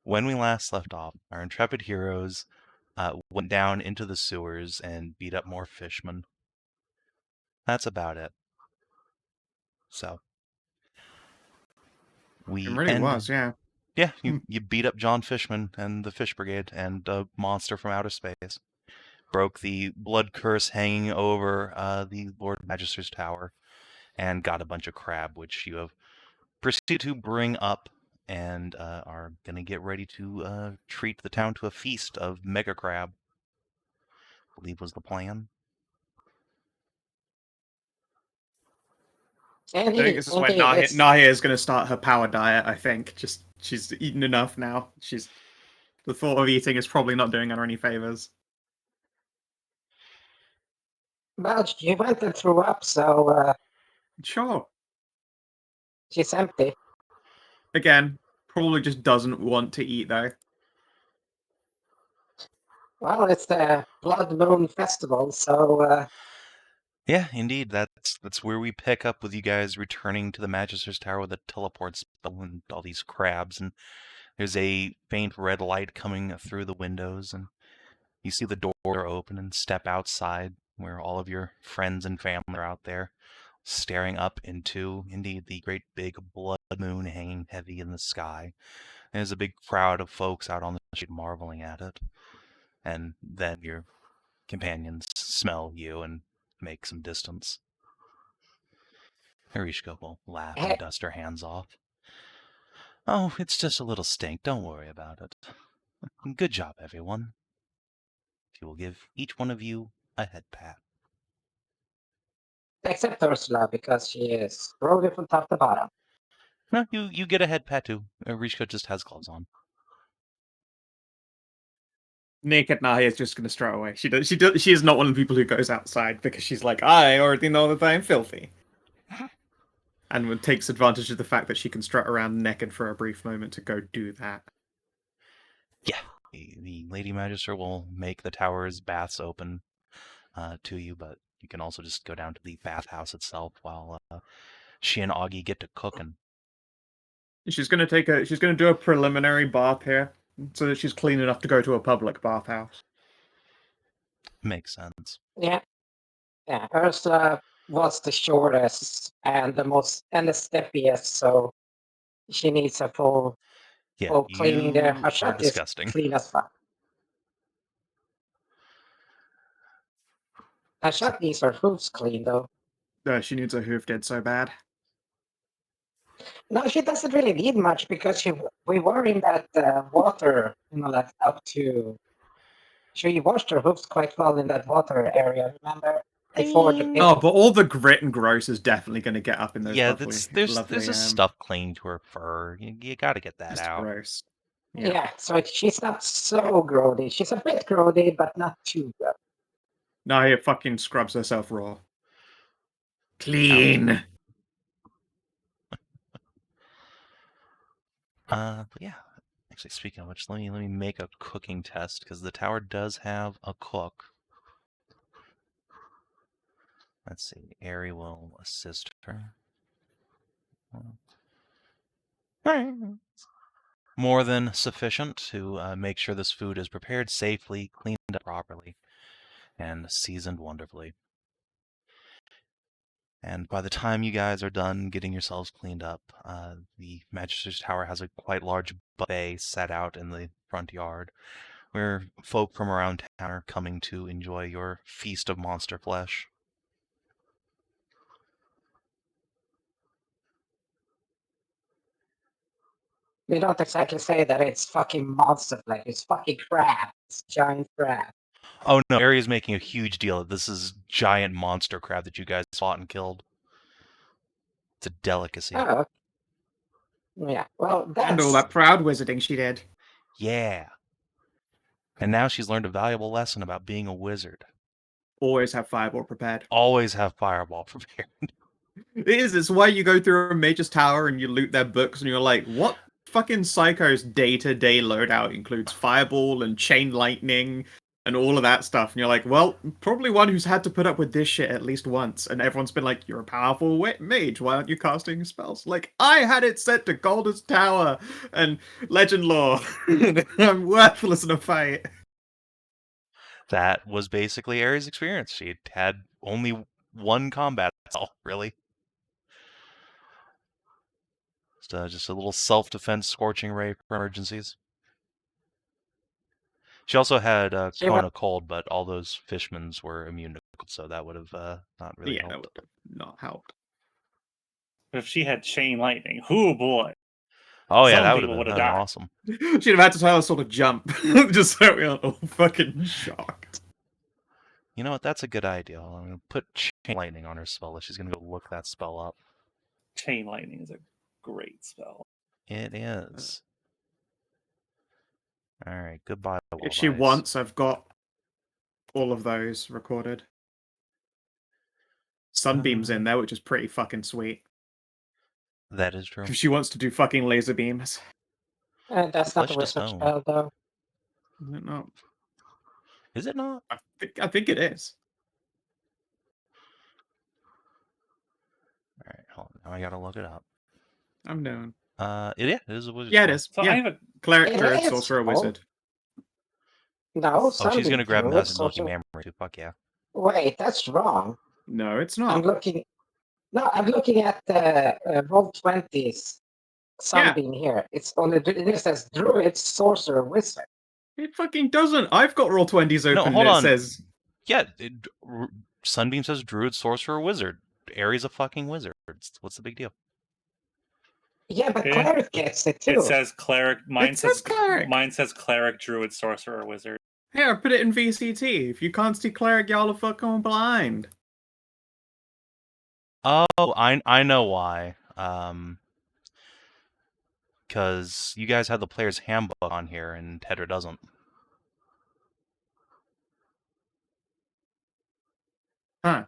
When we last left off, our intrepid heroes went down into the sewers and beat up more fishmen. That's about it. So It really was, yeah. Yeah, you beat up John Fishman and the Fish Brigade and a monster from outer space. Broke the blood curse hanging over the Lord Magister's tower, and got a bunch of crab, which you have proceeded to bring up and are going to get ready to treat the town to a feast of mega crab. I believe was the plan. I think this is when Nahia is going to start her power diet, I think. Just, she's eaten enough now. The thought of eating is probably not doing her any favors. Well, she went and threw up, so... Sure. She's empty. Again, probably just doesn't want to eat, though. Well, it's the Blood Moon Festival, so... Yeah, indeed. That's where we pick up with you guys returning to the Magister's Tower with a teleport spell and all these crabs, and there's a faint red light coming through the windows, and you see the door open and step outside where all of your friends and family are out there, staring up into, indeed, the great big blood moon hanging heavy in the sky. There's a big crowd of folks out on the street marveling at it, and then your companions smell you and make some distance. Arishka will laugh and dust her hands off. Oh, it's just a little stink. Don't worry about it. Good job, everyone. She will give each one of you a head pat. Except Ursula, because she is rolling from top to bottom. No, you get a head pat too. Arishka just has gloves on. Naked Nahia is just going to strut away. She is not one of the people who goes outside because she's like, I already know that I'm filthy. And takes advantage of the fact that she can strut around naked for a brief moment to go do that. Yeah, the Lady Magister will make the tower's baths open to you, but you can also just go down to the bathhouse itself while she and Augie get to cooking. She's going to do a preliminary bath here so that she's clean enough to go to a public bathhouse. Makes sense. Yeah. Ursula was the shortest and the steppiest, so she needs a full cleaning there. Hashat is clean as fuck. Hashat needs her hooves clean, though. She needs her hoof dead so bad. No, she doesn't really need much because we were in that water, like up to... She washed her hooves quite well in that water area, remember? Before the pit. Oh, but all the grit and gross is definitely going to get up in those there's a stuff clinging to her fur. You got to get that out. Gross. Yeah, so she's not so grody. She's a bit grody, but not too grody. Nahia fucking scrubs herself raw. Clean. But yeah, actually, speaking of which, let me make a cooking test because the tower does have a cook. Let's see, Ari will assist her. More than sufficient to make sure this food is prepared safely, cleaned up properly, and seasoned wonderfully. And by the time you guys are done getting yourselves cleaned up, the Magister's Tower has a quite large buffet set out in the front yard, where folk from around town are coming to enjoy your feast of monster flesh. We don't exactly say that it's fucking monster flesh. It's fucking crab. It's giant crab. Oh no, Ari is making a huge deal that this is giant monster crab that you guys fought and killed. It's a delicacy. Oh. Yeah, well, that's... And all that proud wizarding she did. Yeah. And now she's learned a valuable lesson about being a wizard. Always have fireball prepared. Always have fireball prepared. It's why you go through a mage's tower and you loot their books and you're like, what fucking psycho's day-to-day loadout includes fireball and chain lightning and all of that stuff. And you're like, well, probably one who's had to put up with this shit at least once. And everyone's been like, you're a powerful mage. Why aren't you casting spells? Like, I had it set to Goldest Tower and Legend Lore. I'm worthless in a fight. That was basically Ares' experience. She had only one combat spell, really. Just a little self-defense Scorching Ray for emergencies. She also had Cone of Cold, but all those Fishmans were immune to cold, so that would have not really helped. That would have not helped. But if she had Chain Lightning, oh boy. Oh yeah, that would have been awesome. She'd have had to try to sort of jump, just so we aren't all fucking shocked. You know what? That's a good idea. I'm going to put Chain Lightning on her spell list. She's going to go look that spell up. Chain Lightning is a great spell. It is. All right, goodbye. If she wants, I've got all of those recorded. Sunbeam's in there, which is pretty fucking sweet. That is true. If she wants to do fucking laser beams. That's not a wizard spell, though. Is it not? Is it not? I think it is. All right, hold on. Now I gotta look it up. I'm known. It is a wizard. Yeah, it is. So yeah. I have a Cleric, Druid, Sorcerer, Wizard. No, she's gonna grab Massive Memory too. Fuck yeah. Wait, that's wrong. No, it's not. I'm looking at the Roll20's Sunbeam here. It's only it says Druid, Sorcerer, Wizard. It fucking doesn't. I've got Roll20's open. No, hold on. It says. Yeah, Sunbeam says Druid, Sorcerer, Wizard. Ares a fucking wizard. What's the big deal? Yeah, but Cleric gets it too. It says Cleric. Mine says Cleric. Mine says Cleric, Druid, Sorcerer, Wizard. Here, put it in VCT. If you can't see Cleric, y'all are fucking blind. Oh, I know why. Because you guys have the player's handbook on here, and Hedrah doesn't. Huh.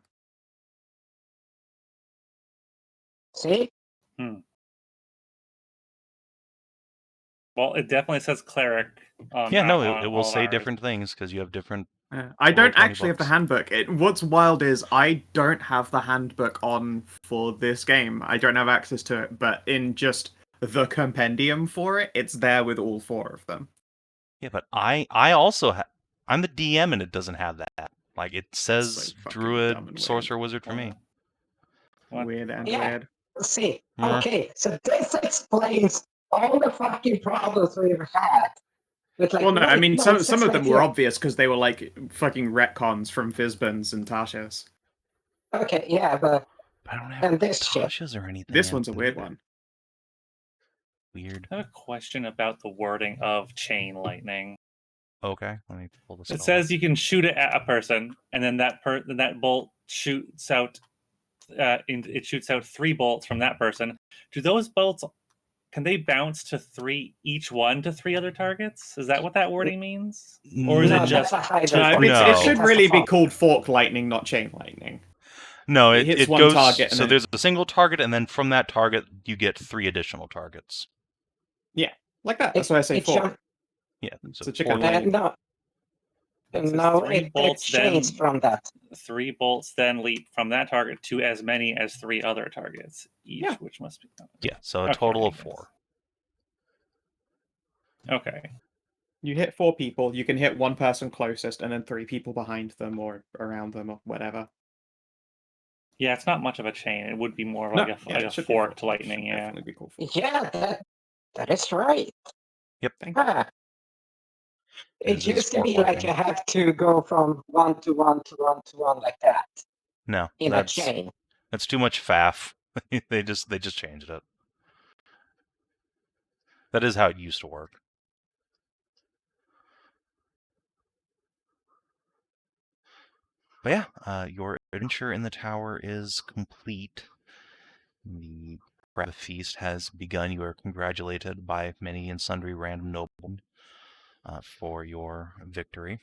See? Well, it definitely says Cleric. It will say different things because you have different. I don't actually have the handbook. What's wild is I don't have the handbook on for this game. I don't have access to it, but in just the compendium for it, it's there with all 4 of them. Yeah, but I also I'm the DM and it doesn't have that. Like it says Druid, Sorcerer, Wizard for me. Weird and weird. See, okay, so this explains all the fucking problems we've had. Well, no, I mean, some of them were obvious because they were like fucking retcons from Fizbans and Tasha's. Okay, yeah, but I don't have Tasha's or anything. This one's a weird one. Weird. I have a question about the wording of Chain Lightning. Okay, let me pull this. It says you can shoot it at a person, and then that bolt shoots out. It shoots out 3 bolts from that person. Do those bolts? Can they bounce to 3 each one to 3 other targets? Is that what that wording means, or is it just? It should really be called Fork Lightning, not Chain Lightning. No, it hits goes. one target. So there's a single target, and then from that target, you get 3 additional targets. Yeah, like that. That's why I say 4. Yeah, so chicken. No, it changed from that. 3 bolts then leap from that target to as many as 3 other targets each, which must be. Yeah, so a total of 4. Okay. You hit 4 people. You can hit 1 person closest, and then 3 people behind them or around them or whatever. Yeah, it's not much of a chain. It would be more like a forked lightning. Yeah. Yeah, that is right. Yep. It used to be like you have to go from 1 to 1 to 1 to 1 like that. No, in a chain. That's too much faff. they just changed it. That is how it used to work. But yeah, your adventure in the tower is complete. The feast has begun. You are congratulated by many and sundry random noblemen for your victory.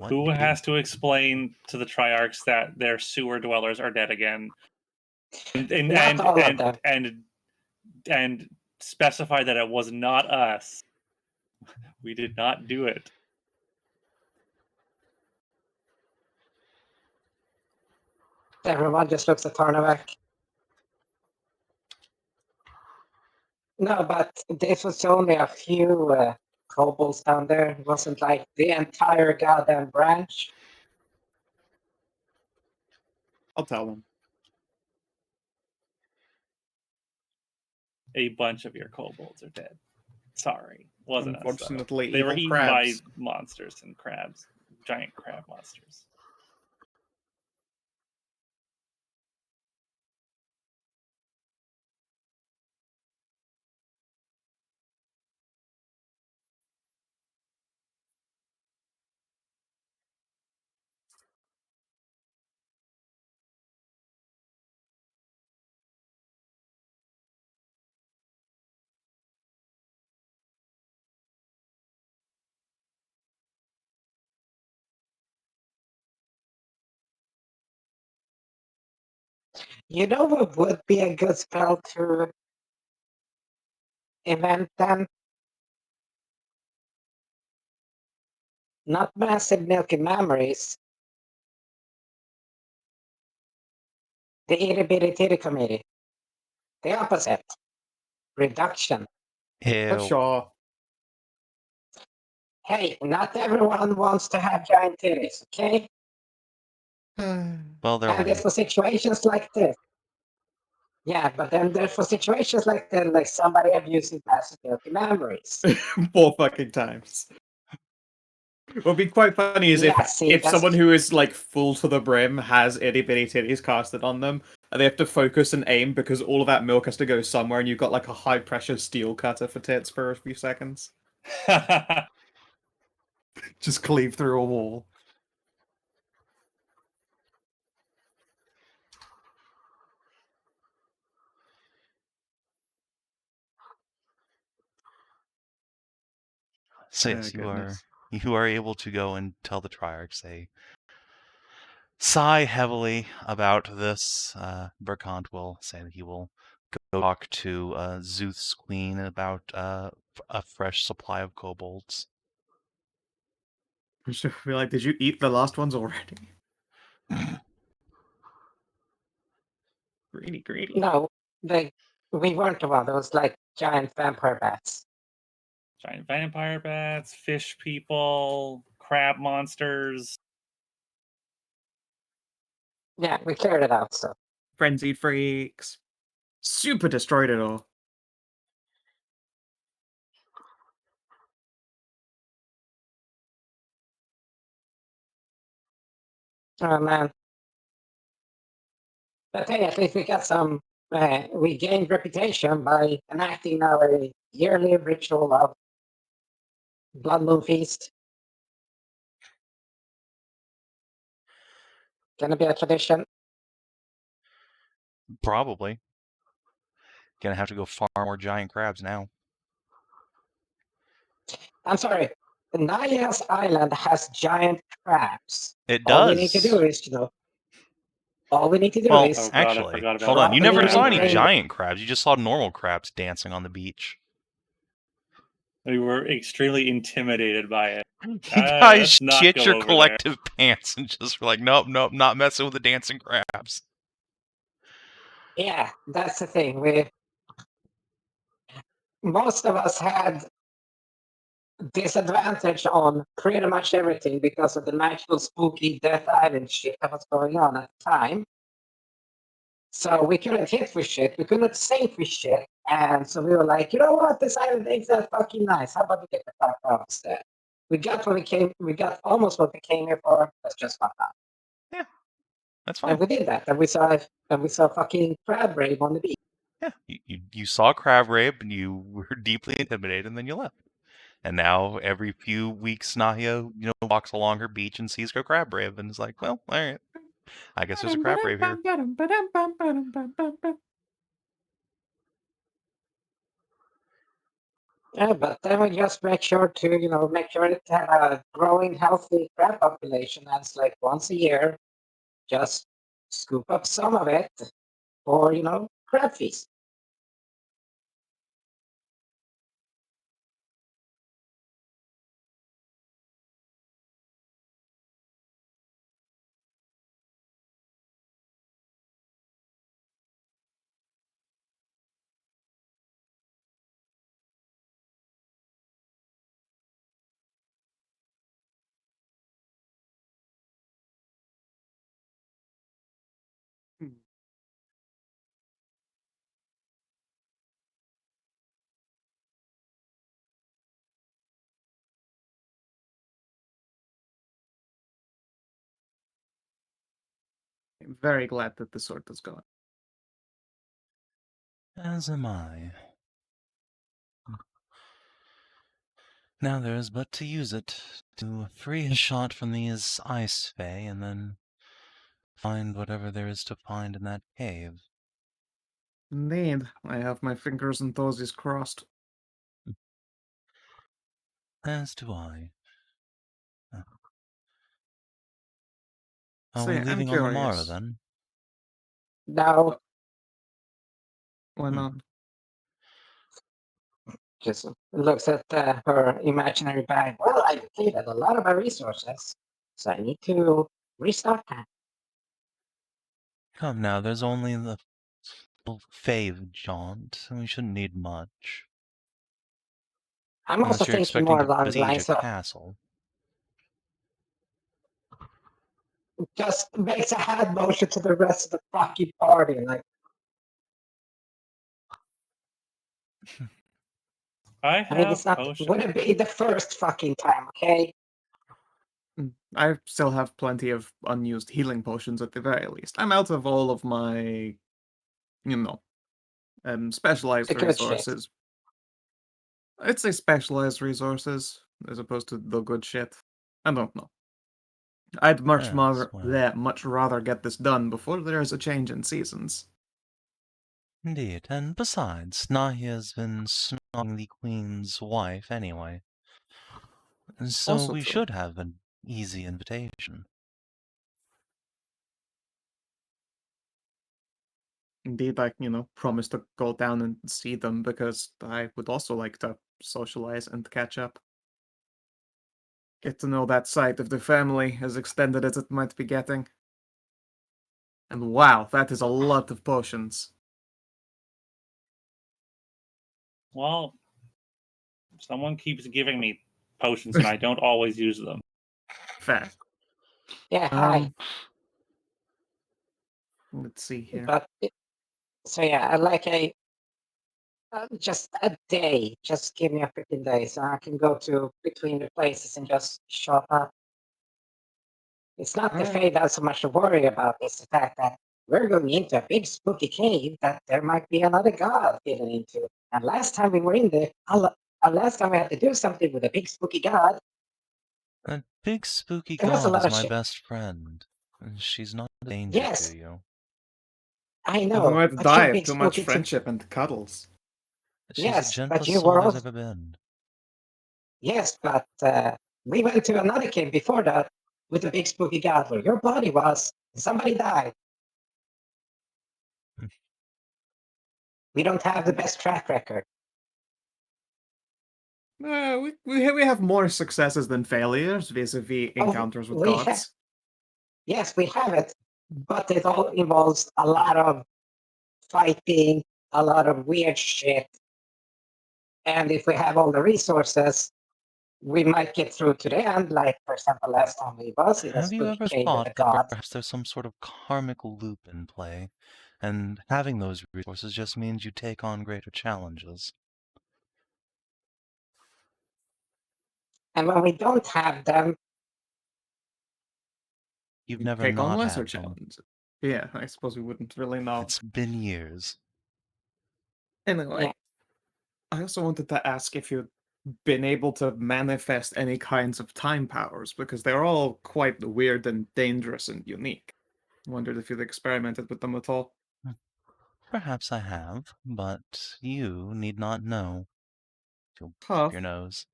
Who has to explain to the Triarchs that their sewer dwellers are dead again, and specify that it was not us? We did not do it. Everyone just looks at Tarnavak. No, but this was only a few kobolds down there. It wasn't like the entire goddamn branch. I'll tell them. A bunch of your kobolds are dead. Sorry, wasn't us. Unfortunately, They were evil eaten by crabs. monsters and crabs, giant crab monsters. You know what would be a good spell to invent then? Not massive milky memories. The irritability committee. The opposite. Reduction. Sure. Hey, not everyone wants to have giant titties, okay? Well, they're and it's for situations like this. Yeah, but then there's for situations like that, like somebody abusing massive milky memories. 4 fucking times. What would be quite funny is if someone who is like full to the brim has itty bitty titties casted on them, and they have to focus and aim because all of that milk has to go somewhere, and you've got like a high pressure steel cutter for tits for a few seconds. Just cleave through a wall. So yes, you are able to go and tell the Triarchs. They sigh heavily about this. Berkant will say that he will go talk to Zuth's queen about a fresh supply of kobolds. I should be like, did you eat the last ones already? Greedy. No, we weren't the one. It was like giant vampire bats. Giant vampire bats, fish people, crab monsters. Yeah, we cleared it out, so. Frenzied freaks. Super destroyed it all. Oh, man. But hey, at least we got some, we gained reputation by enacting our yearly ritual of Blood Moon Feast. Gonna be a tradition. Probably. Gonna have to go farm more giant crabs now. I'm sorry. Nahia's island has giant crabs. It does. All we need to do is, all we need to do is... Oh God, actually, hold on. You never saw any giant crabs. You just saw normal crabs dancing on the beach. We were extremely intimidated by it. You guys shit your there. collective pants and just were like, nope, not messing with the dancing crabs. Yeah, that's the thing. Most of us had disadvantage on pretty much everything because of the magical, spooky Death Island shit that was going on at the time. So we couldn't hit for shit, we couldn't save for shit, and so we were like, you know what, this island ain't that fucking nice. How about we get the fuck out instead? We got almost what we came here for. Let's just fuck out. Yeah, that's fine. And we did that, and we saw fucking crab rape on the beach. Yeah, you saw crab rape and you were deeply intimidated, and then you left. And now every few weeks, Nahia, walks along her beach and sees her crab rape and is like, well, all right, I guess there's a crab rape here. Yeah, but then we just make sure to have a growing, healthy crab population. That's like once a year, just scoop up some of it for, crab feast. I'm very glad that the sword is gone. As am I. Now there is but to use it to free Hashat from these ice fae, and then find whatever there is to find in that cave. Indeed, I have my fingers and toesies crossed. As do I. Are So we yeah, I'm leaving on the morrow, curious. then? No, Why not? just looks at her imaginary bag. Well, I depleted a lot of my resources, so I need to restart that. Come now, there's only the fave jaunt, and we shouldn't need much. I'm also Unless you're thinking expecting more to along the besiege a lines of castle. just makes a hand motion to the rest of the fucking party, like, I I mean, it's have not, potions. wouldn't be the first fucking time, okay? I still have plenty of unused healing potions at the very least. I'm out of all of my, specialized The good shit. resources. I'd say specialized resources as opposed to the good shit. I don't know. I'd much much rather get this done before there's a change in seasons. Indeed, and besides, Nahia's been snogging the queen's wife anyway. So Also we true. should have an easy invitation. Indeed, I, promise to go down and see them because I would also like to socialize and catch up. Get to know that side of the family as extended as it might be getting. And wow, that is a lot of potions. Well, someone keeps giving me potions and I don't always use them. Fair. Yeah, hi. Let's see here. But, so yeah, I like just a day. Just give me a freaking day so I can go to between the places and just shop up. It's not the fate that's so much to worry about. It's the fact that we're going into a big spooky cave that there might be another god hidden into. And last time we were in there, last time we had to do something with a big spooky god. That big spooky It was a god lot is of my shit. best friend. She's not a danger Yes, to you. I You know. might But die you're of big too much spooky friendship and cuddles. She's Yes, the but gentlest you soul were there's also, ever been. yes, but we went to another cave before that with a big spooky god where your body was. Somebody died. We don't have the best track record. We have more successes than failures vis-a-vis encounters with gods. Yes, we have it, but it all involves a lot of fighting, a lot of weird shit. And if we have all the resources, we might get through to the end. Like, for example, last time we was in a Have you spooky ever cave with a thought that god. perhaps there's some sort of karmic loop in play, and having those resources just means you take on greater challenges? And when we don't have them, You've never take on not lesser had them. challenges. Yeah, I suppose we wouldn't really know. It's been years. Anyway, yeah. I also wanted to ask if you've been able to manifest any kinds of time powers, because they're all quite weird and dangerous and unique. Wondered if you'd experimented with them at all. Perhaps I have, but you need not know. You'll Huh. your nose.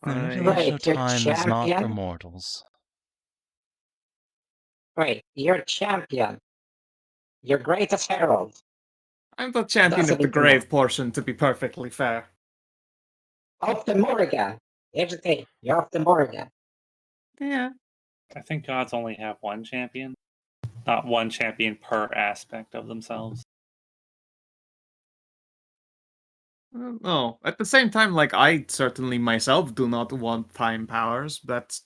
The I- manipulation of Wait, you're time is not for champion? mortals. Wait, you're champion. You're greatest herald. I'm the champion Doesn't of the need to know. grave portion, to be perfectly fair. Off the Morrigan. Here's the thing. You're off the Morrigan. Yeah. I think gods only have one champion, not one champion per aspect of themselves. No. At the same time, like, I certainly myself do not want time powers. That's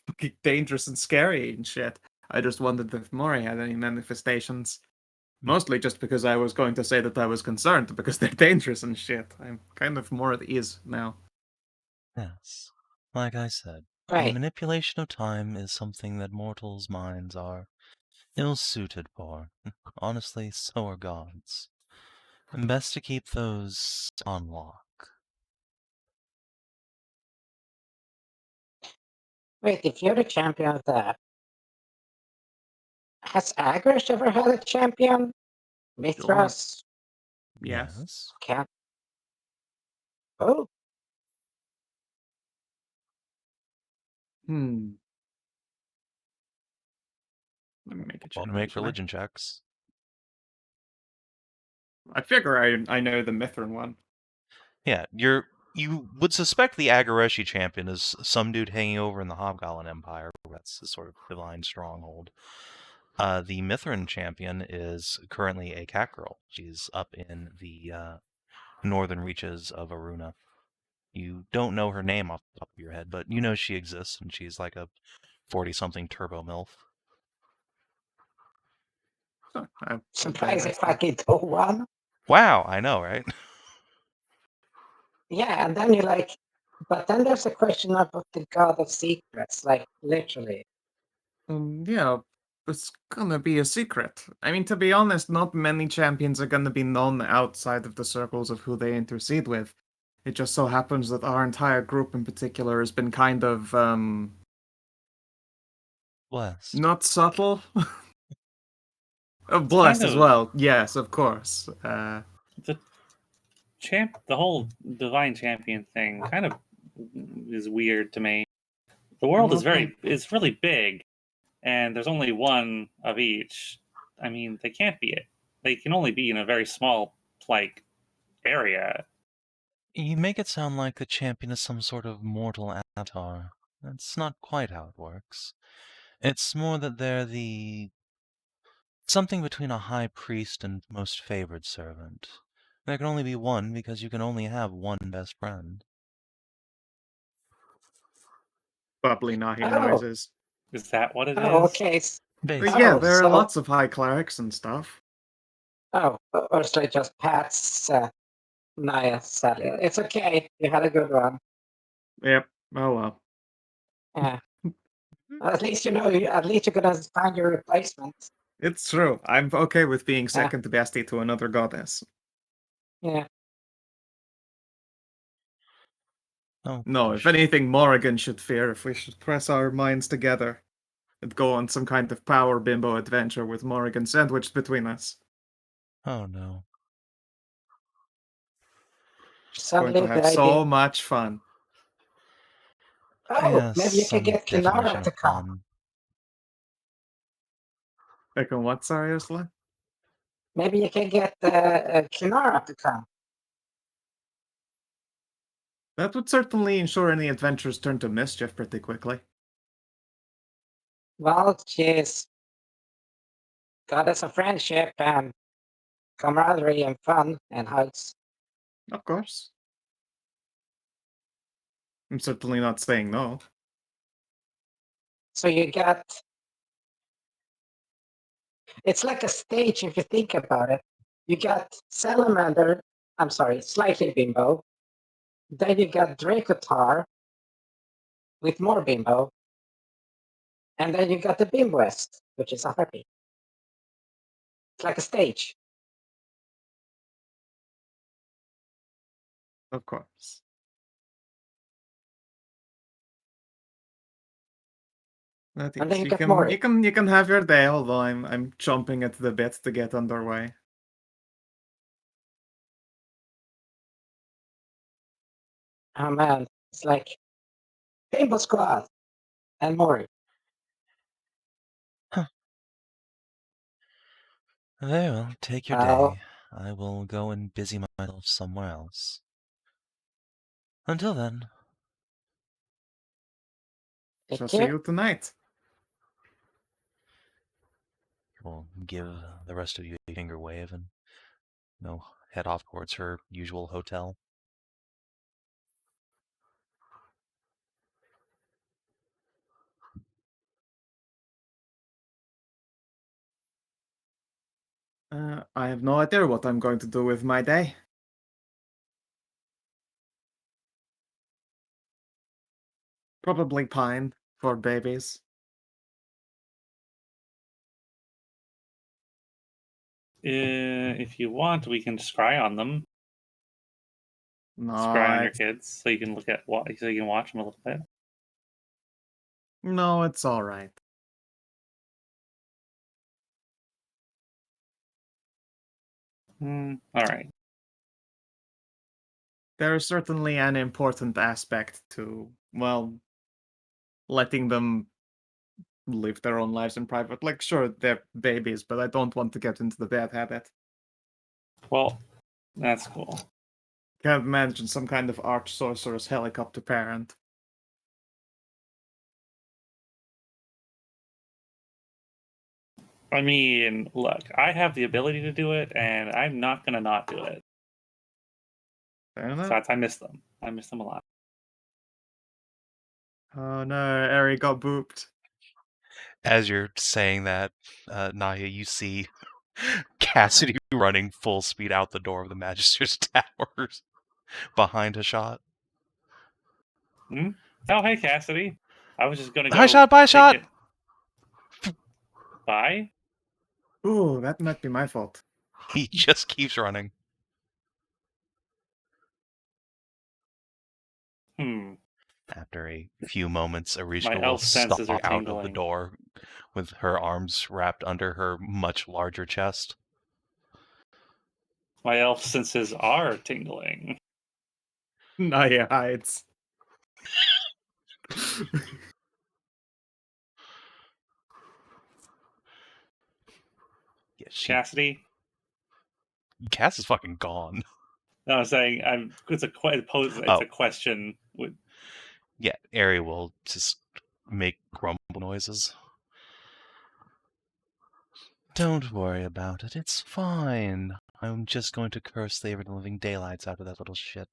fucking dangerous and scary and shit. I just wondered if Mori had any manifestations. Mostly just because I was going to say that I was concerned because they're dangerous and shit. I'm kind of more at ease now. Yes. Like I said, Right. The manipulation of time is something that mortals' minds are ill-suited for. Honestly, so are gods. And best to keep those on lock. Wait, if you're the champion of that, has Agrish ever had a champion? Mithras? Yes. Cat? Oh, Let me make a check. Want to make religion checks? I figure I know the Mithrin one. Yeah, you would suspect the Agareshi champion is some dude hanging over in the Hobgoblin Empire. That's the sort of divine stronghold. The Mithrin champion is currently a cat girl. She's up in the northern reaches of Aruna. You don't know her name off the top of your head, but you know she exists, and she's like a 40-something turbo MILF. surprised if I could do one. Wow, I know, right? Yeah, and then you're like, but then there's a question of the god of secrets, like literally. Yeah, it's gonna be a secret. I mean, to be honest, not many champions are gonna be known outside of the circles of who they intercede with. It just so happens that our entire group in particular has been kind of, Blessed. not subtle. Blessed kind as of- well, yes, of course. The whole divine champion thing kind of is weird to me. The world is really big, and there's only one of each. I mean, they can't be it. They can only be in a very small area. You make it sound like the champion is some sort of mortal avatar. That's not quite how it works. It's more that they're something between a high priest and most favored servant. There can only be one because you can only have one best friend. Bubbly Nahia noises. Is that what it is? Okay. Basically. Yeah, there are lots of high clerics and stuff. Oh, Ursula just pats Nahia sadly. It's okay. You had a good run. Yep. Oh well. Yeah. At least you know. At least you're gonna find your replacement. It's true. I'm okay with being second to bestie to another goddess. Yeah. Oh, no, if anything, Morrigan should fear if we should press our minds together and go on some kind of power bimbo adventure with Morrigan sandwiched between us. Oh no. It's going to have so much fun. Oh, yes, maybe you can get Kinathis to come. Like on what, sorry, Ursula? Maybe you can get Kinathis to come. That would certainly ensure any adventures turn to mischief pretty quickly. Well, she's goddess of friendship and camaraderie and fun and hugs. Of course. I'm certainly not saying no. So you got... It's like a stage if you think about it. You got Salamander, I'm sorry, Slightly Bimbo. Then you got Dracotar with more Bimbo. And then you got the Bimboest, which is a harpy. It's like a stage. Of course. And then you can have your day, although I'm chomping at the bit to get underway. Oh man, it's like Bimbo Squad and more. Huh. Very well, take your day. I will go and busy myself somewhere else. Until then. Shall see you tonight. We'll give the rest of you a finger wave and head off towards her usual hotel. I have no idea what I'm going to do with my day. Probably pine for babies. If you want, we can scry on them. No, Scry on your kids, so you can look at so you can watch them a little bit. No, it's all right. All right. There is certainly an important aspect to, well, letting them live their own lives in private. Like, sure, they're babies, but I don't want to get into the bad habit. Well, that's cool. Can't imagine some kind of arch-sorcerer's helicopter parent. I mean, look, I have the ability to do it, and I'm not going to not do it. Fair enough. So I miss them. I miss them a lot. Oh no, Eri got booped. As you're saying that, Nahia, you see Cassidy running full speed out the door of the Magister's Towers behind Hashat. Oh, hey, Cassidy. I was just going to go... Hashat, bye, Hashat! Bye? Ooh, that might be my fault. He just keeps running. After a few moments, Arishka will stalk out of the door with her arms wrapped under her much larger chest. My elf senses are tingling. Nahia hides. Yeah, Cassidy? Cass is fucking gone. No, I'm saying it's a question. Yeah, Eri will just make grumble noises. Don't worry about it. It's fine. I'm just going to curse the living daylights out of that little shit.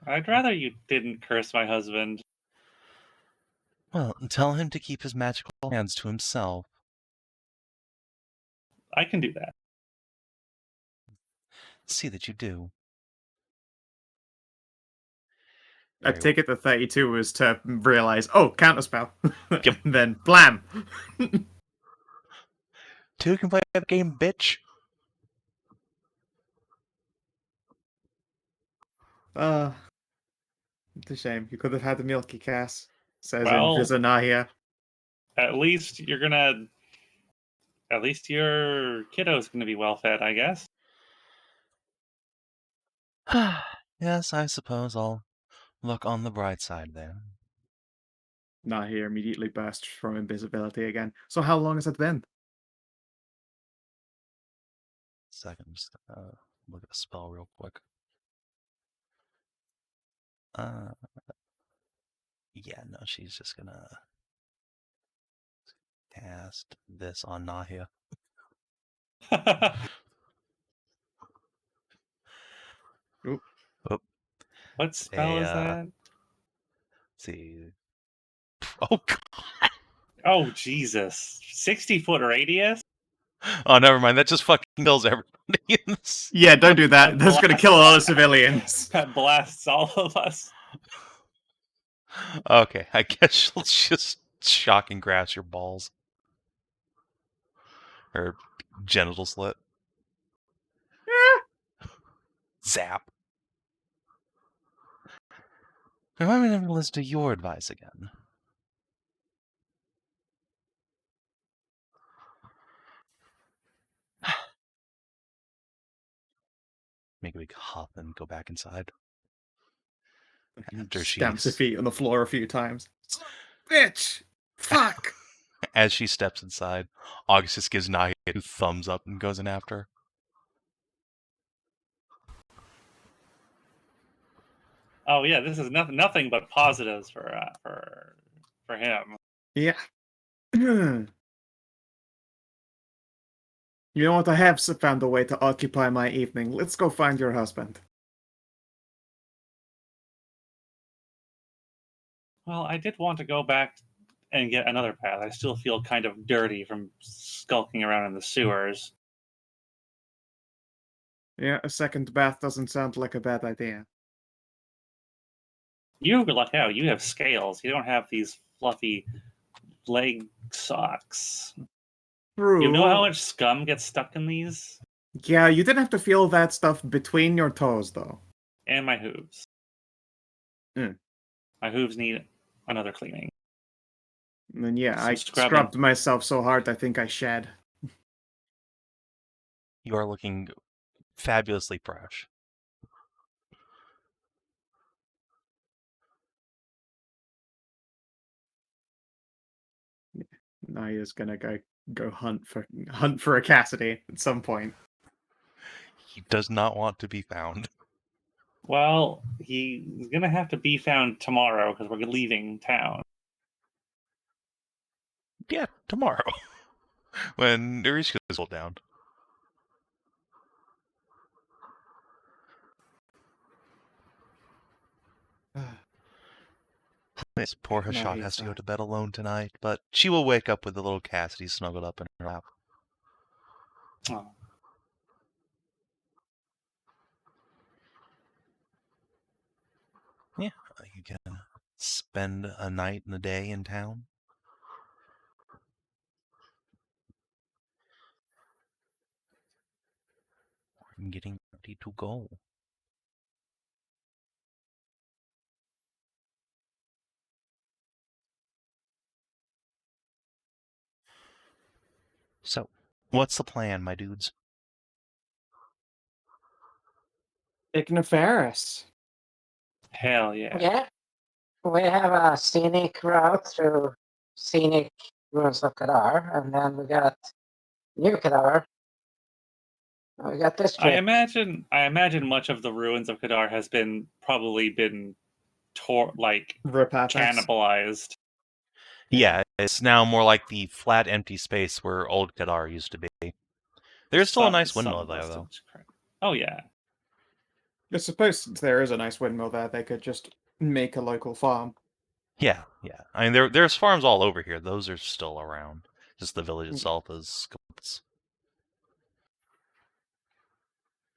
I'd rather you didn't curse my husband. Well, tell him to keep his magical hands to himself. I can do that. See that you do. I take it the 32 was to realize, oh, counterspell. Yep. And then, blam! Two can play the game, bitch. It's a shame. You could have had the Milky Cass, says Well, Invisa Nahia. At least your kiddo's gonna be well fed, I guess. Yes, I suppose I'll look on the bright side there. Nahia immediately bursts from invisibility again. So how long has it been? Second, just look at the spell real quick. Yeah, no, she's just gonna cast this on Nahia. Oop. Oh. What spell is that? Let's see. Oh, God. Oh, Jesus. 60-foot radius? Oh, never mind. That just fucking kills everybody. Yeah, don't do that. That's gonna kill all the civilians. That blasts all of us. Okay, I guess she'll just shock and grasp your balls. Or genital slit. Zap. Remind me to listen to your advice again. Make a big huff and go back inside. After Stamps her feet on the floor a few times. Bitch! Fuck! As she steps inside, Augustus gives Nahia a thumbs up and goes in after her. Oh yeah, this is nothing but positives for him. Yeah. You know what? I have found a way to occupy my evening. Let's go find your husband. Well, I did want to go back and get another path. I still feel kind of dirty from skulking around in the sewers. Yeah, a second bath doesn't sound like a bad idea. You luck out. You have scales. You don't have these fluffy leg socks. True. You know how much scum gets stuck in these? Yeah, you didn't have to feel that stuff between your toes, though. And my hooves. Mm. My hooves need another cleaning. And then, yeah, Some I scrubbing. scrubbed myself so hard I think I shed. You are looking fabulously fresh. Nahia's gonna go hunt for a Cassidy at some point. He does not want to be found. Well, he's gonna have to be found tomorrow because we're leaving town. Yeah, tomorrow. When Ursula is all down. This poor Hashat has to go to bed alone tonight, but she will wake up with the little Cassidy snuggled up in her lap. Oh. Yeah, you can spend a night and a day in town. I'm getting ready to go. So, what's the plan, my dudes? Ignafaerus. Hell yeah. Yeah. We have a scenic route through scenic ruins of Kadar, and then we got New Kadar. We got this I trip. imagine much of the ruins of Kadar has probably been cannibalized. Yeah, it's now more like the flat, empty space where old Kadar used to be. There's still a nice windmill there, though. Oh, yeah. I suppose since there is a nice windmill there, they could just make a local farm. Yeah. I mean, there's farms all over here. Those are still around. Just the village itself is...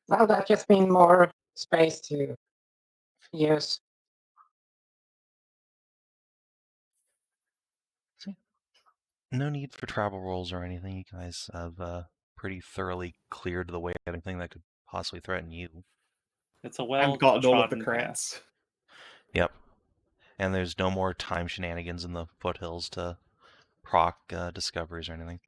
Well, that just means more space to use. No need for travel rolls or anything. You guys have pretty thoroughly cleared the way of anything that could possibly threaten you. It's a And gotten all of the well-trodden crits. path. Yep. And there's no more time shenanigans in the foothills to proc discoveries or anything.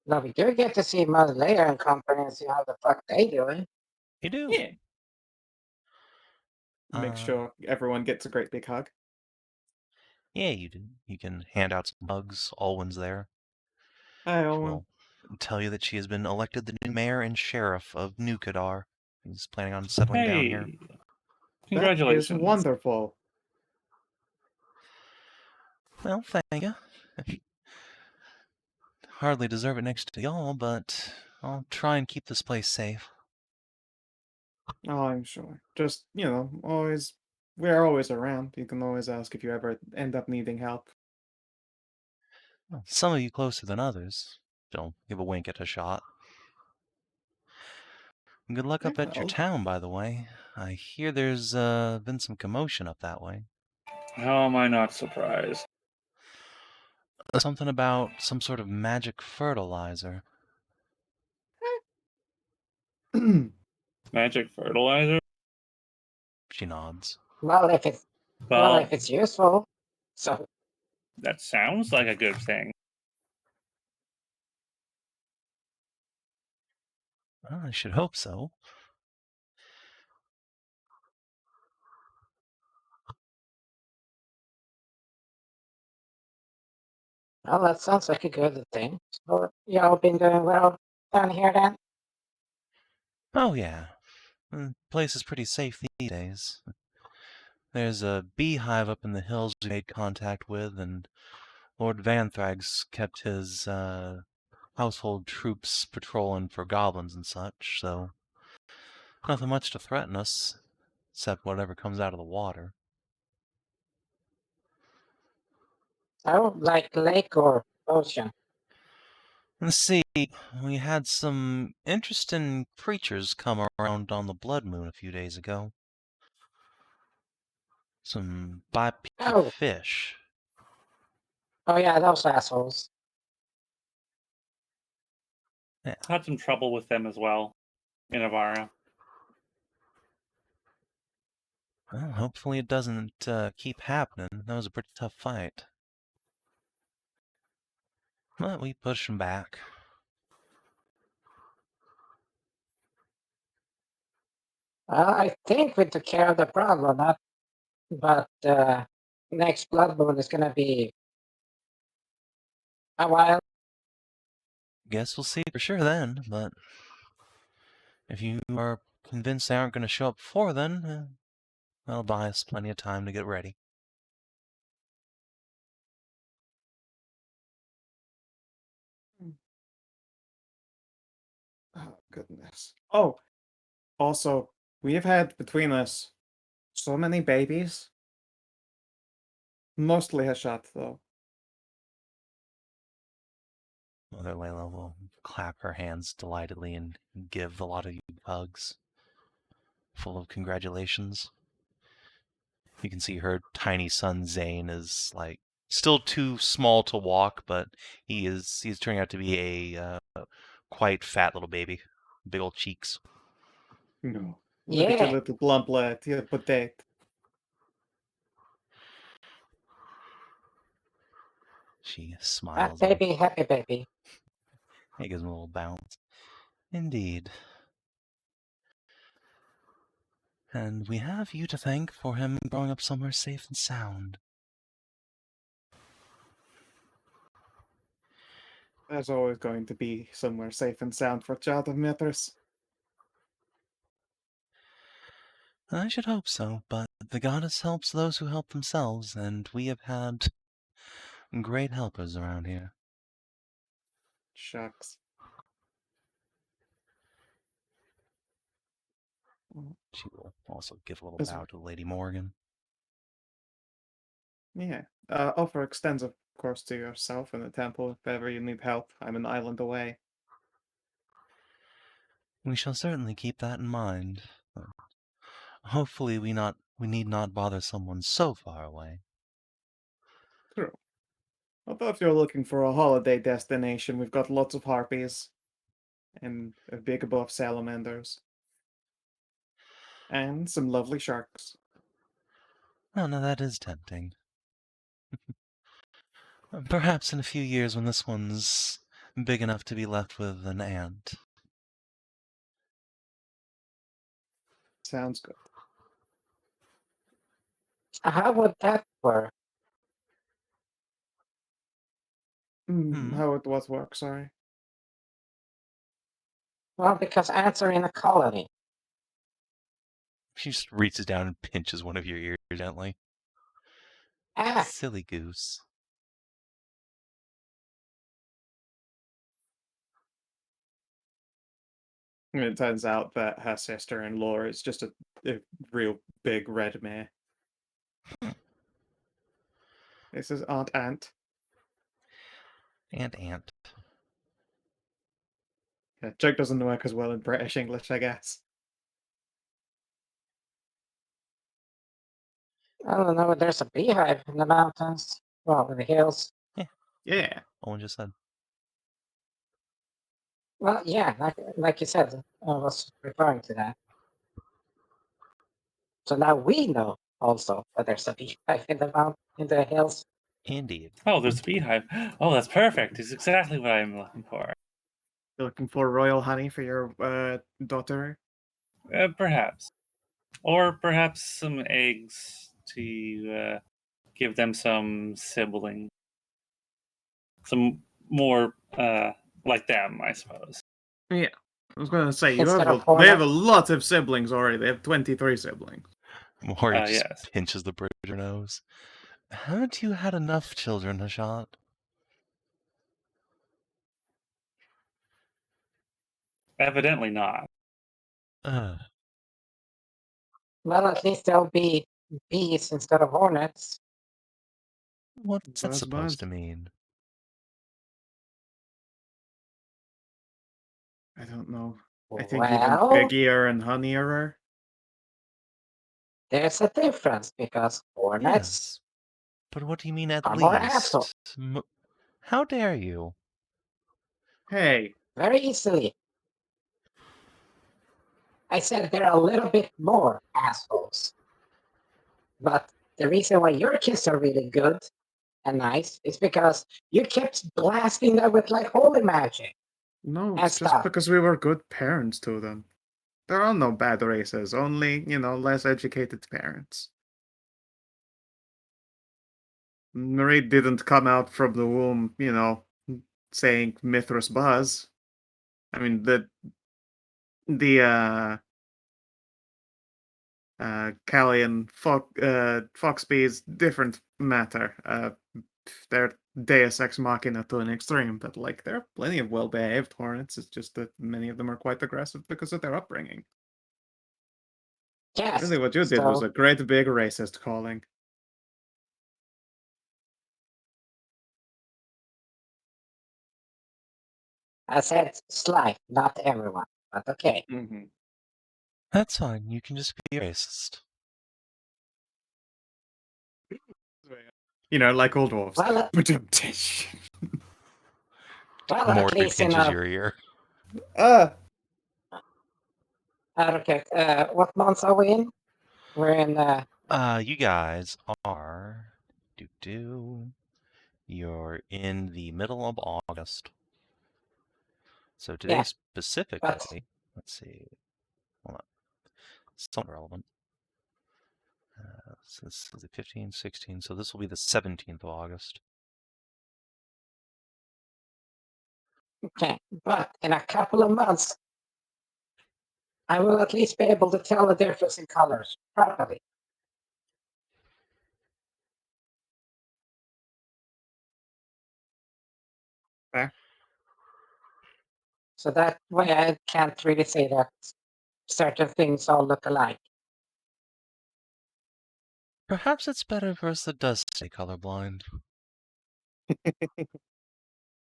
Now we do get to see Muzlayer and company and see how the fuck they doing. You do. Yeah. Make sure everyone gets a great big hug. Yeah, you do. You can hand out some hugs. Alwyn's there. Hi, She Alwyn. will tell you that she has been elected the new mayor and sheriff of New Kadar. He's planning on settling down here. Congratulations. That is wonderful. Well, thank you. Hardly deserve it next to y'all, but I'll try and keep this place safe. Oh, I'm sure. Just, we're always around. You can always ask if you ever end up needing help. Well, some of you closer than others. She'll give a wink at Hashat. Good luck up at your town, by the way. I hear there's been some commotion up that way. How am I not surprised? Something about some sort of magic fertilizer. Magic fertilizer? She nods. Well, if it's useful, so that sounds like a good thing. Well, I should hope so. Well, that sounds like a good thing. So, y'all been doing well down here then? Oh, yeah. The place is pretty safe these days. There's a beehive up in the hills we made contact with, and Lord Vanthrag's kept his household troops patrolling for goblins and such, so nothing much to threaten us, except whatever comes out of the water. Oh, like lake or ocean? Let's see, we had some interesting creatures come around on the Blood Moon a few days ago. Some bipedal fish. Oh yeah, those assholes. Yeah. Had some trouble with them as well in Evarra. Well, hopefully it doesn't keep happening. That was a pretty tough fight. But we pushed them back. I think we took care of the problem, but next Blood Moon is gonna be a while. Guess we'll see for sure then, but if you are convinced they aren't going to show up before then, that'll buy us plenty of time to get ready. Oh, goodness. Oh, also, we have had between us so many babies. Mostly Hashat, though. Mother Layla will clap her hands delightedly and give a lot of you hugs, full of congratulations. You can see her tiny son Zane is like still too small to walk, but he's turning out to be a quite fat little baby, big old cheeks. No. Look at your little plump lad, your potato. She smiles. Happy baby. It gives him a little bounce. Indeed. And we have you to thank for him growing up somewhere safe and sound. There's always going to be somewhere safe and sound for a child of Mithras. I should hope so, but the goddess helps those who help themselves, and we have had great helpers around here. Shucks. She will also give a little bow to Lady Morgan. Yeah. Offer extends, of course, to yourself and the temple if ever you need help. I'm an island away. We shall certainly keep that in mind. Hopefully we need not bother someone so far away. True. Although if you're looking for a holiday destination, we've got lots of harpies. And a big buff salamanders. And some lovely sharks. Oh, no, that is tempting. Perhaps in a few years when this one's big enough to be left with an aunt. Sounds good. How would that work? How would what work, sorry? Well, because ants are in a colony. She just reaches down and pinches one of your ears gently. Ah. Silly goose. And it turns out that her sister-in-law is just a real big red mare. This is Aunt Ant. Aunt. Yeah, joke doesn't work as well in British English, I guess. I don't know, there's a beehive in the mountains. Well, in the hills. Yeah. Owen just said. Well, yeah, like you said, I was referring to that. So now we know also that there's a beehive in the hills. Indeed. Oh, there's a beehive. Oh, that's perfect. It's exactly what I'm looking for. You're looking for royal honey for your daughter? Perhaps. Or perhaps some eggs to give them some sibling. Some more like them, I suppose. Yeah. I was going to say, They have a lot of siblings already. They have 23 siblings. Mori just pinches the bridge of her nose. Haven't you had enough children, Hashat? Evidently not. Well, at least there'll be bees instead of hornets. What's that supposed to mean? I don't know. I think even Well, bigger and honeyer. there's a difference because hornets Yes. But what do you mean at are more assholes. least? How dare you? Hey. Very easily. I said they're a little bit more assholes. But the reason why your kids are really good and nice is because you kept blasting them with like holy magic. No, and it's just stuff. because we were good parents to them. There are no bad races, only, less educated parents. Marie didn't come out from the womb, saying Mithras Buzz. I mean, the Callie and Foxby is different matter. They're Deus Ex Machina to an extreme, but like there are plenty of well-behaved hornets. It's just that many of them are quite aggressive because of their upbringing. Yes. Really, what you did was a great big racist calling. I said slight, not everyone, but okay. Mm-hmm. That's fine. You can just be racist. Like old dwarves. Well, More at least pinches your ear. Okay. What months are we in? We're in. You guys are. You're in the middle of August. So today specifically, let's see. Hold on. Somewhat relevant. So this is the 15, 16. So this will be the 17th of August. Okay, but in a couple of months, I will at least be able to tell the difference in colors properly. Fair. So that way I can't really say that certain things all look alike. Perhaps it's better for us that does stay colorblind. It's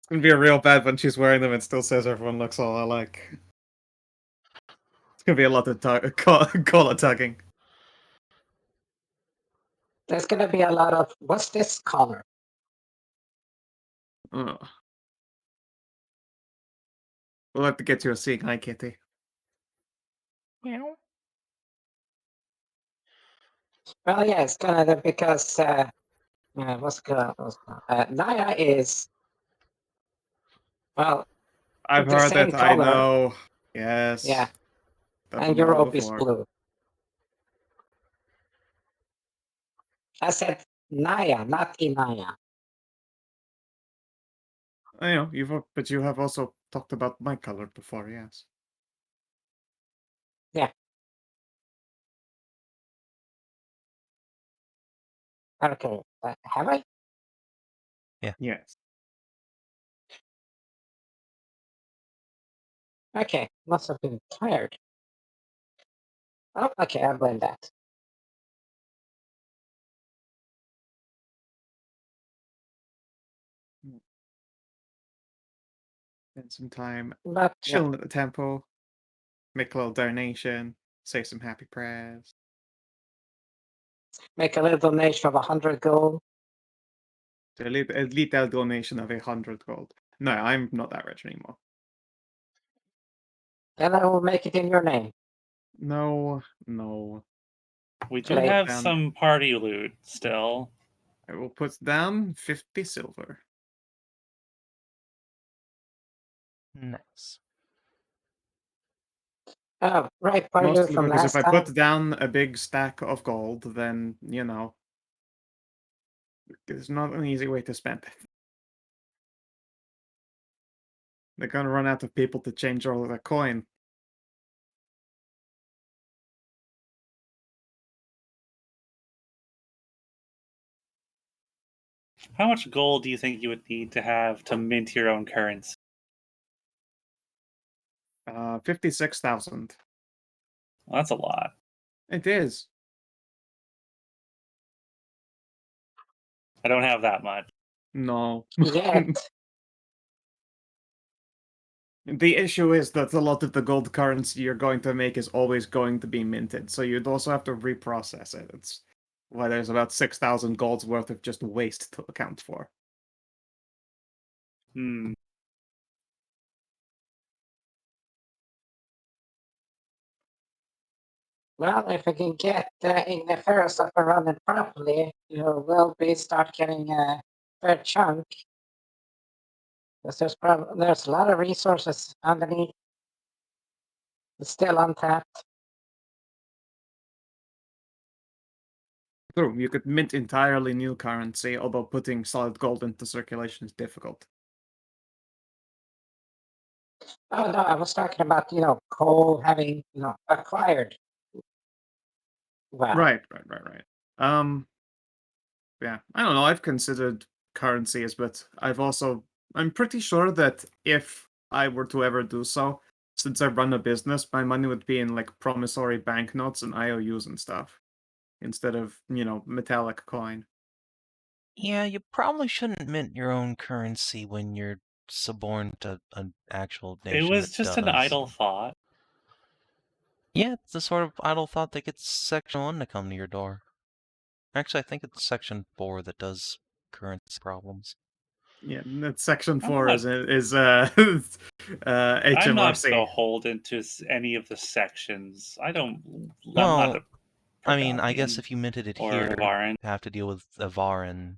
gonna be a real bad when she's wearing them and still says everyone looks all alike. It's gonna be a lot of collar tugging. There's gonna be a lot of what's this color? Oh. We'll have to get you a seeing eye, Kitty. Meow. Well, yeah, it's gonna because Nahia is I've heard that. color. I know. Yes. Yeah. That's and your robe is blue. I said Nahia, not Inaya. I know but you have also talked about my color before, yes. Yeah. Okay. Have I? Yeah. Yes. Okay. Must have been tired. Oh, okay. I blame that. Spend some time But chilling at the temple, make a little donation, say some happy prayers. Make a little donation of 100 gold. A little donation of 100 gold. No, I'm not that rich anymore. And I will make it in your name. No. We do have some party loot still. I will put down 50 silver. Nice. Oh, right. Party Mostly loot from because last if I time. put down a big stack of gold, then, there's not an easy way to spend it. They're gonna run out of people to change all of their coin. How much gold do you think you would need to have to mint your own currency? 56,000. Well, that's a lot. It is. I don't have that much. No. Yet. The issue is that a lot of the gold currency you're going to make is always going to be minted, so you'd also have to reprocess it. It's why there's about 6,000 gold's worth of just waste to account for. Hmm. Well, if we can get Ignafaerus up and running properly, we'll start getting a fair chunk. Because there's a lot of resources underneath. It's still untapped. True, you could mint entirely new currency, although putting solid gold into circulation is difficult. Oh no, I was talking about coal having acquired. Well, Right. Yeah, I don't know. I've considered currencies, but I'm pretty sure that if I were to ever do so, since I run a business, my money would be in like promissory banknotes and IOUs and stuff, instead of metallic coin. Yeah, you probably shouldn't mint your own currency when you're suborned to an actual nation. It was just an idle thought. Yeah, it's the sort of idle thought that gets Section 1 to come to your door. Actually, I think it's Section 4 that does currency problems. Yeah, that's Section 4 is HMRC. I'm not beholden to any of the sections. I'm not I mean, I guess if you minted it here, Evarran. you have to deal with Evarra and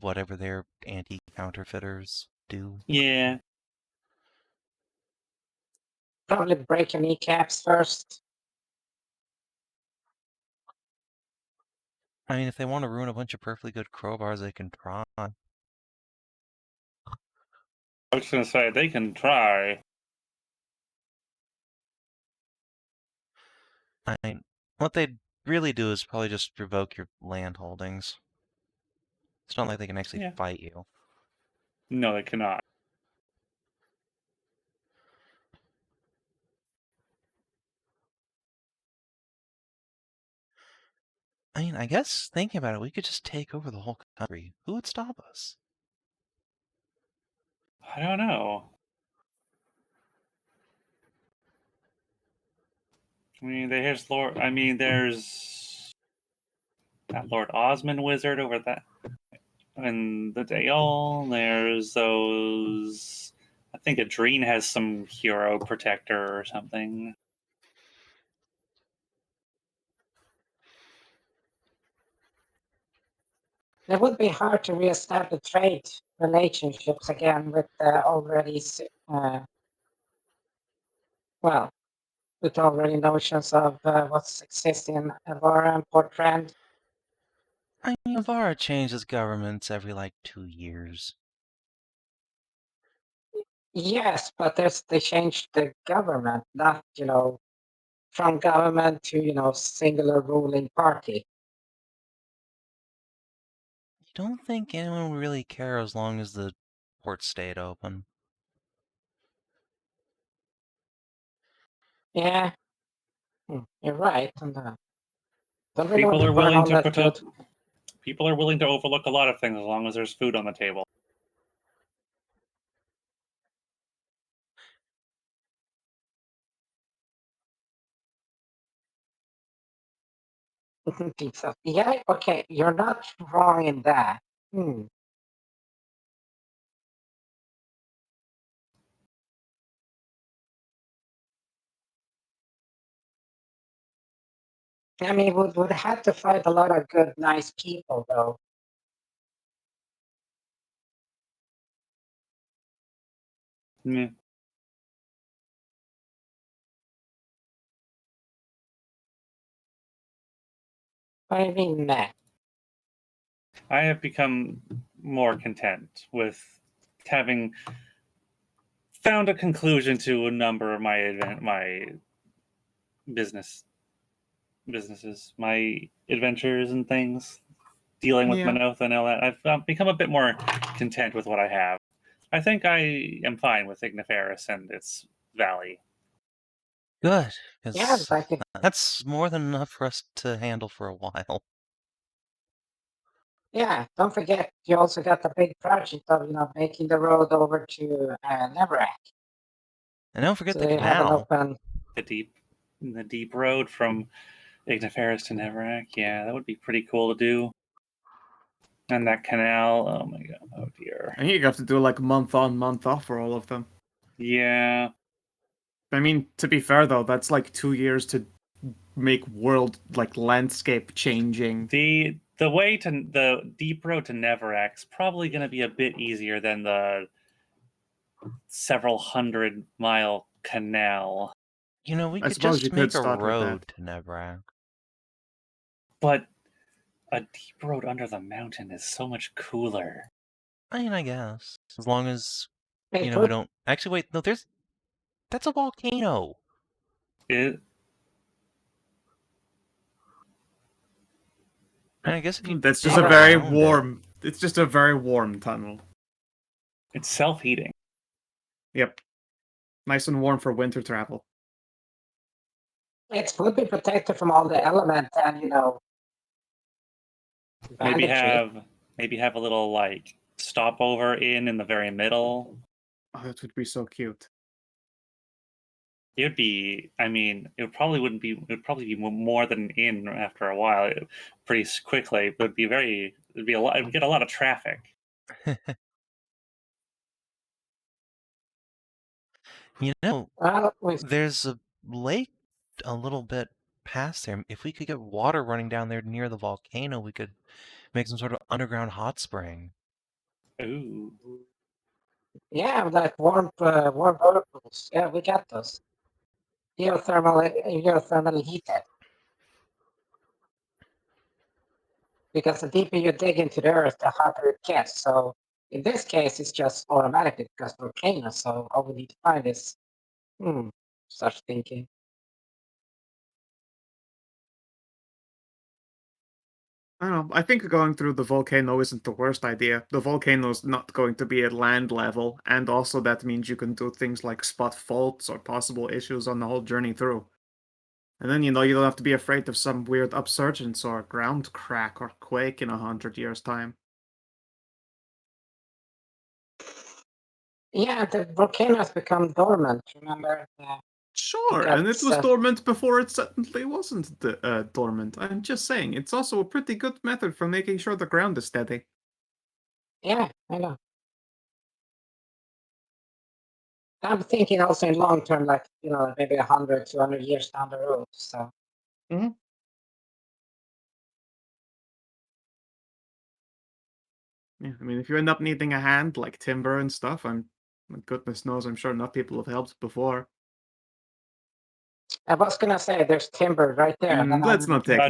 whatever their anti-counterfeiters do. Yeah. Probably break your kneecaps first. I mean, if they want to ruin a bunch of perfectly good crowbars, they can try. I was going to say, they can try. I mean, what they'd really do is probably just revoke your land holdings. It's not like they can actually fight you. No, they cannot. I mean, I guess, thinking about it, we could just take over the whole country. Who would stop us? I don't know. I mean, there's that Lord Osmond wizard over that in the Dale. There's those. I think Adrene has some hero protector or something. It would be hard to reestablish trade relationships again with already with already notions of what's existing in Evarra and Portrand. I mean, Evarra changes governments every, 2 years. Yes, but they changed the government, not, from government to, singular ruling party. You don't think anyone would really care as long as the port stayed open? Yeah, you're right. And, People are willing to put up. People are willing to overlook a lot of things as long as there's food on the table. Yeah, okay, you're not wrong in that. I mean, we would have to fight a lot of good, nice people, though. Mm. I mean, that. I have become more content with having found a conclusion to a number of my businesses, my adventures and things, dealing with Manotha and all that. I've become a bit more content with what I have. I think I am fine with Ignafaerus and its valley. Good, Yeah, that's more than enough for us to handle for a while. Yeah, don't forget, you also got the big project of, making the road over to Neverac. And don't forget the canal. The deep road from Ignafaerus to Neverrack. Yeah, that would be pretty cool to do. And that canal. Oh my god. Oh dear. I think you have to do like month on, month off for all of them. Yeah. I mean, to be fair though, that's like 2 years to make world like landscape changing. The way to the deep road to Neverack's probably going to be a bit easier than the several 100-mile canal. You know, we could just make a road to Neverrack. But a deep road under the mountain is so much cooler. I mean, I guess. As long as, we don't... Actually, wait, no, that's a volcano. And I guess if you... That's just a very warm... It's just a very warm tunnel. It's self-heating. Yep. Nice and warm for winter travel. It would be protected from all the elements and, maybe have a little, like, stopover in the very middle. Oh, that would be so cute. It would be, it probably be more than an inn after a while, pretty quickly. It would get a lot of traffic. There's a lake a little bit past there. If we could get water running down there near the volcano, we could make some sort of underground hot spring. Ooh. Yeah, like warm whirlpools. Yeah, we got those. Geothermal heated. Because the deeper you dig into the earth, the hotter it gets. So in this case, it's just automatically because volcanoes. So all we need to find is, start thinking. I don't know. I think going through the volcano isn't the worst idea. The volcano's not going to be at land level, and also that means you can do things like spot faults or possible issues on the whole journey through. And then, you don't have to be afraid of some weird upsurgence or ground crack or quake in 100 years' time. Yeah, the volcano has become dormant, remember? Sure, and it was dormant before it certainly wasn't dormant. I'm just saying, it's also a pretty good method for making sure the ground is steady. Yeah, I know. I'm thinking also in long term, like, maybe 100, 200 years down the road, so. Mm-hmm. Yeah, I mean, if you end up needing a hand, like timber and stuff, goodness knows, I'm sure enough people have helped before. I was gonna say there's timber right there. Let's not take that.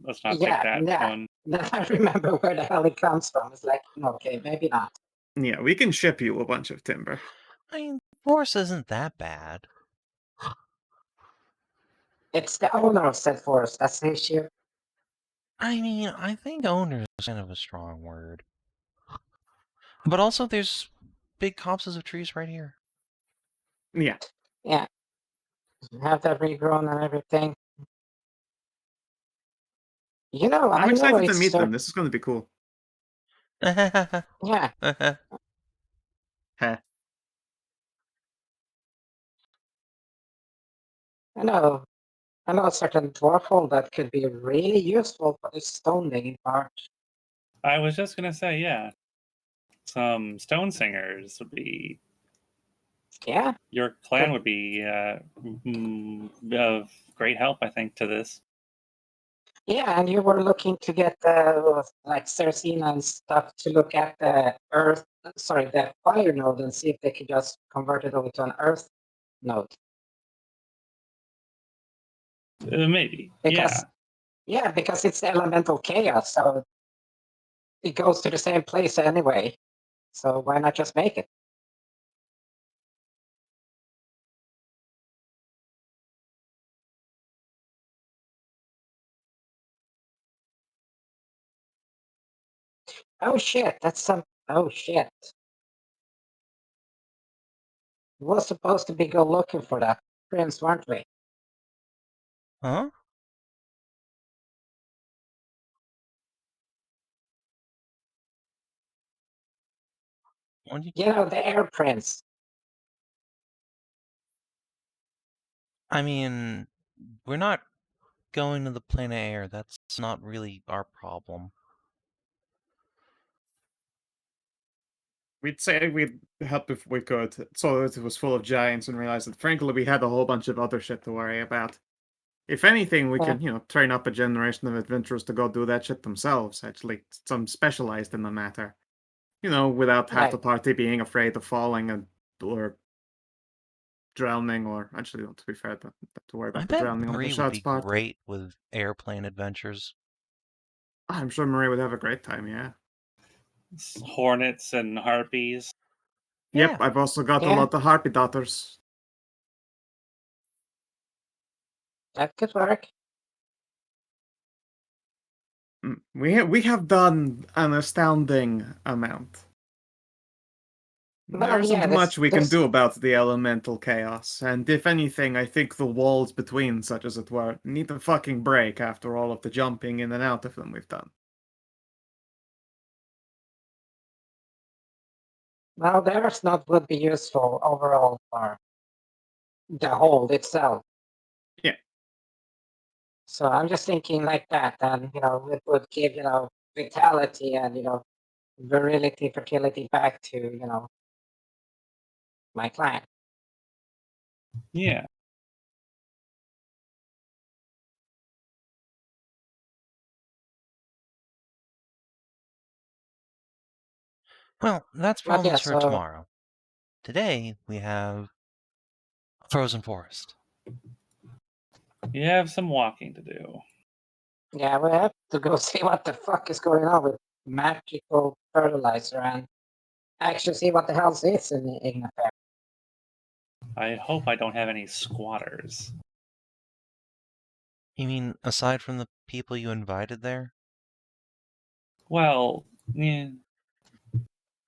Let's not take that one. Then I remember where the hell it comes from. It's like, okay, maybe not. Yeah, we can ship you a bunch of timber. I mean, forest isn't that bad. It's the owner of said forest. That's the issue. I mean, I think owner is kind of a strong word. But also, there's big copses of trees right here. Yeah. Yeah. Have that regrown and everything. I'm excited to meet them. This is going to be cool. Yeah. Heh. I know a certain dwarf that could be really useful for the stone digging part. I was just gonna say, yeah. Some stone singers would be... Yeah. Your clan would be of great help, I think, to this. Yeah, and you were looking to get like Cersina and stuff to look at the the fire node and see if they could just convert it over to an earth node. Maybe. Yeah, because it's elemental chaos, so it goes to the same place anyway. So why not just make it? Oh shit, that's some... Oh shit. We were supposed to go looking for that prince, weren't we? Huh? The air prince. I mean, we're not going to the plane of air. That's not really our problem. We'd say we'd help if we could, so that it was full of giants and realize that frankly we had a whole bunch of other shit to worry about. If anything, we can, train up a generation of adventurers to go do that shit themselves, actually. Some specialized in the matter. Without half the party being afraid of falling or drowning, or actually, to be fair, to worry about the drowning on the shots part. Marie would be great with airplane adventures. I'm sure Marie would have a great time, yeah. Hornets and harpies. Yep, yeah. I've also got a lot of harpy daughters. That could work. We have done an astounding amount. There isn't much we can do about the elemental chaos, and if anything, I think the walls between, such as it were, need a fucking break after all of the jumping in and out of them we've done. Well, theirs not would be useful overall for the hold itself. Yeah. So I'm just thinking like that, and it would give vitality and virility, fertility back to my clan. Yeah. Well, that's problems for tomorrow. Today, we have a frozen forest. You have some walking to do. Yeah, we have to go see what the fuck is going on with magical fertilizer and actually see what the hell is in the Ignafaerus. I hope I don't have any squatters. You mean aside from the people you invited there? Well, yeah.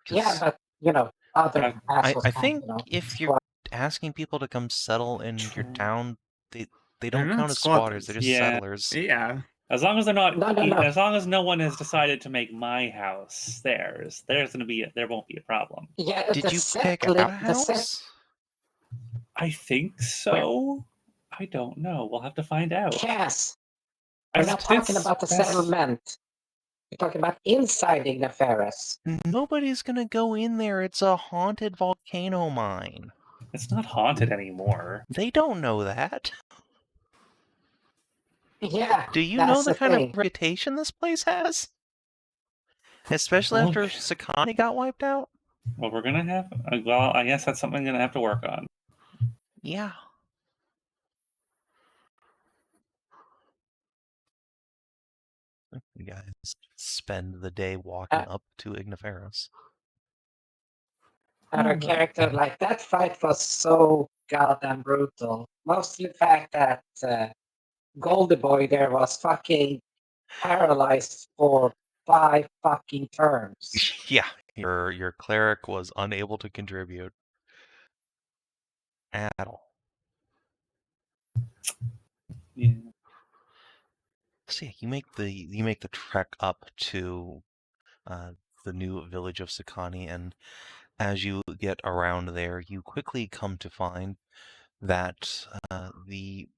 Yeah, but other assholes. I think if you're asking people to come settle in your town, they don't count as squatters. They're just settlers. Yeah. As long as they're not, as long as no one has decided to make my house theirs, there won't be a problem. Yeah. Did you pick out a house? I think so. I don't know. We'll have to find out. Yes. We're not talking about the settlement. We're talking about inside Ignafaerus. Nobody's gonna go in there. It's a haunted volcano mine. It's not haunted anymore. They don't know that. Yeah. Do you know the kind of reputation this place has? Especially after Sakani got wiped out? Well, we're gonna have. Well, I guess that's something I'm gonna have to work on. Yeah. You guys spend the day walking up to Ignafaerus. And a character like that fight was so goddamn brutal. Mostly the fact that Goldie Boy there was fucking paralyzed for 5 fucking turns. Yeah, your cleric was unable to contribute at all. Yeah. So yeah, you make the trek up to the new village of Sakani, and as you get around there, you quickly come to find that the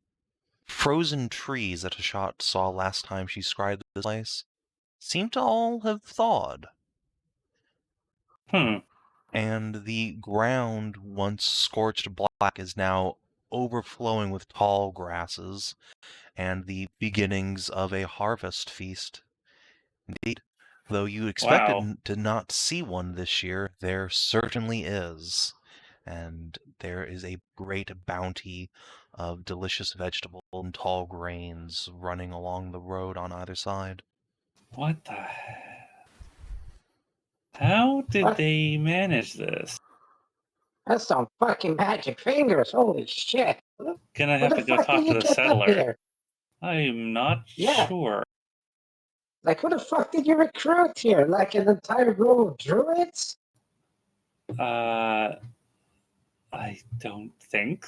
frozen trees that Hashat saw last time she scried this place seem to all have thawed. And the ground, once scorched black, is now overflowing with tall grasses and the beginnings of a harvest feast. Indeed, though you expected to not see one this year, there certainly is. And there is a great bounty of delicious vegetables and tall grains running along the road on either side. What the hell? How did they manage this? That's some fucking magic fingers. Holy shit. Gonna have to go talk to the settler. I'm not sure. Like, who the fuck did you recruit here? Like an entire row of druids? I don't think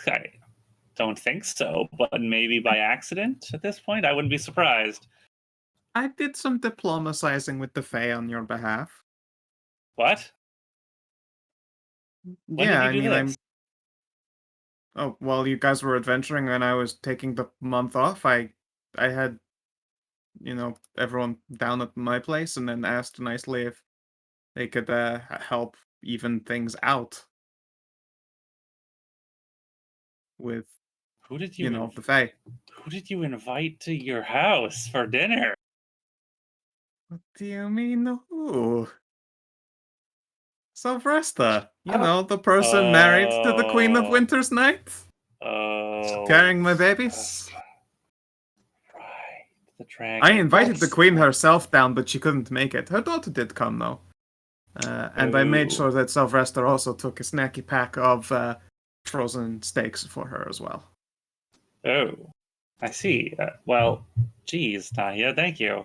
so, but maybe by accident at this point. I wouldn't be surprised. I did some diplomatizing with the Fae on your behalf. What? When did you do this? Oh, while you guys were adventuring and I was taking the month off, I had, everyone down at my place and then asked nicely if they could help even things out with, Who did you the Fae. Who did you invite to your house for dinner? What do you mean, who? Savresta, the person married to the Queen of Winter's Night. Oh. Carrying my babies. Right. The dragon. I invited the Queen herself down, but she couldn't make it. Her daughter did come, though. And I made sure that Savresta also took a snacky pack of frozen steaks for her as well. Oh, I see. Well, geez, Nahia, thank you.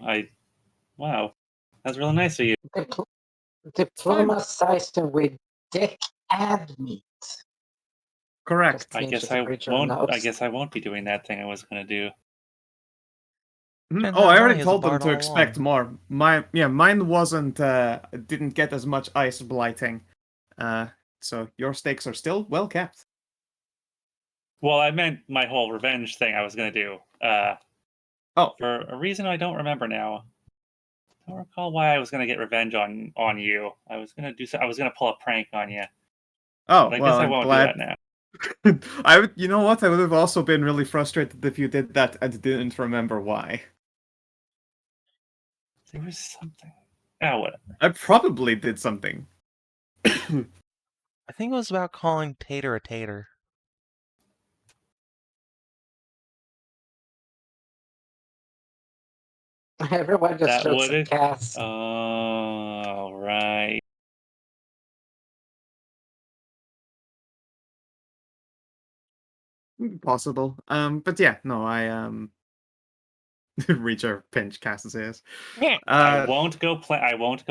Wow, that's really nice of you. Diplomatized with dick and meat. Correct. I guess I won't be doing that thing I was going to do. Oh, I already told them to expect more. Mine wasn't. Didn't get as much ice blighting. So your steaks are still well kept. Well, I meant my whole revenge thing I was going to do. For a reason I don't remember now. I don't recall why I was going to get revenge on you. I was going to pull a prank on you. Oh, but I guess I won't do that now. You know what? I would have also been really frustrated if you did that and didn't remember why. There was something. Oh, whatever. I probably did something. I think it was about calling Tater a tater. Everyone just looks at Cass. Oh, right. Possible. But yeah, no, I reach or pinch Cass's ears. I won't go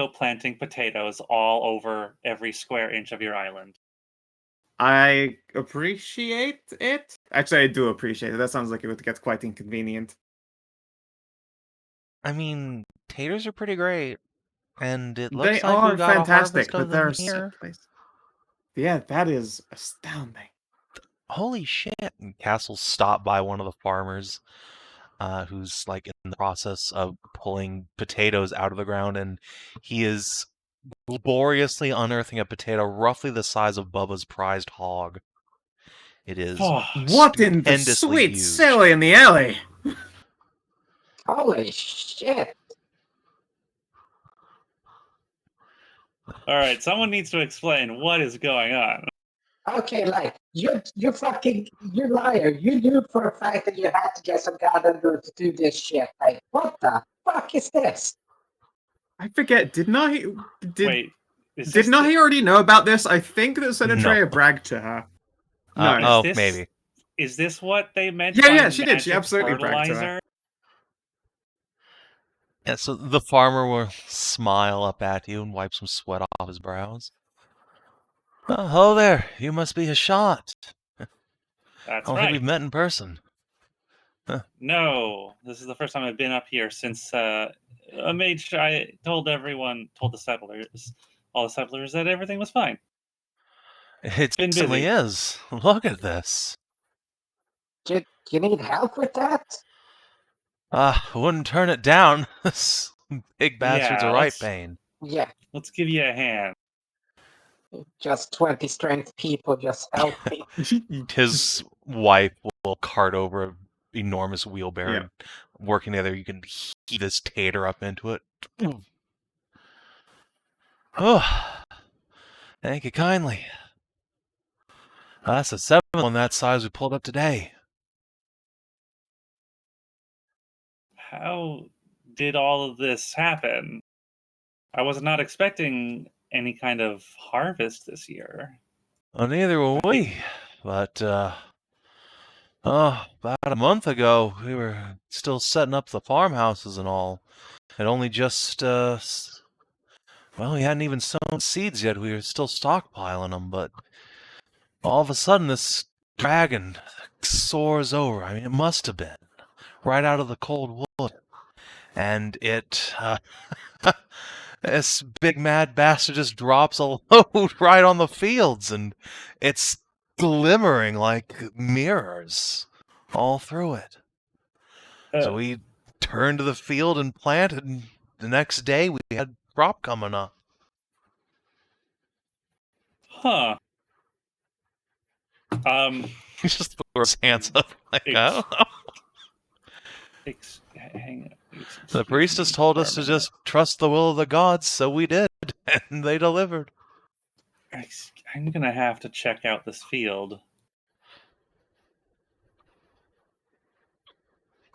planting potatoes all over every square inch of your island. I appreciate it. Actually, I do appreciate it. That sounds like it would get quite inconvenient. I mean, taters are pretty great, and it looks they like are we got fantastic, a harvest but of them they're here. Yeah, that is astounding. Holy shit! And Castle stopped by one of the farmers, who's like in the process of pulling potatoes out of the ground, and he is laboriously unearthing a potato roughly the size of Bubba's prized hog. It is what in the sweet silly in the alley? Holy shit! All right, someone needs to explain what is going on. Okay, like you liar! You knew for a fact that you had to get some gardener to do this shit. Like, what the fuck is this? I forget. Did Nahia already know about this? I think that Senatrea bragged to her. No. Maybe. Is this what they meant? Yeah, she did. She absolutely bragged to her. Yeah, so the farmer will smile up at you and wipe some sweat off his brows. Oh, hello there. You must be Hashat. That's I don't think we've met in person. No, this is the first time I've been up here since I told the settlers, all the settlers, that everything was fine. It certainly is. Look at this. Do you need help with that? I wouldn't turn it down. This big bastard's a right pain. Yeah. Let's give you a hand. Just 20 strength people just help me. His wife will cart over an enormous wheelbarrow. Working together, you can heat this tater up into it. Oh, thank you kindly. That's the 7th one that size we pulled up today. How did all of this happen? I was not expecting any kind of harvest this year. Well, neither were we. But, about a month ago, we were still setting up the farmhouses and all. It only just, we hadn't even sown seeds yet. We were still stockpiling them, but all of a sudden this dragon soars over. I mean, it must have been. Right out of the cold wood. And it, this big mad bastard just drops a load right on the fields, and it's glimmering like mirrors all through it. So we turned to the field and planted, and the next day we had crop coming up. Huh. He just threw his hands up like, I don't know. Hang on. The priestess told us to just trust the will of the gods, so we did, and they delivered. I'm gonna have to check out this field.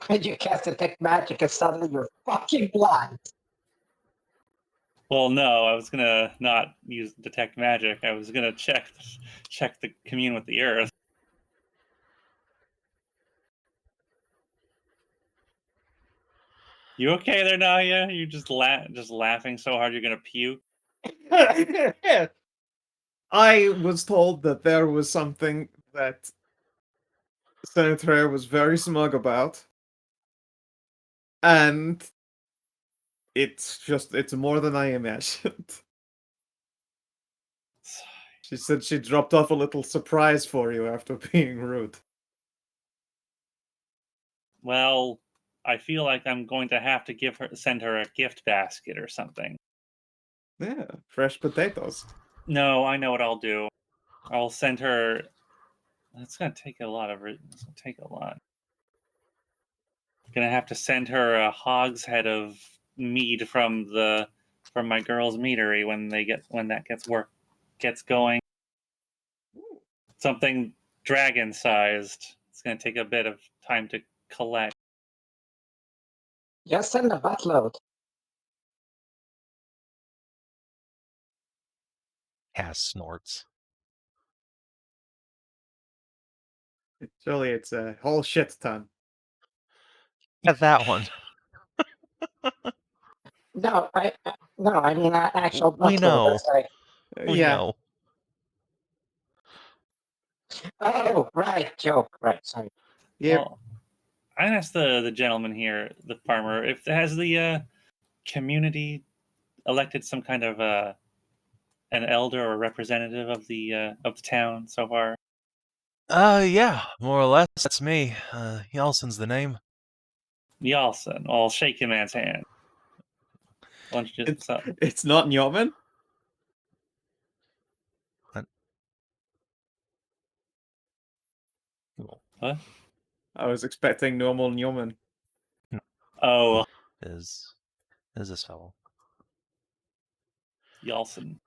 And you cast detect magic and suddenly you're fucking blind. Well, no, I was gonna not use detect magic. I was gonna check the commune with the earth. You okay there, Nahia? You just laughing so hard you're gonna puke? I was told that there was something that Senator was very smug about. And it's more than I imagined. She said she dropped off a little surprise for you after being rude. Well, I feel like I'm going to have to send her a gift basket or something. Yeah, fresh potatoes. No, I know what I'll do. I'll send her. It's gonna take a lot. Gonna have to send her a hogshead of mead from my girls' meadery when that gets going. Something dragon sized. It's gonna take a bit of time to collect. Just send a buttload. Cass snorts. Surely it's a whole shit ton. Get that one. No, I mean actual buttload. We know. We Yeah. know. Oh, right, joke. Right, sorry. Yeah. Well, I asked the gentleman here, the farmer, if has the community elected some kind of an elder or representative of the town so far. Yeah, more or less. That's me. Yalson's the name. Yalson. I'll shake your man's hand. Why don't you just It's not Nyoman? What? I was expecting normal Nyoman. Oh. Is this fellow. Yalson.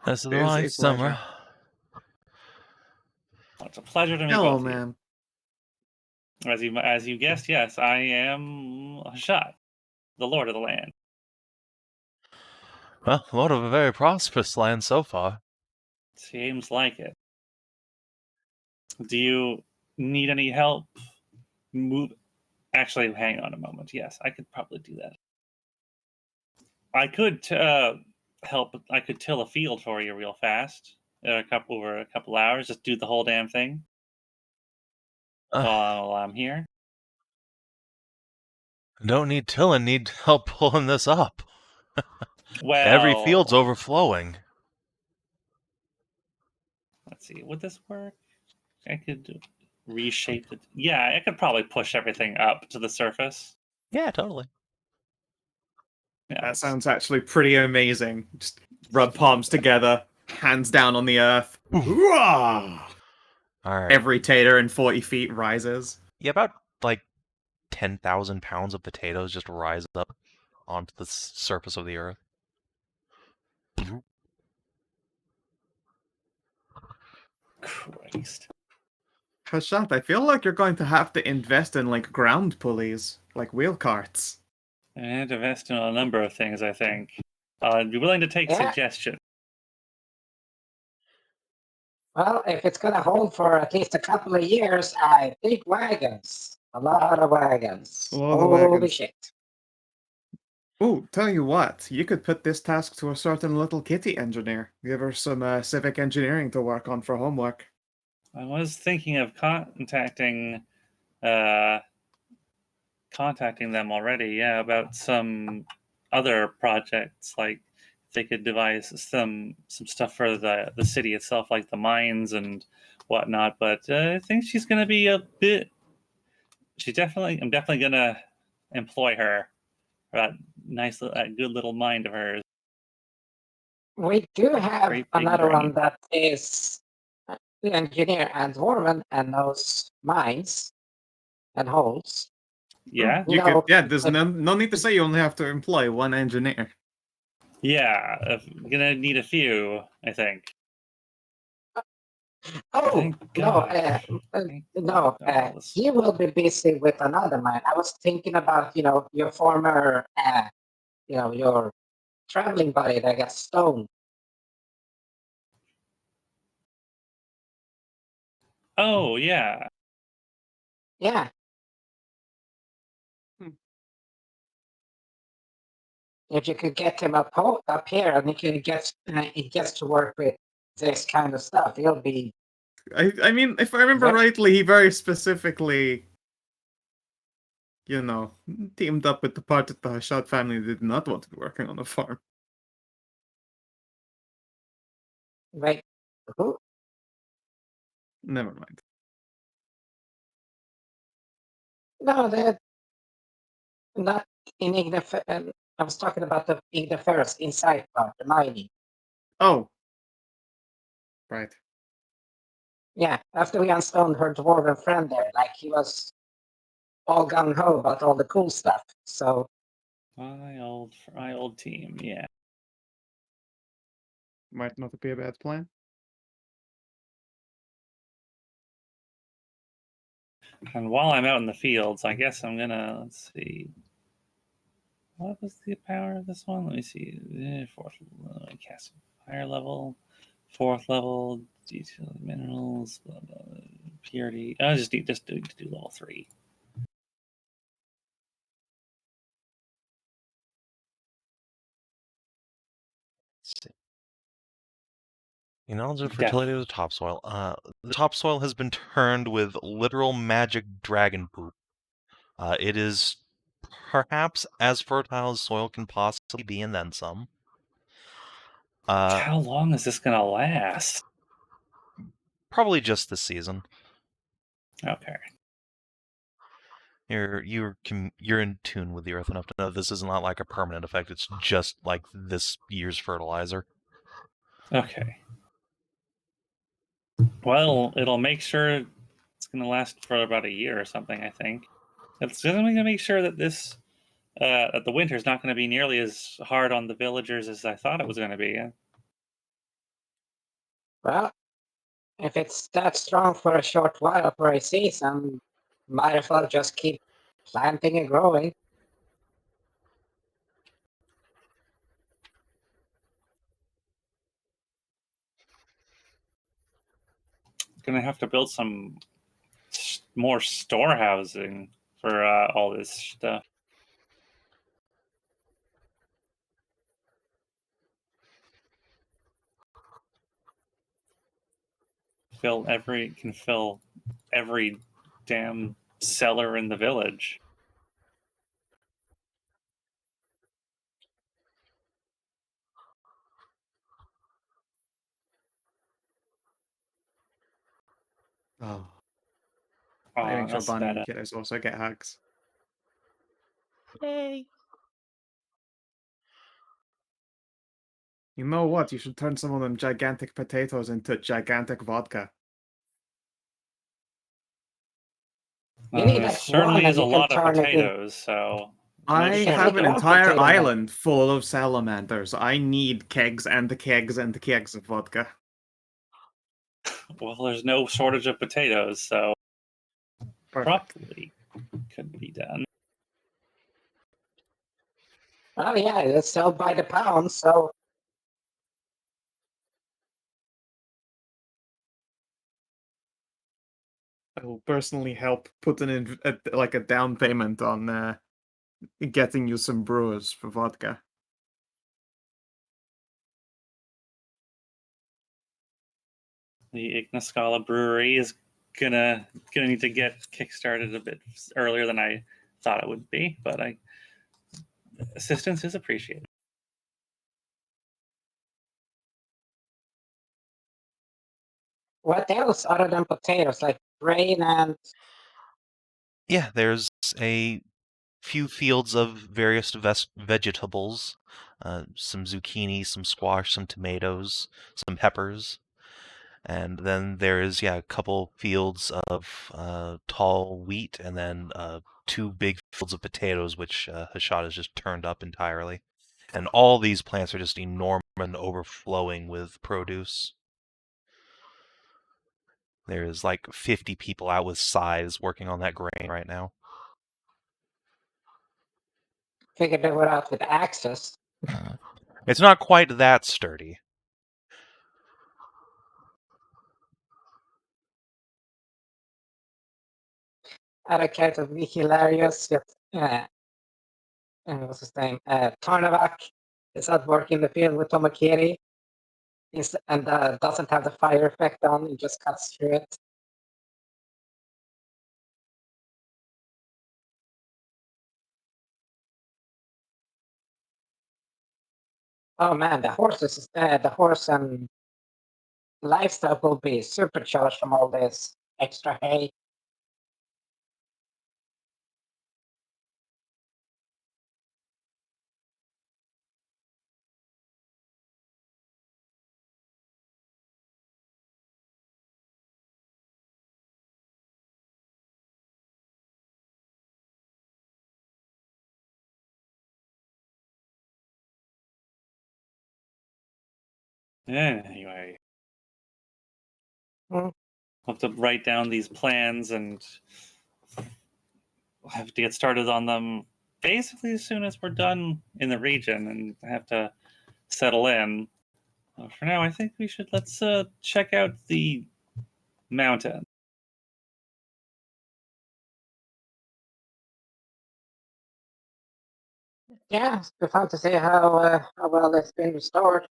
This is my summer. It's a pleasure to meet Hello, both man. Of you. As you guessed, yes, I am Hashat, the lord of the land. Well, lord of a very prosperous land so far. Seems like it. Do you need any help? Actually, hang on a moment. Yes, I could probably do that. I could help. I could till a field for you real fast. Over a couple hours. Just do the whole damn thing while I'm here. Don't need tilling. Need help pulling this up. Well, every field's overflowing. Let's see. Would this work? I could reshape it. Yeah, I could probably push everything up to the surface. Yeah, totally. Yeah, that sounds actually pretty amazing. Just rub palms together, hands down on the earth. All right. Every tater in 40 feet rises. Yeah, about like 10,000 pounds of potatoes just rise up onto the surface of the earth. Christ. Hashat, I feel like you're going to have to invest in like ground pulleys, like wheel carts. I had to invest in a number of things, I think. I'd be willing to take suggestions. Well, if it's going to hold for at least a couple of years, I think wagons. A lot of wagons. Holy shit. Ooh, tell you what, you could put this task to a certain little kitty engineer. Give her some civic engineering to work on for homework. I was thinking of contacting them already, yeah, about some other projects, like they could devise some stuff for the city itself, like the mines and whatnot. But I think she's going to be a bit. I'm definitely going to employ her for that good little mind of hers. We do have another one that is the engineer and dwarven and knows mines and holes. Yeah, there's no need to say you only have to employ one engineer. Yeah, I'm gonna need a few, I think. Oh, he will be busy with another mine. I was thinking about, your former, your traveling buddy that got stoned. Oh, yeah. Yeah. If you could get him up here and he gets to work with this kind of stuff, he'll be... I mean, if I remember rightly, he very specifically, teamed up with the part that the Hashat family did not want to be working on a farm. Wait, who? Never mind. No, they're not in Ignafaerus. I was talking about the Ignafaerus inside part, the mining. Oh. Right. Yeah, after we unstoned her dwarven friend there, like he was all gung-ho about all the cool stuff, so... My old team, yeah. Might not be a bad plan. And while I'm out in the fields, I guess I'm gonna, let's see. What was the power of this one? Let me see. Fourth level, cast higher level. Fourth level, detail minerals, blah, blah, purity. I just need to do level 3. The knowledge of fertility of the topsoil. The topsoil has been turned with literal magic dragon poop. It is perhaps as fertile as soil can possibly be, and then some. How long is this gonna last? Probably just this season. Okay. You're in tune with the earth enough to know this is not like a permanent effect. It's just like this year's fertilizer. Okay. Well, it'll make sure it's going to last for about a year or something, I think. It's going to make sure that that the winter's not going to be nearly as hard on the villagers as I thought it was going to be. Well, if it's that strong for a short while for a season, might as well just keep planting and growing. Going to have to build some more storehousing for all this stuff. Can fill every damn cellar in the village. Oh. I think Shobani and kiddos also get hugs. Yay! You know what? You should turn some of them gigantic potatoes into gigantic vodka. There certainly is a lot of potatoes, so... I have an entire island full of salamanders. I need kegs and the kegs and the kegs of vodka. Well, there's no shortage of potatoes, so... Probably could be done. Oh yeah, it's sold by the pound, so... I will personally help put a down payment on getting you some brewers for vodka. The Ignafaerus brewery is gonna need to get kickstarted a bit earlier than I thought it would be, but assistance is appreciated. what else other than potatoes, like grain and... Yeah, there's a few fields of various vegetables, some zucchini, some squash, some tomatoes, some peppers. And then there's, a couple fields of tall wheat, and then 2 big fields of potatoes, which Hashat has just turned up entirely. And all these plants are just enormous and overflowing with produce. There's like 50 people out with scythes working on that grain right now. Figured they were out with axes. It's not quite that sturdy. Out of character would be hilarious. What's his name? Tarnavak is at work in the field with Tomakiri, and doesn't have the fire effect on, it just cuts through it. Oh man, the horse and livestock will be supercharged from all this extra hay. Anyway. Hmm. I'll have to write down these plans and we'll have to get started on them basically as soon as we're done in the region and have to settle in. For now, I think let's check out the mountain. Yeah, it's been fun to see how well it's been restored.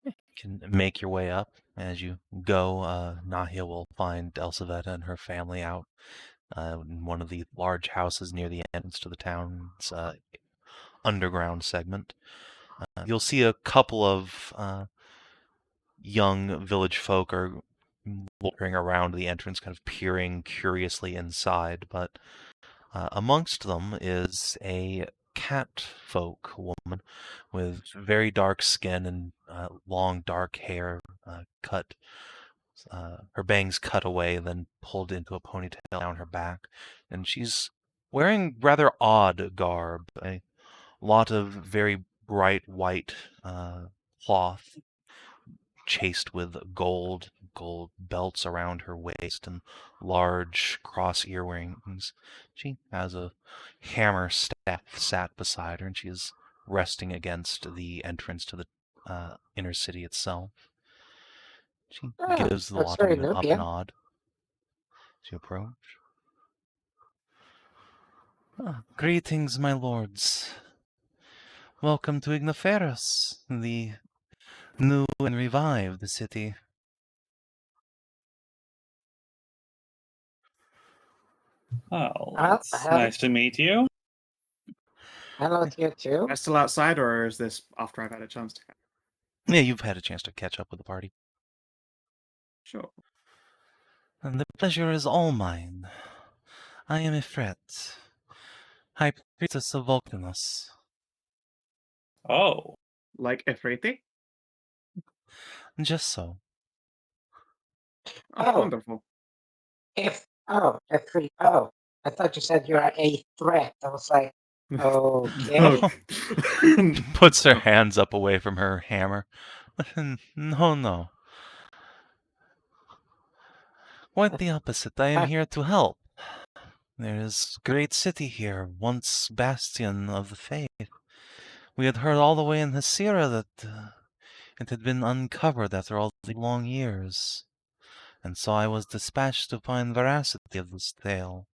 You can make your way up. As you go, Nahia will find Elsaveta and her family out in one of the large houses near the entrance to the town's underground segment. You'll see a couple of young village folk are loitering around the entrance, kind of peering curiously inside, but amongst them is a cat folk woman with very dark skin and long dark hair, her bangs cut away, then pulled into a ponytail down her back, and she's wearing rather odd garb, a lot of very bright white cloth chased with gold belts around her waist and large cross earrings. She has a hammer staff sat beside her, and she is resting against the entrance to the inner city itself. She gives the lot of you an up nod as you approach. Greetings, my lords. Welcome to Ignafaerus, the new and revived city. Oh, it's nice to meet you. Hello to you too. Am I still outside, or is this after I've had a chance to? Yeah, you've had a chance to catch up with the party. Sure. And the pleasure is all mine. I am Ifrit, High Priestess of Vulcanus. Oh. Like Ifriti? Just so. Oh, wonderful. Ifrit. Oh, I thought you said you're a threat. I was like, okay. Puts her hands up away from her hammer. No. Quite the opposite. I am here to help. There is a great city here, once bastion of the faith. We had heard all the way in Hasira that it had been uncovered after all the long years. And so I was dispatched to find veracity of this tale.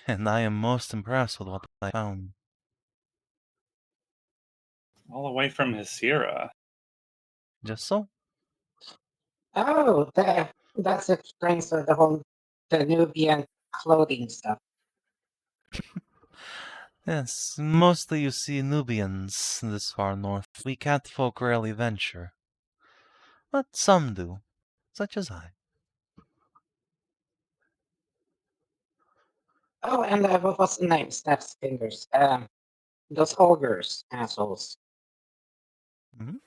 And I am most impressed with what I found. All the way from Hasira. Just so? Oh, that explains the Nubian clothing stuff. Yes, mostly you see Nubians this far north. We cat folk rarely venture. but some do, such as I. Oh, and what was the name? Snaps fingers. Those ogres, assholes. Mm-hmm.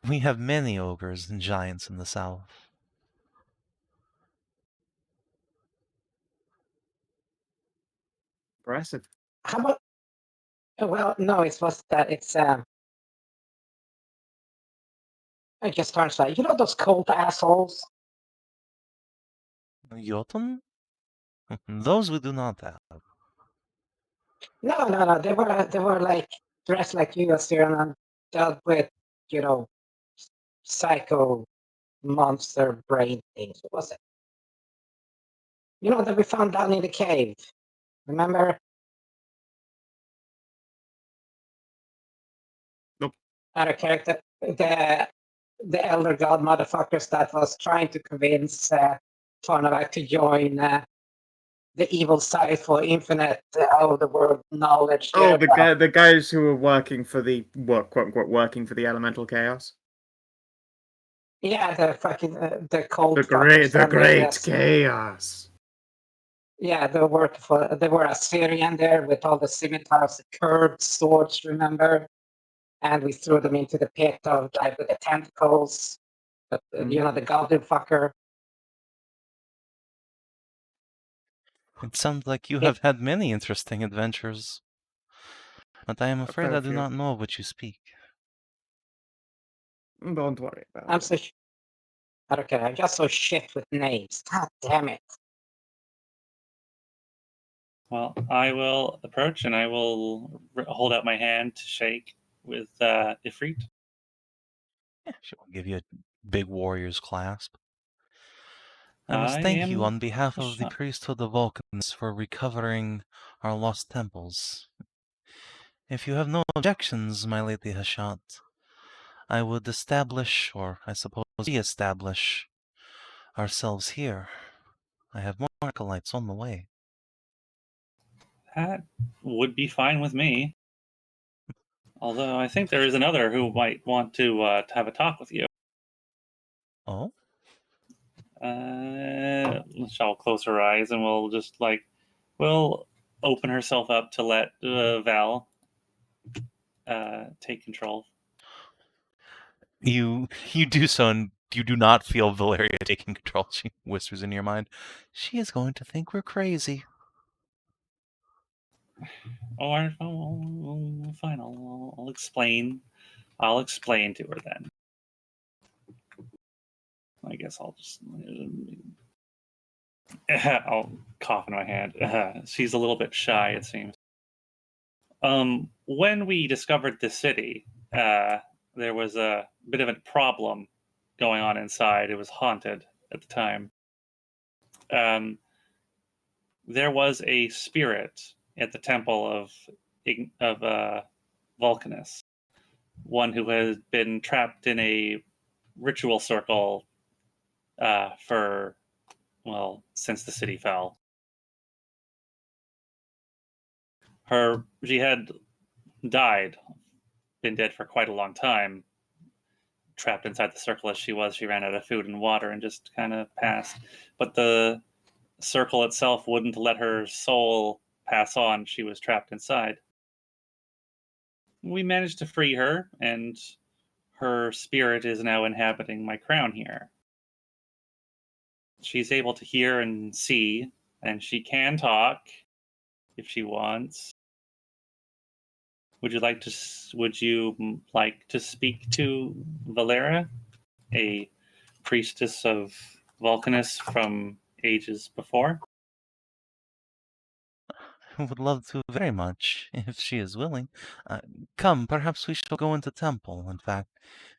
We have many ogres and giants in the south. Impressive. How about? Well, no, it was that. It's I just turns out. You know those cold assholes? Jotun? Those we do not have. No. They were like dressed like you, and dealt with, psycho monster brain things. What was it? You know that we found down in the cave. Remember? Nope. Other character, the elder god motherfuckers that was trying to convince Tarnavak to join the evil side for infinite of the world knowledge. Oh, the guys who were working for the quote unquote working for the elemental chaos. Yeah, the fucking the cold. The great chaos. Yeah, they were Assyrian there with all the scimitars, the curved swords, remember? And we threw them into the pit of with the tentacles. But, the goblin fucker. It sounds like you have had many interesting adventures. But I am afraid I do not know of what you speak. Don't worry about it. I'm so okay, I'm just so shit with names. God damn it. Well, I will approach and I will hold out my hand to shake with Ifrit. Yeah, she will give you a big warrior's clasp. I must thank you on behalf of the priesthood of Vulcans for recovering our lost temples. If you have no objections, my lady Hashat, I would establish, or I suppose re-establish, ourselves here. I have more acolytes on the way. That would be fine with me. Although I think there is another who might want to have a talk with you. Oh? She'll close her eyes and we'll open herself up to let Val take control. You do so, and you do not feel Valeria taking control. She whispers in your mind, she is going to think we're crazy. Oh, fine. I'll explain. I'll explain to her then. I guess I'll just... I'll cough in my hand. She's a little bit shy, it seems. When we discovered the city, there was a bit of a problem going on inside. It was haunted at the time. There was a spirit at the temple of Vulcanus, one who has been trapped in a ritual circle since the city fell. She had died, been dead for quite a long time, trapped inside the circle as she was. She ran out of food and water and just kind of passed. But the circle itself wouldn't let her soul pass on. She was trapped inside. We managed to free her, and her spirit is now inhabiting my crown here. She's able to hear and see, and she can talk if she wants. Would you like to speak to Valeria, a priestess of Vulcanus from ages before? I would love to very much, if she is willing. Come, perhaps we shall go into temple. In fact,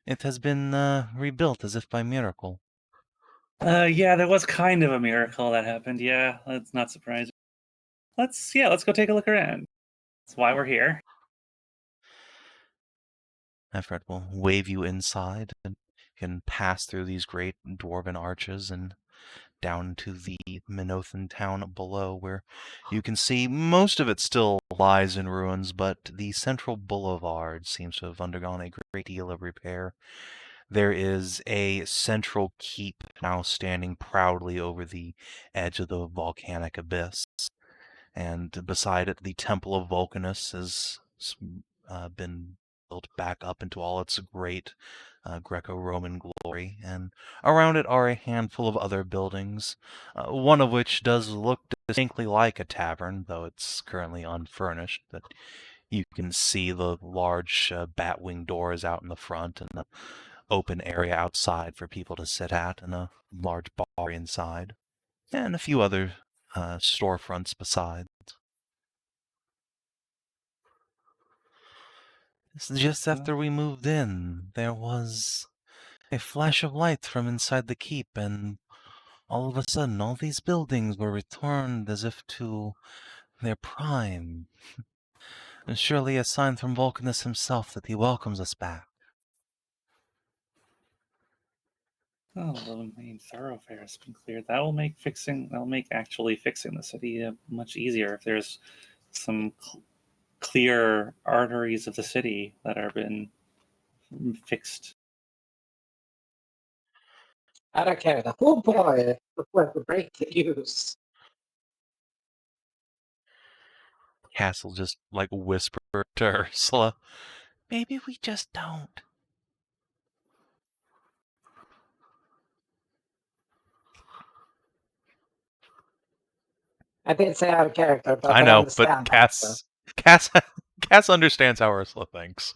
it has been rebuilt as if by miracle. Yeah, there was kind of a miracle that happened. Yeah, that's not surprising. Let's go take a look around. That's why we're here. Evarra will wave you inside, and you can pass through these great dwarven arches and down to the Minothan town below, where you can see most of it still lies in ruins, but the central boulevard seems to have undergone a great deal of repair. there is a central keep now standing proudly over the edge of the volcanic abyss. And beside it, the Temple of Vulcanus has been built back up into all its great Greco-Roman glory. And around it are a handful of other buildings, one of which does look distinctly like a tavern, though it's currently unfurnished. But you can see the large batwing doors out in the front and the open area outside for people to sit at, and a large bar inside, and a few other storefronts besides. Just after we moved in, there was a flash of light from inside the keep, and all of a sudden, all these buildings were returned as if to their prime. And surely a sign from Vulcanus himself that he welcomes us back. Oh, the main thoroughfare has been cleared. That'll make actually fixing the city much easier if there's some clear arteries of the city that are been fixed. I don't care. The whole boy before the break the news. Castle just whisper to Ursula, maybe we just don't. I did say out of character, but I know, but Cass understands how Ursula thinks.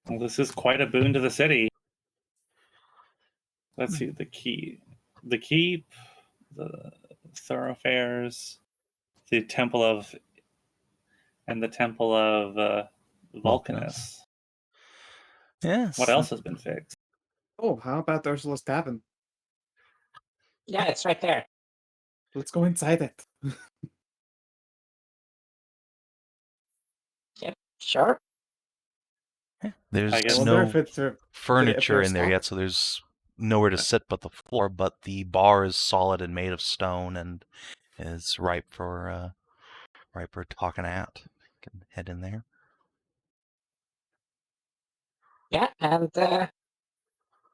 Well, this is quite a boon to the city. Let's see, the keep, the thoroughfares, the temple of Vulcanus. Yes. What else has been fixed? Oh, how about Ursula's tavern? Yeah, it's right there. Let's go inside it. Yep, sure. There's no furniture in there yet, so there's nowhere to sit but the floor, but the bar is solid and made of stone and is ripe for talking at. You can head in there. Yeah, and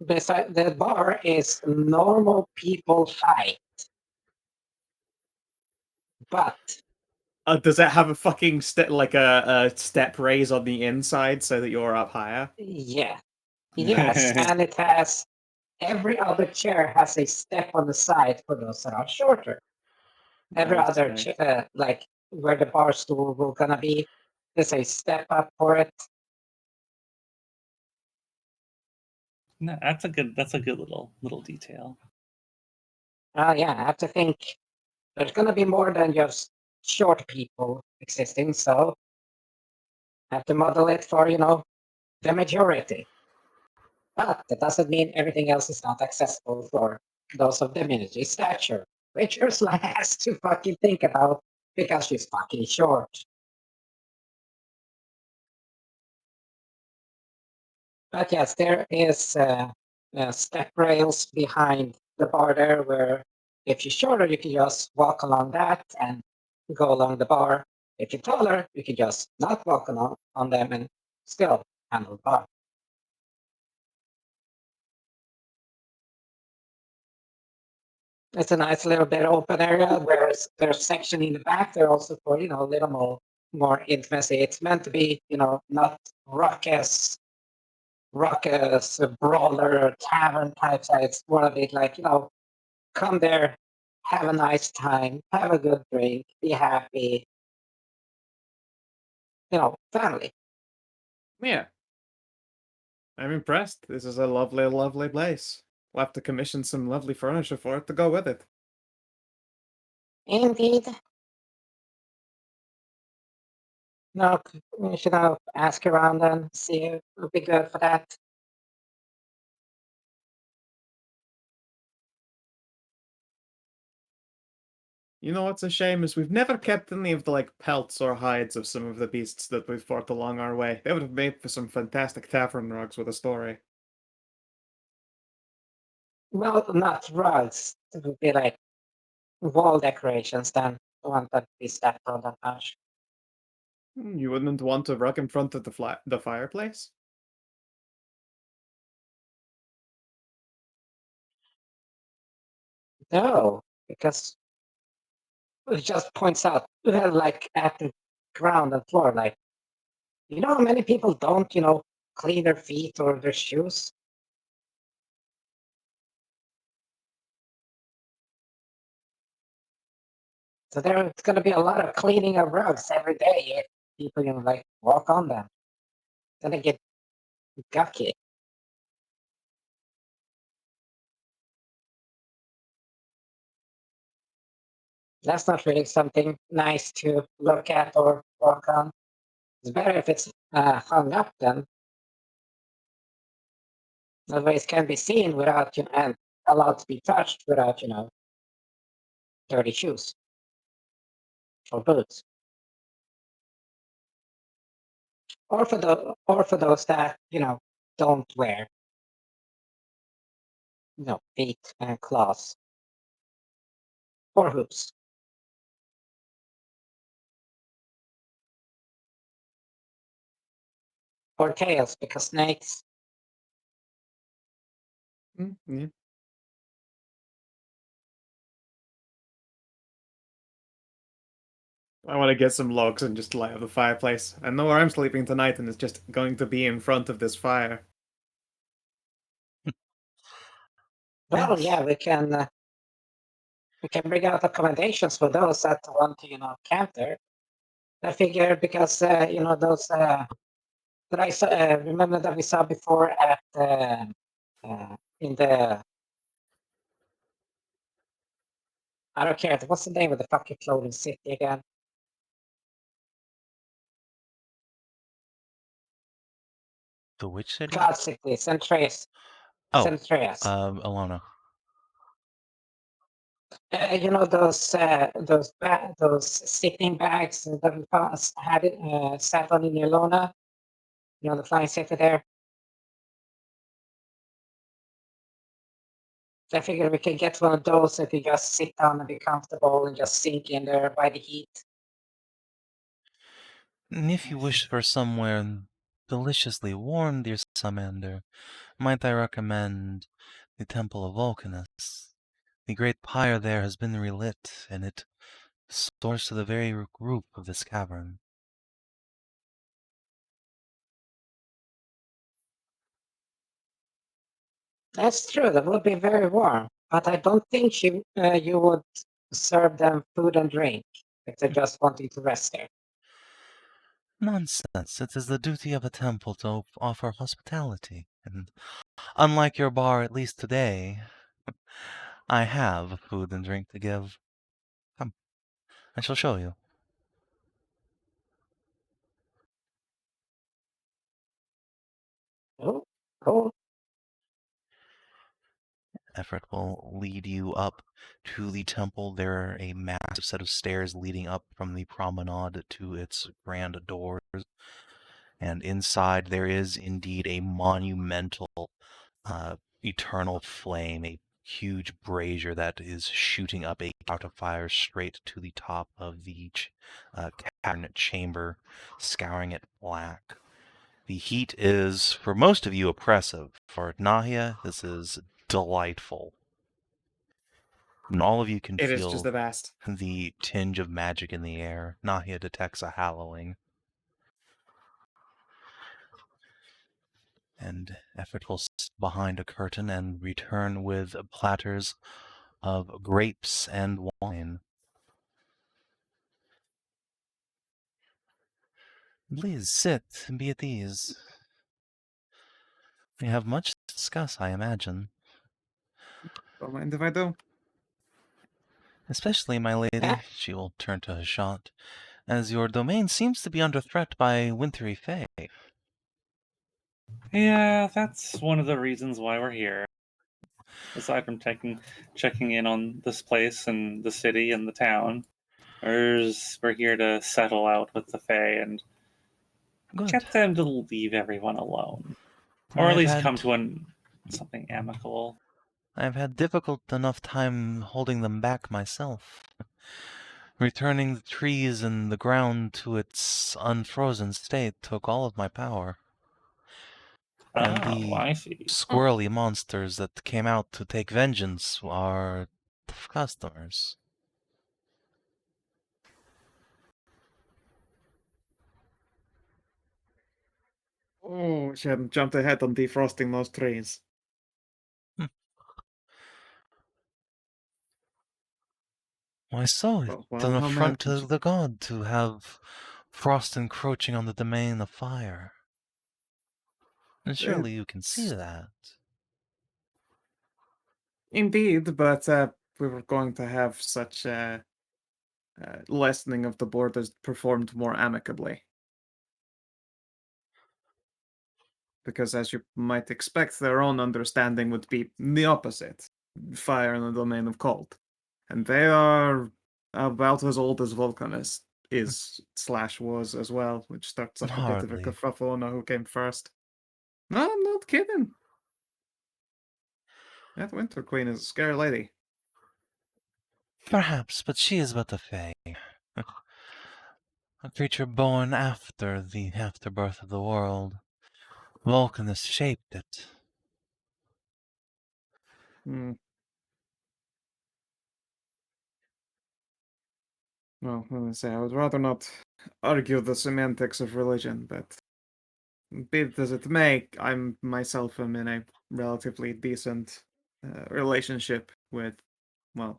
beside the bar is normal people fight. But does it have a fucking a step raise on the inside so that you're up higher? Yeah. Yes, and it has every other chair has a step on the side for those that are shorter. Every other chair, like where the bar stool will gonna be, there's a step up for it. No, that's a good little detail. Yeah, I have to think there's gonna be more than just short people existing, so I have to model it for, the majority. But that doesn't mean everything else is not accessible for those of diminished stature, which Ursula has to fucking think about because she's fucking short. But yes, there is step rails behind the bar there where if you're shorter, you can just walk along that and go along the bar. If you're taller, you can just not walk on them and still handle the bar. It's a nice little bit open area where there's section in the back. They're also for, a little more intimacy. It's meant to be, not raucous brawler tavern type side. It's more of it like, come there, have a nice time, have a good drink, be happy. Family. Yeah. I'm impressed. This is a lovely, lovely place. We'll have to commission some lovely furniture for it to go with it. Indeed. No, we should ask around and see who would be good for that. You know what's a shame is we've never kept any of the pelts or hides of some of the beasts that we've fought along our way. They would have made for some fantastic tavern rugs with a story. Well, not rugs. It would be like wall decorations then. The one that be stacked on that much. You wouldn't want to rug in front of the fireplace? No, because it just points out, like, at the ground and floor, like, you know how many people don't, clean their feet or their shoes? So there's going to be a lot of cleaning of rugs every day if people, like, walk on them. Then they get gucky. That's not really something nice to look at or walk on. It's better if it's hung up then. Otherwise, it can be seen without, and allowed to be touched without, dirty shoes or boots. Or for those that, don't wear, feet and claws or hooves. Or tails, because snakes. Yeah. I want to get some logs and just light up the fireplace. I know where I'm sleeping tonight, and it's just going to be in front of this fire. Well, yeah, we can bring out accommodations for those that want to, camp there. I figure because those that I saw, remember that we saw before at in the, I don't care, what's the name of the fucking floating city again? The which city? Cloud City, Centreas. Oh, Centreas. Alona. Those sleeping bags that we had sat on in Ilona. The flying city there. I figured we could get one of those if you just sit down and be comfortable and just sink in there by the heat. And if you wish for somewhere deliciously warm, dear Salamander, might I recommend the Temple of Vulcanus? The great pyre there has been relit, and it soars to the very roof of this cavern. That's true, that would be very warm. But I don't think you would serve them food and drink if they're just wanting to rest there. Nonsense. It is the duty of a temple to offer hospitality, and unlike your bar, at least today, I have food and drink to give. Come, I shall show you. Oh, cool. Effort will lead you up to the temple. There are a massive set of stairs leading up from the promenade to its grand doors. And inside there is indeed a monumental eternal flame, a huge brazier that is shooting up a cloud of fire straight to the top of the cabinet chamber, scouring it black. The heat is, for most of you, oppressive. For Nahia, this is delightful. And all of you can It feel is just the best. the tinge of magic in the air. Nahia detects a hallowing. And Effort will sit behind a curtain and return with platters of grapes and wine. Please sit and be at ease. We have much to discuss, I imagine. Don't mind if I do. Especially, my lady, she will turn to Hashat, as your domain seems to be under threat by wintry fae. Yeah, that's one of the reasons why we're here. Aside from checking in on this place and the city and the town, we're here to settle out with the fae and get them to leave everyone alone. Or at least come to something amicable. I've had difficult enough time holding them back myself. Returning the trees and the ground to its unfrozen state took all of my power. And the I see. squirrely monsters that came out to take vengeance are customers. Oh, she hadn't jumped ahead on defrosting those trees. Why so? It's an how affront mad to the god to have frost encroaching on the domain of fire. And surely you can see that. Indeed, but we were going to have such a lessening of the borders performed more amicably. Because as you might expect, their own understanding would be the opposite. Fire in the domain of cold. And they are about as old as Vulcanus is / was as well, which starts up a bit of a kerfuffle on who came first. No, I'm not kidding. That Winter Queen is a scary lady. Perhaps, but she is but a fae. A creature born after the afterbirth of the world. Vulcanus shaped it. Well, I would rather not argue the semantics of religion, but be it as it may, I'm myself am in a relatively decent relationship with,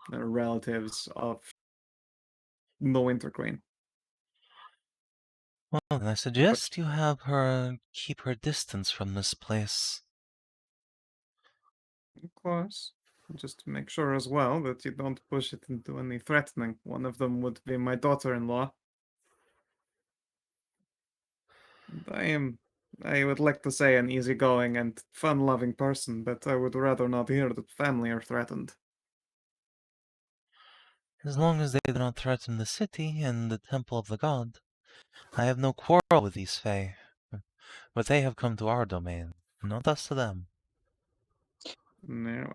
relatives of the Winter Queen. Well, then I suggest you have her keep her distance from this place. Of course. Just to make sure as well that you don't push it into any threatening. One of them would be my daughter-in-law. I would like to say an easygoing and fun-loving person, but I would rather not hear that family are threatened. As long as they do not threaten the city and the temple of the god, I have no quarrel with these fae. But they have come to our domain, not us to them. No.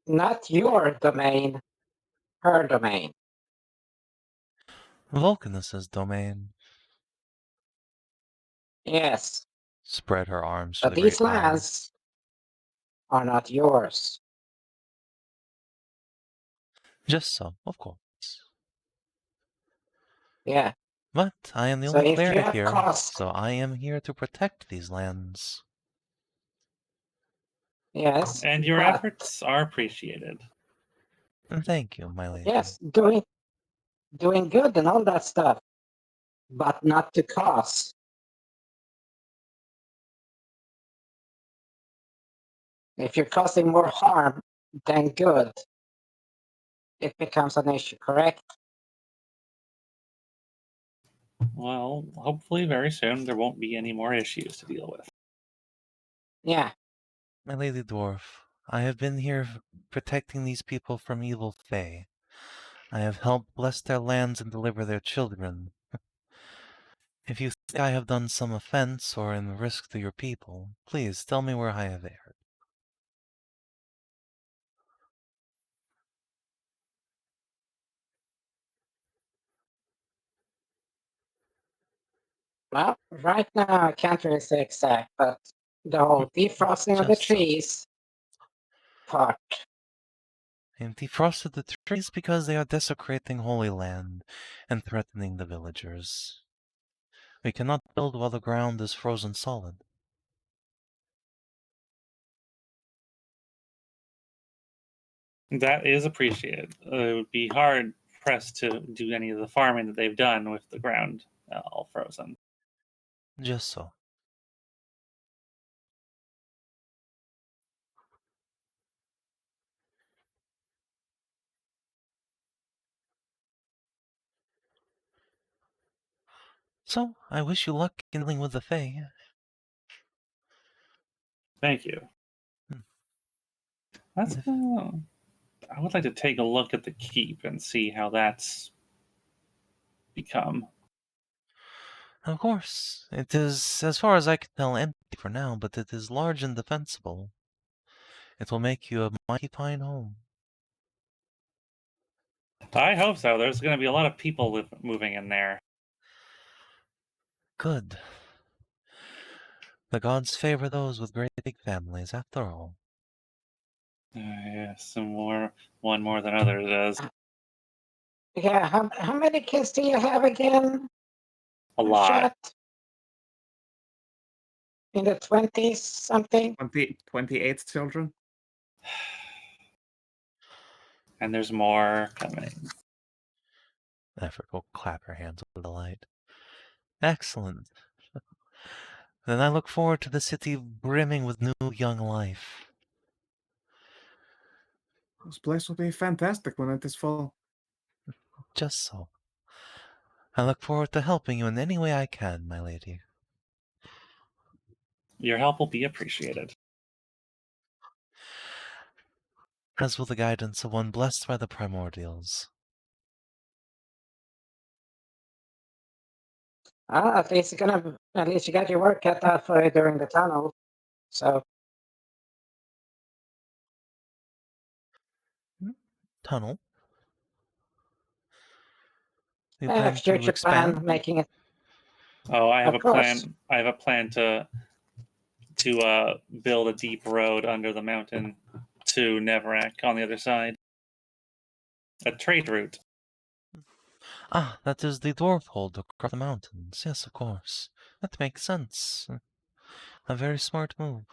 Not your domain, her domain. Vulcanus's domain. Yes. Spread her arms to But the these great fire. lands are not yours. Just so, of course. Yeah. But I am the So only if you cleric have here, cost, so I am here to protect these lands. yes, And your but, efforts are appreciated. And thank you, my lady. yes, doing good and all that stuff, but not to cause. If you're causing more harm than good, it becomes an issue, correct? Well, hopefully very soon there won't be any more issues to deal with. Yeah. My lady Dwarf, I have been here protecting these people from evil fae. I have helped bless their lands and deliver their children. If you think I have done some offense or am a risk to your people, please tell me where I have erred. Well, right now I can't really say exact, but the whole defrosting of the trees part. And defrosted the trees because they are desecrating holy land and threatening the villagers. We cannot build while the ground is frozen solid. That is appreciated. It would be hard pressed to do any of the farming that they've done with the ground all frozen. Just so. So, I wish you luck in dealing with the Fae. Thank you. That's. I would like to take a look at the keep and see how that's become. Of course, it is, as far as I can tell, empty for now, but it is large and defensible. It will make you a mighty fine home. I hope so. There's going to be a lot of people moving in there. Good. The gods favor those with great big families, after all. Yes, one more than others does. Yeah, how many kids do you have again? A lot. In the 20s something? 28 children. And there's more coming. Evarra will clap her hands with delight. Excellent. Then I look forward to the city brimming with new young life. This place will be fantastic when it is full. Just so. I look forward to helping you in any way I can, my lady. Your help will be appreciated. As will the guidance of one blessed by the primordials. At least you got your work cut out for you during the tunnel. So Tunnel? You yeah, plan to future expand? plan, making it. Oh, I have Of a course. plan. I have a plan to build a deep road under the mountain to Neverak on the other side. A trade route. Ah, that is the Dwarf hold across the mountains. Yes, of course. That makes sense. A very smart move.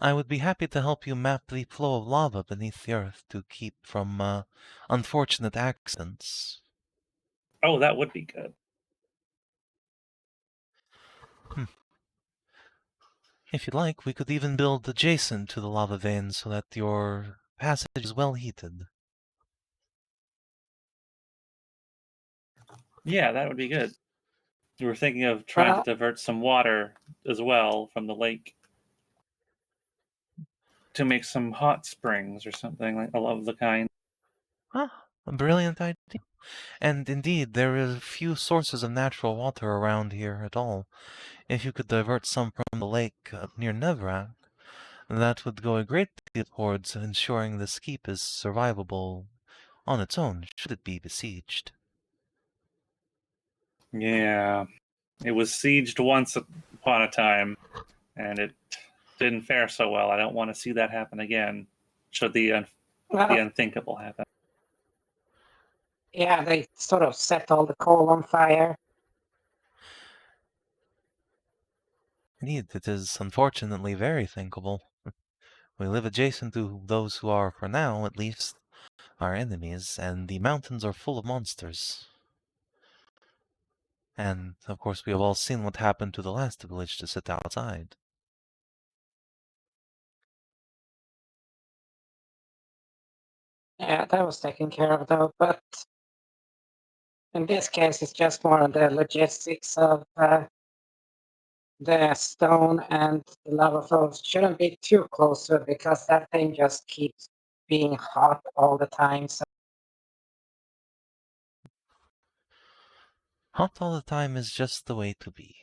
I would be happy to help you map the flow of lava beneath the earth to keep from unfortunate accidents. Oh, that would be good. If you'd like, we could even build adjacent to the lava veins so that your passage is well heated. Yeah, that would be good. We were thinking of trying to divert some water as well from the lake to make some hot springs or something like of the kind. Ah, a brilliant idea. And indeed, there are few sources of natural water around here at all. If you could divert some from the lake near Neverak, that would go a great deal towards ensuring this keep is survivable on its own, should it be besieged. Yeah, it was sieged once upon a time, and it didn't fare so well. I don't want to see that happen again, should the unthinkable happen. Yeah, they sort of set all the coal on fire. Indeed, it is unfortunately very thinkable. We live adjacent to those who are, for now at least, our enemies, and the mountains are full of monsters. And, of course, we have all seen what happened to the last village to sit outside. Yeah, that was taken care of though, but in this case it's just more on the logistics of the stone and the lava flows shouldn't be too close to it because that thing just keeps being hot all the time. So Hot all the time is just the way to be.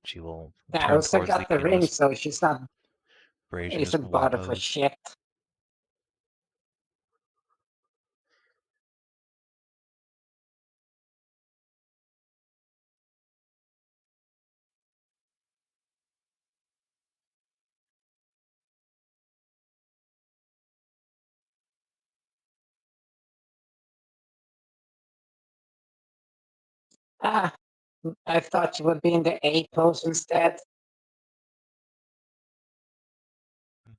She will yeah, turn Ursula towards the got the ring, English so she's not braziers isn't and bothered for wapos. shit. Ah, I thought she would be in the A pose instead.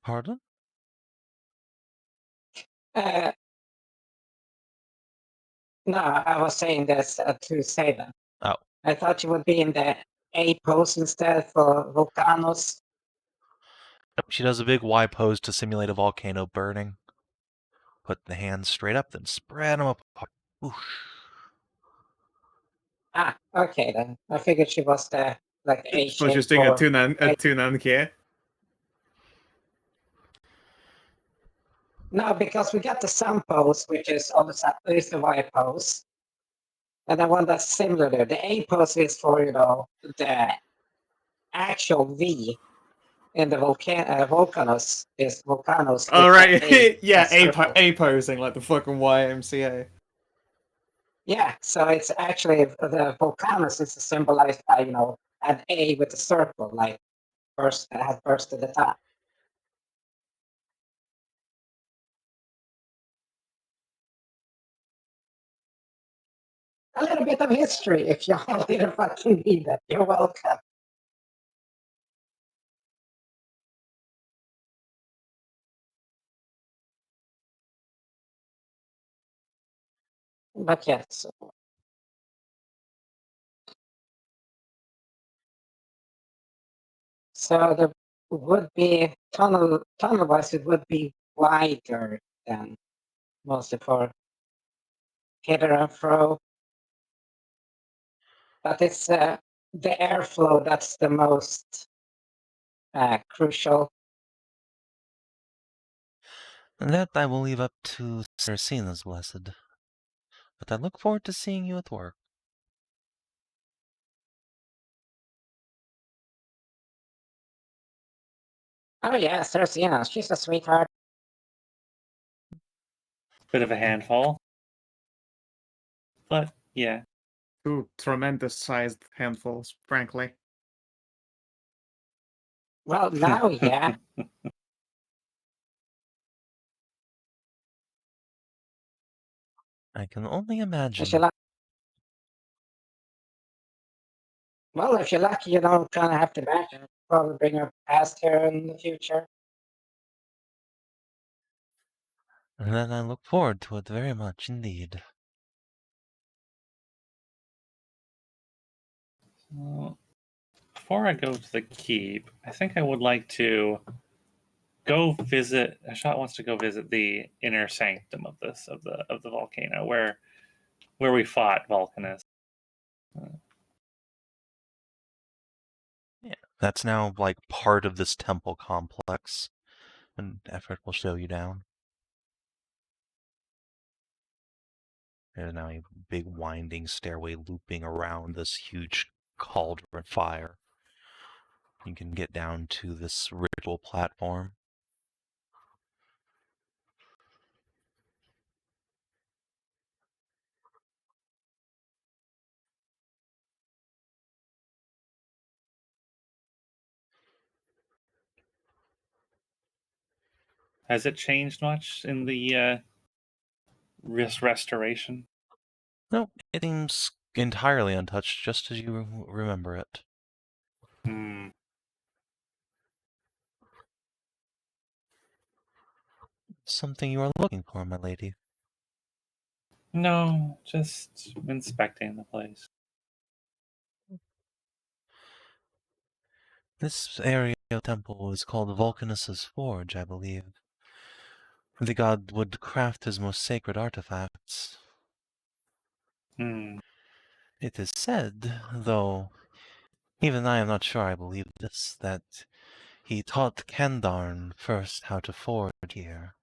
Pardon? No, I was saying this to Savin. Oh. I thought you would be in the A pose instead for Volcanos. She does a big Y pose to simulate a volcano burning. Put the hands straight up, then spread them apart. Oosh. Ah, okay then. I figured she was the A shape. So she's doing a two-nan here. No, because we got the sun pose, which is the Y pose. And the one that's similar there. The A pose is for, the actual V. in the Volcanos is Volcanos. Oh, right. Yeah, circle. A posing like the fucking YMCA. Yeah, so it's actually the Volcanos is symbolized by, an A with a circle, like first to the top. A little bit of history, if y'all didn't fucking need that. You're welcome. But yes. So there would be tunnel-wise, it would be wider than mostly for Hedrah and fro. But it's the airflow that's the most crucial. That I will leave up to Cersina's Blessed. But I look forward to seeing you at work. Oh yeah, Cersina, she's a sweetheart. Bit of a handful. But, yeah. Two tremendous sized handfuls, frankly. Well, now, yeah. I can only imagine. Well, if you're lucky, you don't kind of have to match it. Probably bring her past here in the future. And then I look forward to it very much indeed. So, before I go to the keep, I think I would like to go visit. Hashat wants to go visit the inner sanctum of the volcano, where we fought Vulcanus. Yeah, that's now like part of this temple complex, and Effort will show you down. There's now a big winding stairway looping around this huge cauldron fire. You can get down to this ritual platform. Has it changed much in the restoration? No, it seems entirely untouched, just as you remember it. Something you are looking for, my lady? No, just inspecting the place. This area of temple is called Vulcanus's Forge, I believe. The god would craft his most sacred artifacts. It is said, though even I am not sure I believe this, that he taught Kandarn first how to forge here,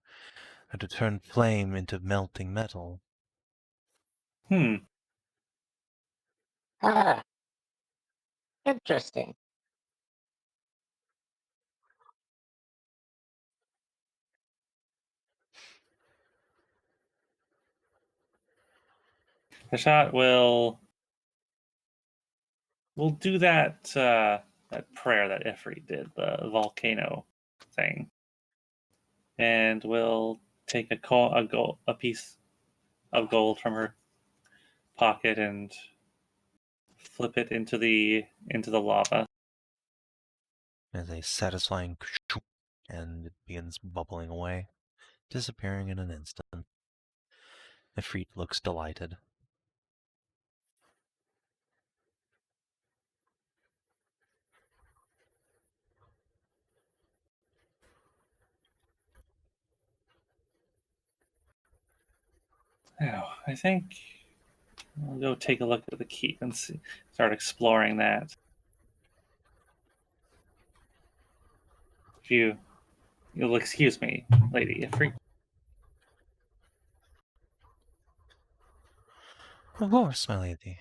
how to turn flame into melting metal. Ah, interesting. Hashat will do that that prayer that Ifrit did, the volcano thing, and we'll take a piece of gold from her pocket and flip it into the lava. As a satisfying and it begins bubbling away, disappearing in an instant. Ifrit looks delighted. Now, I think we'll go take a look at the keep and start exploring that. If you'll excuse me, Lady Ifrit. Of course, my lady.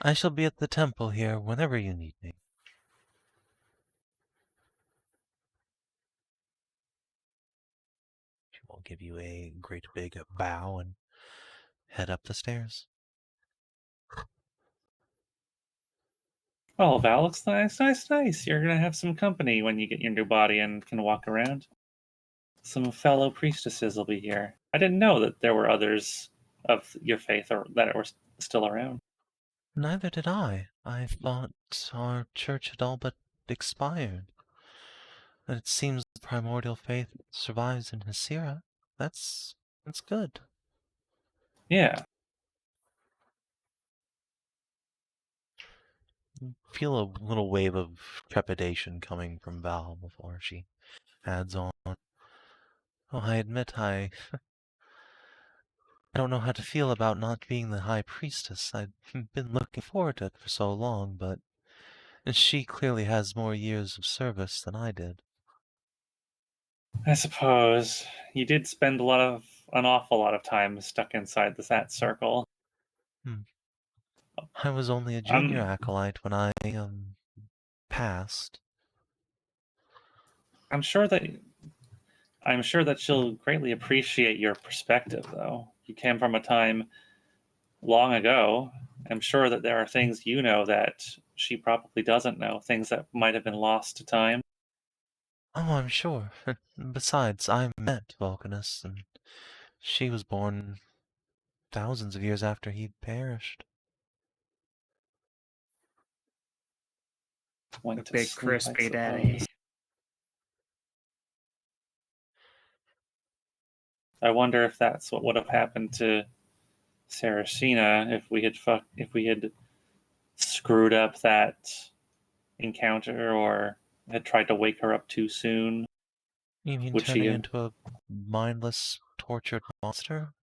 I shall be at the temple here whenever you need me. I'll give you a great big bow and head up the stairs. Oh, Val looks nice, nice. You're gonna have some company when you get your new body and can walk around. Some fellow priestesses will be here. I didn't know that there were others of your faith or that were still around. Neither did I. I thought our church had all but expired. And it seems the primordial faith survives in Hasira. That's good. Yeah. Feel a little wave of trepidation coming from Val before she adds on. Oh, I admit I don't know how to feel about not being the High Priestess. I've been looking forward to it for so long, but she clearly has more years of service than I did. I suppose you did spend an awful lot of time stuck inside that circle. I was only a junior acolyte when I passed. I'm sure that she'll greatly appreciate your perspective, though. You came from a time long ago. I'm sure that there are things you know that she probably doesn't know, things that might have been lost to time. Oh, I'm sure. Besides, I met Vulcanus, and she was born thousands of years after he perished. The big crispy daddy. I wonder if that's what would have happened to Saracina if we had screwed up that encounter or had tried to wake her up too soon. You mean turning into a mindless, tortured monster?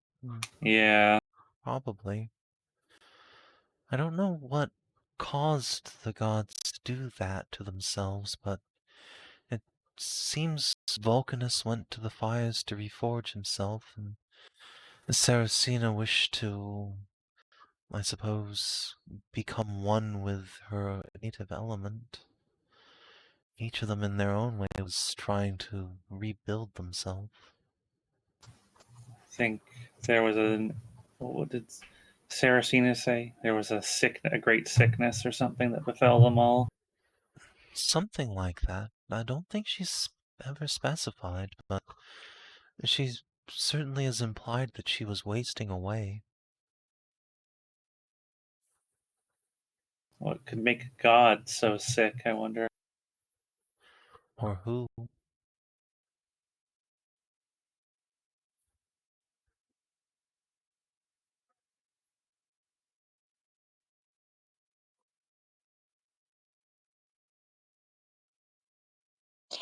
Yeah. Probably. I don't know what caused the gods to do that to themselves, but it seems Vulcanus went to the fires to reforge himself, and Saracina wished to, I suppose, become one with her native element. Each of them in their own way was trying to rebuild themselves. I think there was what did Saracina say? There was a great sickness or something that befell them all. Something like that. I don't think she's ever specified, but she certainly has implied that she was wasting away. What could make God so sick, I wonder? Or who?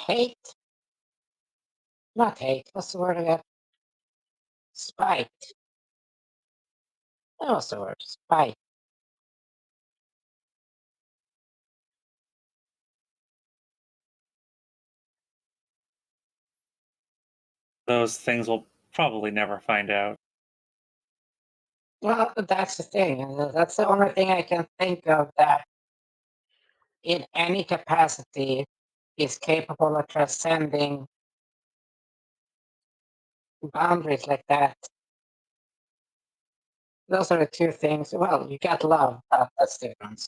Hate? Not hate, what's the word again? Spite. That was the word, spite. Those things we'll probably never find out. Well, that's the thing, and that's the only thing I can think of that in any capacity is capable of transcending boundaries like that. Those are the two things. Well, you got love, that's different.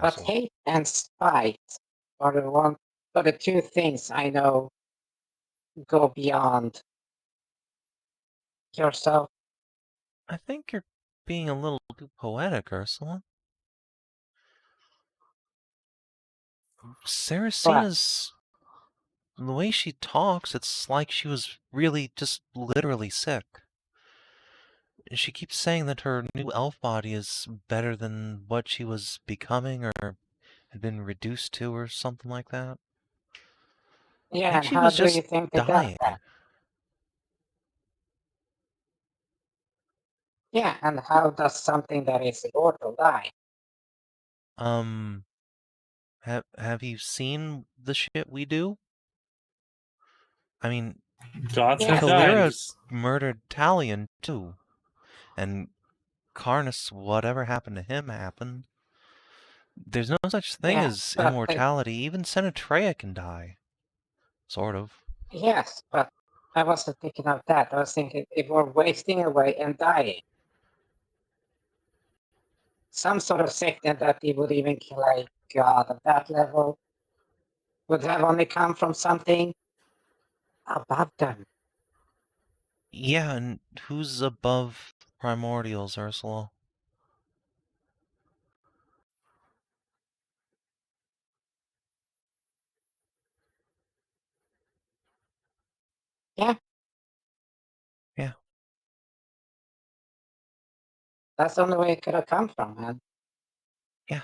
But hate and spite are the two things I know go beyond yourself. I think you're being a little too poetic, Ursula. Saracina's... The way she talks, it's like she was really just literally sick. She keeps saying that her new elf body is better than what she was becoming or had been reduced to or something like that. Yeah, and how do you think they got that? Yeah, and how does something that is immortal die? Have you seen the shit we do? I mean, gods have died. Murdered Talion too, and Karnas, whatever happened to him happened. There's no such thing as immortality. Even Senatrea can die. Sort of. Yes, but I wasn't thinking of that. I was thinking if we're wasting away and dying. Some sort of sickness that he would even kill a god at that level would have only come from something above them. Yeah, and who's above primordials, Ursula? Yeah. Yeah. That's the only way it could have come from, man. Yeah.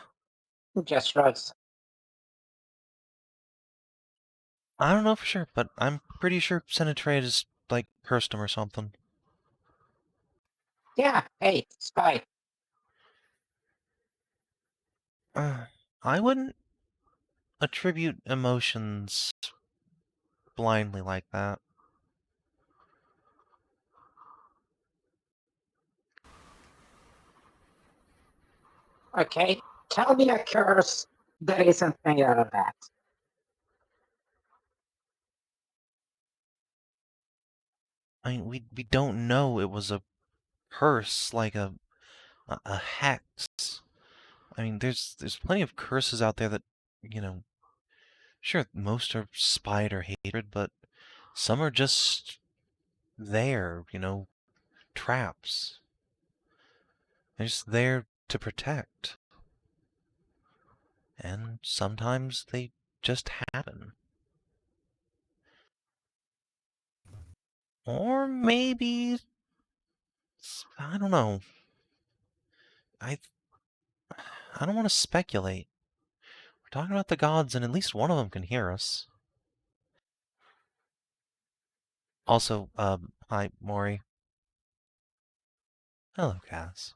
Just shrugs. I don't know for sure, but I'm pretty sure Senatrade is, like, cursed him or something. Yeah, hey, spy. I wouldn't attribute emotions blindly like that. Okay, tell me a curse that isn't made out of that. I mean, we don't know it was a curse, like a hex. I mean, there's plenty of curses out there that, you know, sure, most are spite or hatred, but some are just there, you know, traps. They're just there to protect. And sometimes they just happen. Or maybe, I don't know. I don't want to speculate. We're talking about the gods, and at least one of them can hear us. Also, hi, Maury. Hello, Cass.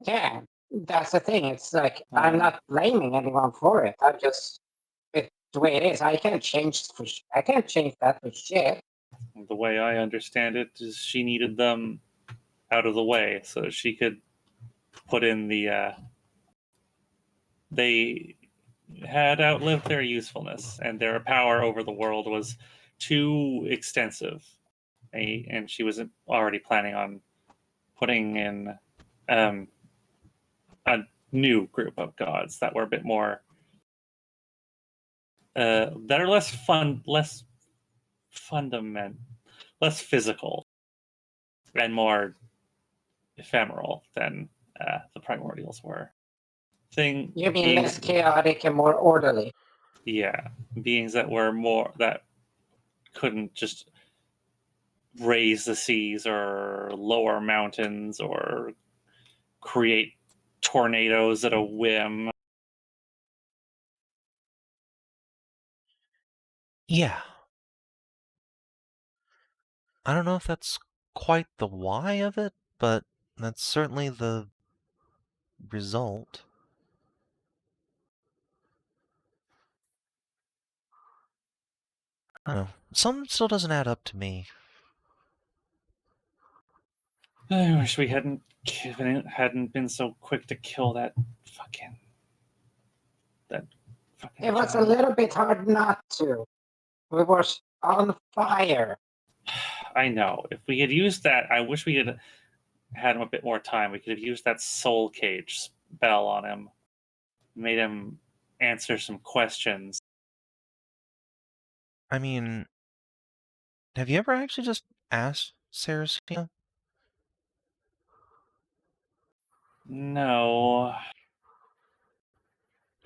Yeah, that's the thing. It's like, I'm not blaming anyone for it. I'm just, it's the way it is. I can't change that for shit. The way I understand it is she needed them out of the way so she could put in the they had outlived their usefulness and their power over the world was too extensive. And she was already planning on putting in a new group of gods that were a bit more that are less fundamental, less physical, and more ephemeral than the primordials were. You mean less chaotic and more orderly? Yeah, beings that were more that couldn't just raise the seas or lower mountains or create tornadoes at a whim. Yeah. I don't know if that's quite the why of it, but that's certainly the result. I don't know. Something still doesn't add up to me. I wish we hadn't been so quick to kill that fucking. It was a little bit hard not to. We were on fire. I know. If we had used that, I wish we had had him a bit more time. We could have used that soul cage spell on him, made him answer some questions. I mean, have you ever actually just asked Sarasina? No.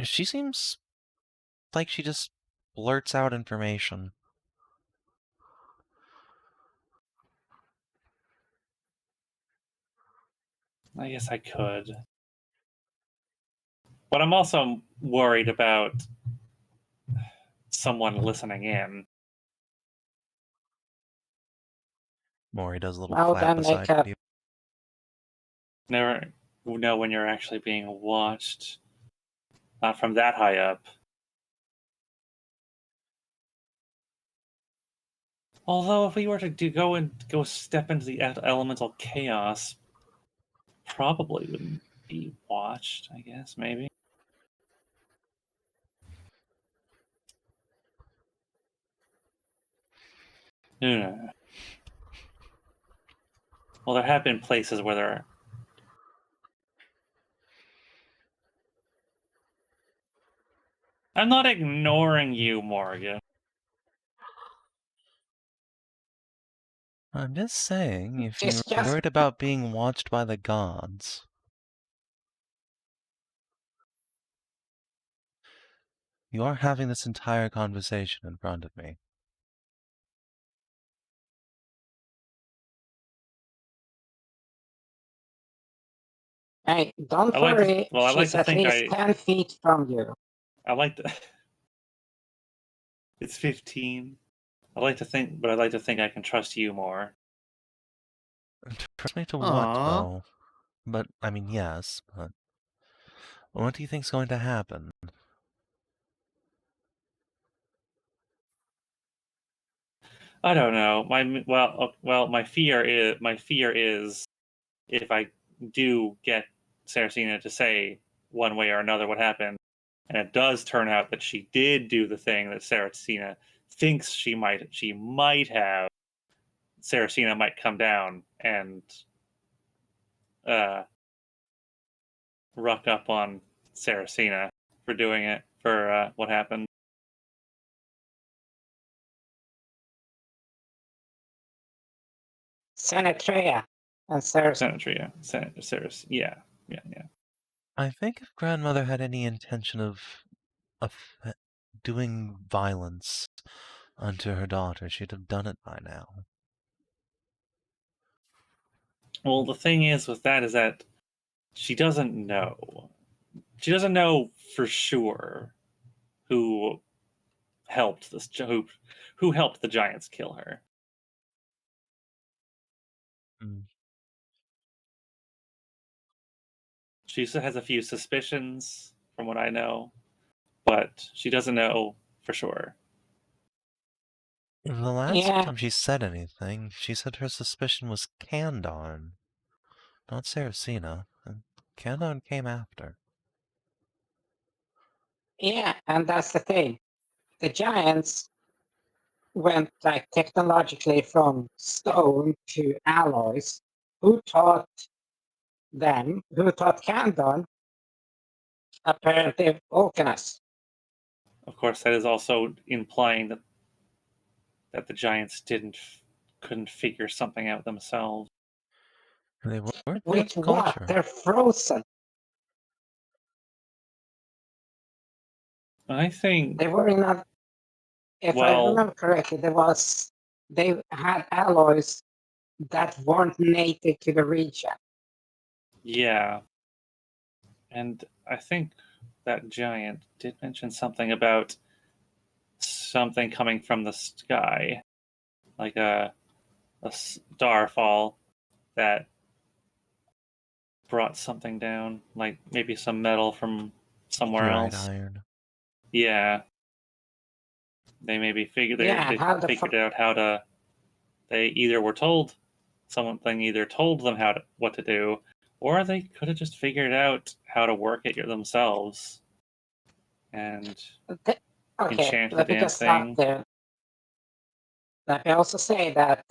She seems like she just blurts out information. I guess I could. But I'm also worried about someone listening in. Maury does a little clap beside you. Never know when you're actually being watched. Not from that high up. Although if we were to go step into the elemental chaos, probably wouldn't be watched, I guess, maybe. No. Well, there have been places where there. I'm not ignoring you, Morgan. I'm just saying, if you're worried about being watched by the gods, you are having this entire conversation in front of me. Hey, don't worry. She's at least 10 feet from you. I like to. It's 15. I like to think I can trust you more. Trust me to what, though? But, I mean, yes, but what do you think's going to happen? I don't know. My fear is if I do get Saracena to say one way or another what happened, and it does turn out that she did do the thing that Saracena thinks she might have, Saracena might come down and ruck up on Saracena for doing it, for what happened. Senatria and Saracen. Senatria. Yeah. I think if grandmother had any intention of doing violence unto her daughter, she'd have done it by now. Well, the thing is with that is that she doesn't know. She doesn't know for sure who helped who helped the giants kill her. She has a few suspicions, from what I know, but she doesn't know for sure. The last time she said anything, she said her suspicion was Kandahn, not Saracena. And Kandahn came after. Yeah, and that's the thing. The giants went like technologically from stone to alloys. Who taught them? Who taught Kandahn? Apparently, Vulcanus. Of course, that is also implying that the giants couldn't figure something out themselves. They were with what? They're frozen. I think they were in a. If I remember correctly, they had alloys that weren't native to the region. Yeah, and I think that giant did mention something about something coming from the sky, like a starfall that brought something down, like maybe some metal from somewhere else. Iron. Yeah, they maybe figured out how to. They either were told something, either told them what to do, or they could have just figured out how to work it themselves and enchant the damn thing. Let me also say that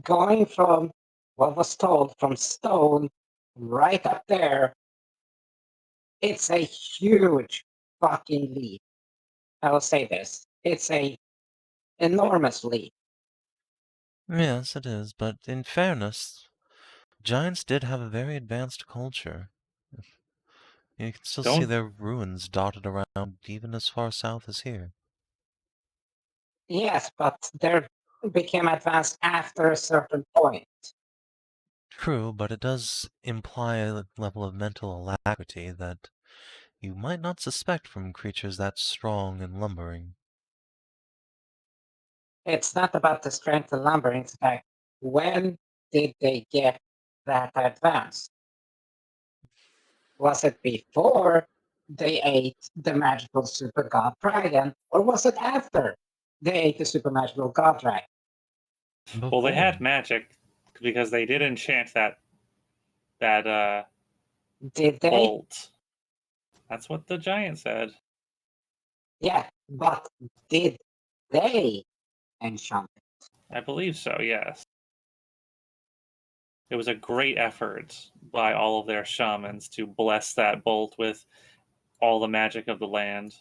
going from what was told from stone right up there, it's a huge fucking leap. I will say this. It's a enormous leap. Yes, it is, but in fairness, giants did have a very advanced culture. You can still see their ruins dotted around even as far south as here. Yes, but they became advanced after a certain point. True, but it does imply a level of mental alacrity that you might not suspect from creatures that strong and lumbering. It's not about the strength and lumbering, it's like, when did they get that advanced? Was it before they ate the magical super god dragon, or was it after they ate the super magical god dragon? Well, they had magic because they did enchant that did they? bolt. That's what the giant said. Yeah, but did they enchanted. I believe so, yes. It was a great effort by all of their shamans to bless that bolt with all the magic of the land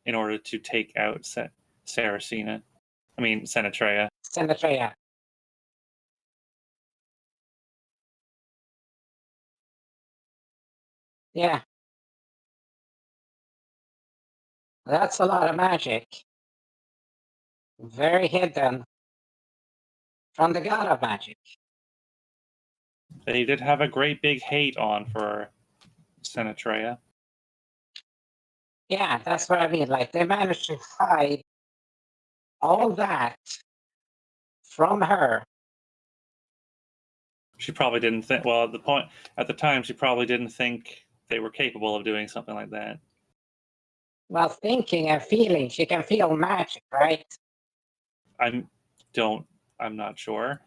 in order to take out Senatrea. Senatrea. Yeah. That's a lot of magic. Very hidden from the god of magic. They did have a great big hate on for Senatrea. Yeah, that's what I mean. Like, they managed to hide all that from her. She probably didn't think. Well, at the time, she probably didn't think they were capable of doing something like that. Well, thinking and feeling, she can feel magic, right? I'm not sure.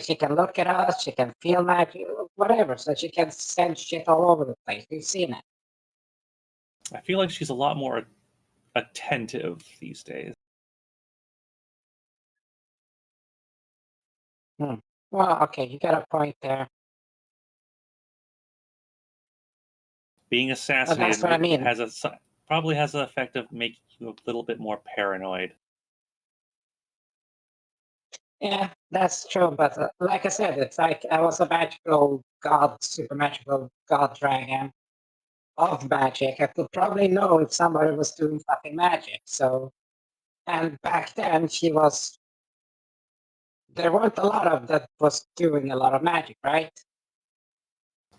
She can look at us, she can feel magic, whatever. So she can send shit all over the place. We've seen it. I feel like she's a lot more attentive these days. Well, okay, you got a point there. Being assassinated that's what I mean. probably has the effect of making you a little bit more paranoid. Yeah, that's true. But like I said, it's like I was a magical god, super magical god dragon of magic. I could probably know if somebody was doing fucking magic. So, and back then there weren't a lot of that was doing a lot of magic, right?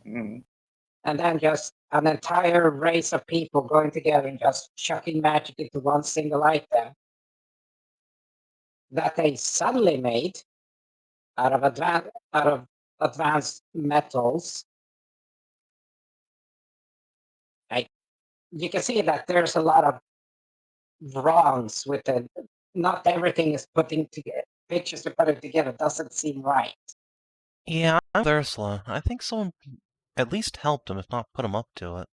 Mm. And then just an entire race of people going together and just chucking magic into one single item that they suddenly made out of advanced metals. Like, you can see that there's a lot of wrongs with it. Not everything is putting together. Pictures to put it together doesn't seem right. Yeah, I'm with Ursula. I think someone at least helped him, if not put him up to it.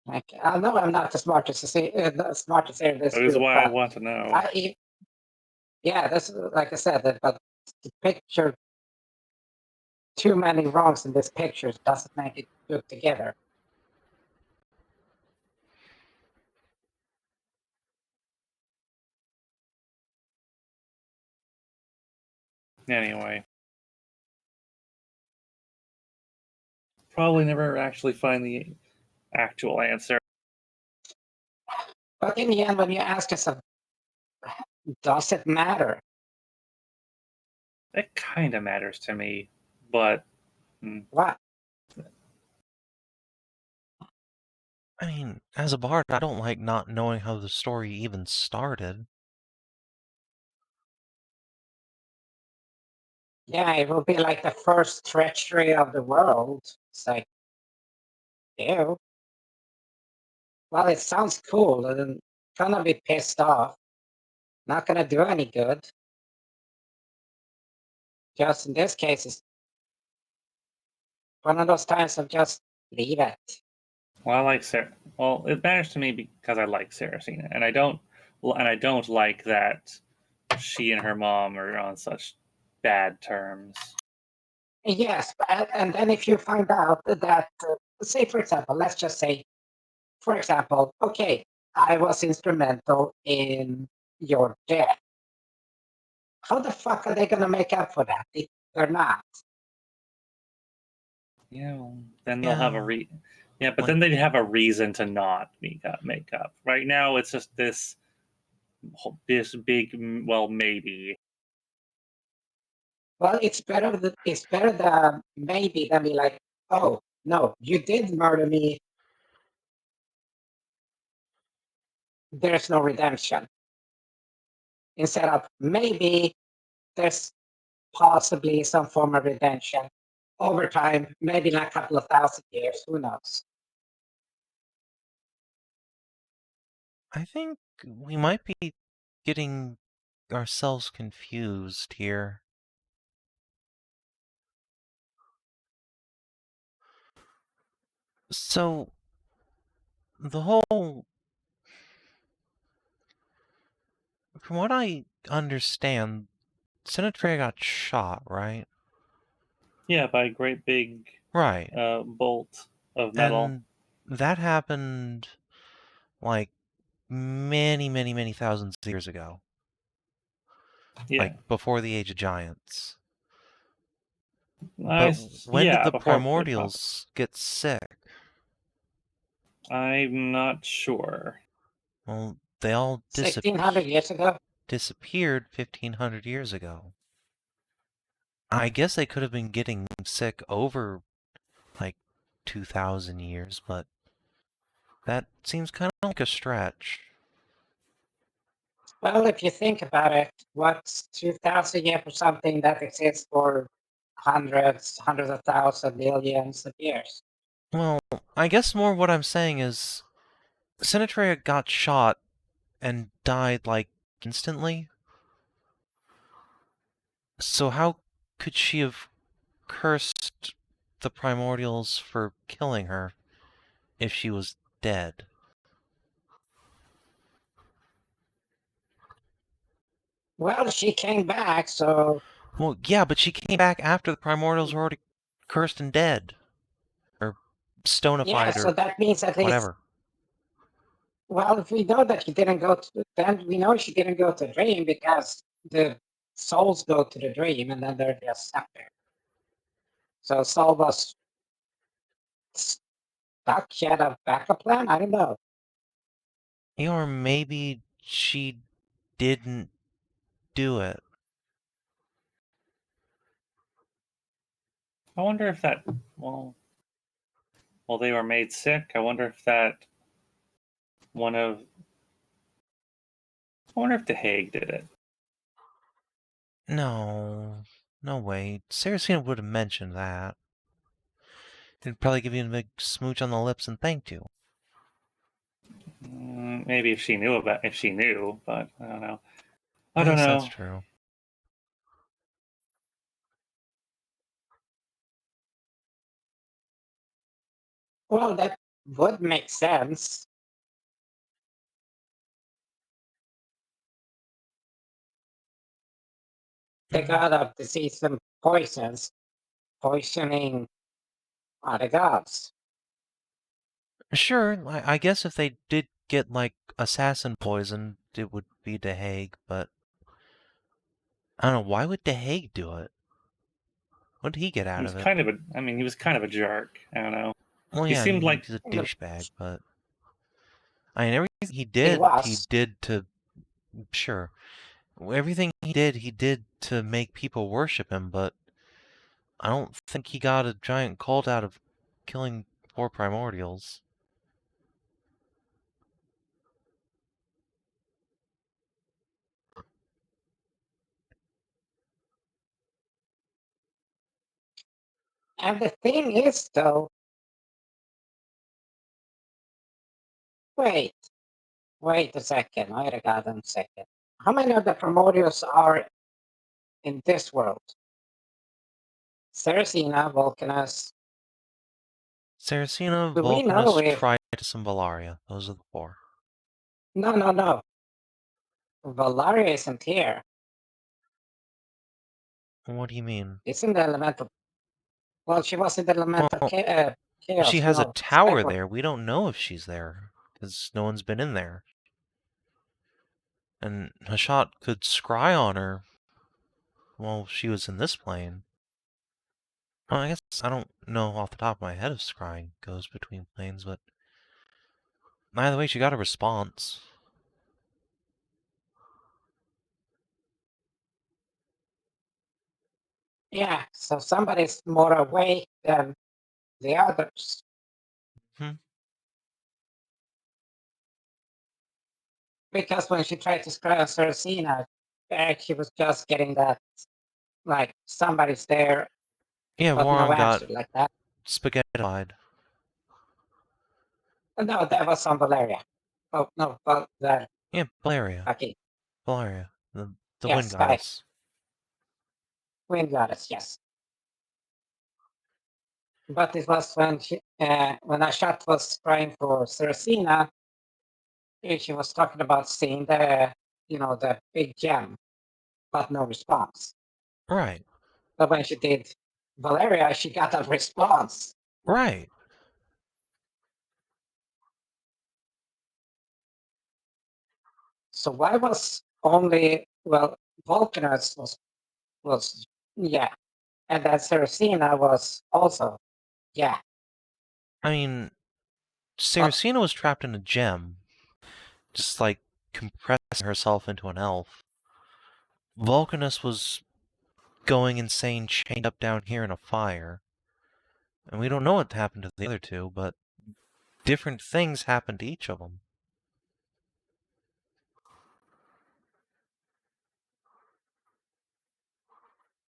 Like, I know I'm not the smartest to say this. That is why I want to know. Yeah, that's like I said. But the picture, too many wrongs in this picture doesn't make it good together. Anyway. Probably never actually find the actual answer. But in the end, when you ask yourself, does it matter? It kind of matters to me, but... What? I mean, as a bard, I don't like not knowing how the story even started. Yeah, it will be like the first treachery of the world. It's like, ew. Well, it sounds cool, and gonna be pissed off. Not gonna do any good. Just in this case, it's one of those times of just leave it. Well, I like Sarah. Well, it matters to me because I like Saracina, and I don't like that she and her mom are on such bad terms. Yes, and then if you find out that, say for example, let's just say, for example, okay, I was instrumental in your death. How the fuck are they gonna make up for that if they're not? Yeah, well, then they'll have a but then they'd have a reason to not make up. Right now, it's just this big, well, maybe. Well, it's better the maybe than be like, oh no, you did murder me. There's no redemption. Instead of maybe there's possibly some form of redemption over time, maybe in a couple of thousand years, who knows? I think we might be getting ourselves confused here. So, the whole... From what I understand, Sinatrea got shot, right? Yeah, by a great big right bolt of metal. And that happened like many, many, many thousands of years ago. Yeah. Like before the Age of Giants. But when did the Primordials get sick? I'm not sure. Well, they all 1,600 years ago? Disappeared 1,500 years ago. I guess they could have been getting sick over like 2,000 years, but that seems kind of like a stretch. Well, if you think about it, what's 2,000 years for something that exists for hundreds of thousands, millions of years? Well, I guess more what I'm saying is Sinatrea got shot and died like instantly. So how could she have cursed the Primordials for killing her if she was dead? Well, she came back, so... Well, yeah, but she came back after the Primordials were already cursed and dead. Or stonified, yeah, so that means at least... whatever. Well, if we know that she didn't go to... Then we know she didn't go to dream because the souls go to the dream and then they're just stuck there. So Saul was stuck. She had a backup plan? I don't know. Or maybe she didn't do it. I wonder if that, well, they were made sick. I wonder if that I wonder if the Hague did it. No way. Saracena would have mentioned that. He'd probably give you a big smooch on the lips and thanked you. Maybe if she knew, but I don't know. I guess don't know. That's true. Well, that would make sense. The god of disease and poisons, poisoning other gods. Sure, I guess if they did get, like, assassin poison, it would be the Hague, but... I don't know, why would the Hague do it? What did he get out of it? He was kind of a jerk. I don't know. Well, yeah, he seemed like he's a douchebag, but... I mean, everything he did to... Sure. Everything he did to make people worship him, but... I don't think he got a giant cult out of killing poor primordials. And the thing is, though... Wait a second. Wait a goddamn second. How many of the primordials are in this world? Saracena, Vulcanus... Saracena, Vulcanus, Tritus, and Valaria. Those are the four. No. Valaria isn't here. What do you mean? It's in the elemental... Well, she was in the elemental chaos. She has a tower there. We don't know if she's there, because no one's been in there. And Hashat could scry on her while she was in this plane. Well, I guess I don't know off the top of my head if scrying goes between planes, but... Either way, she got a response. Yeah, so somebody's more awake than the others. Because when she tried to scry on Saracena, she was just getting that, like, somebody's there. Yeah, but Warren no got answer like that. spaghettified. No, that was on Valeria. Oh, no, but that. Yeah, Valeria. Okay. Valeria, the yes, wind goddess. Wind goddess, yes. But it was when Hashat was trying for Cersina, she was talking about seeing the big gem, but no response. Right. But when she did Valeria, she got a response. Right. So why was only Vulcanus was yeah, and then Cersina was also yeah. I mean, Cersina was trapped in a gem, just like compressing herself into an elf. Vulcanus was going insane, chained up down here in a fire. And we don't know what happened to the other two, but different things happened to each of them.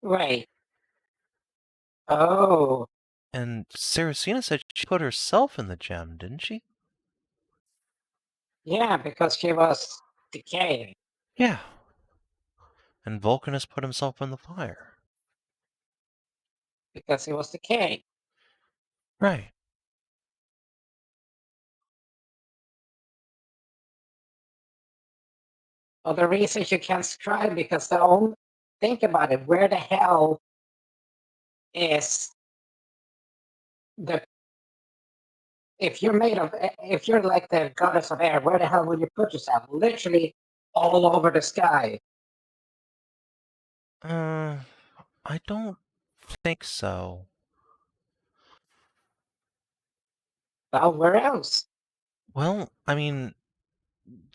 Right. Oh. And Cersina said she put herself in the gem, didn't she? Yeah, because she was decaying. Yeah. And Vulcanus put himself in the fire. Because he was decaying. Right. Well, the reason you can't scribe because think about it, where the hell is if you're like the goddess of air, where the hell would you put yourself? Literally all over the sky. I don't think so. Well, where else? Well, I mean,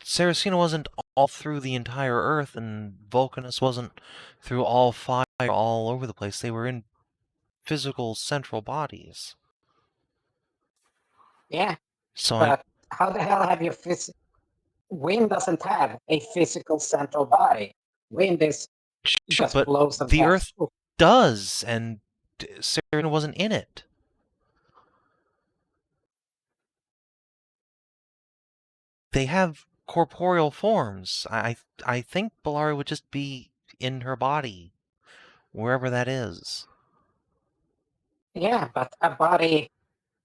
Cersina wasn't all through the entire Earth, and Vulcanus wasn't through all fire all over the place. They were in physical central bodies. Yeah. So but how the hell have you wind doesn't have a physical central body. Wind is just but blows of the gas. Earth does, and Cersina wasn't in it. They have corporeal forms. I think Bellaria would just be in her body, wherever that is. Yeah, but a body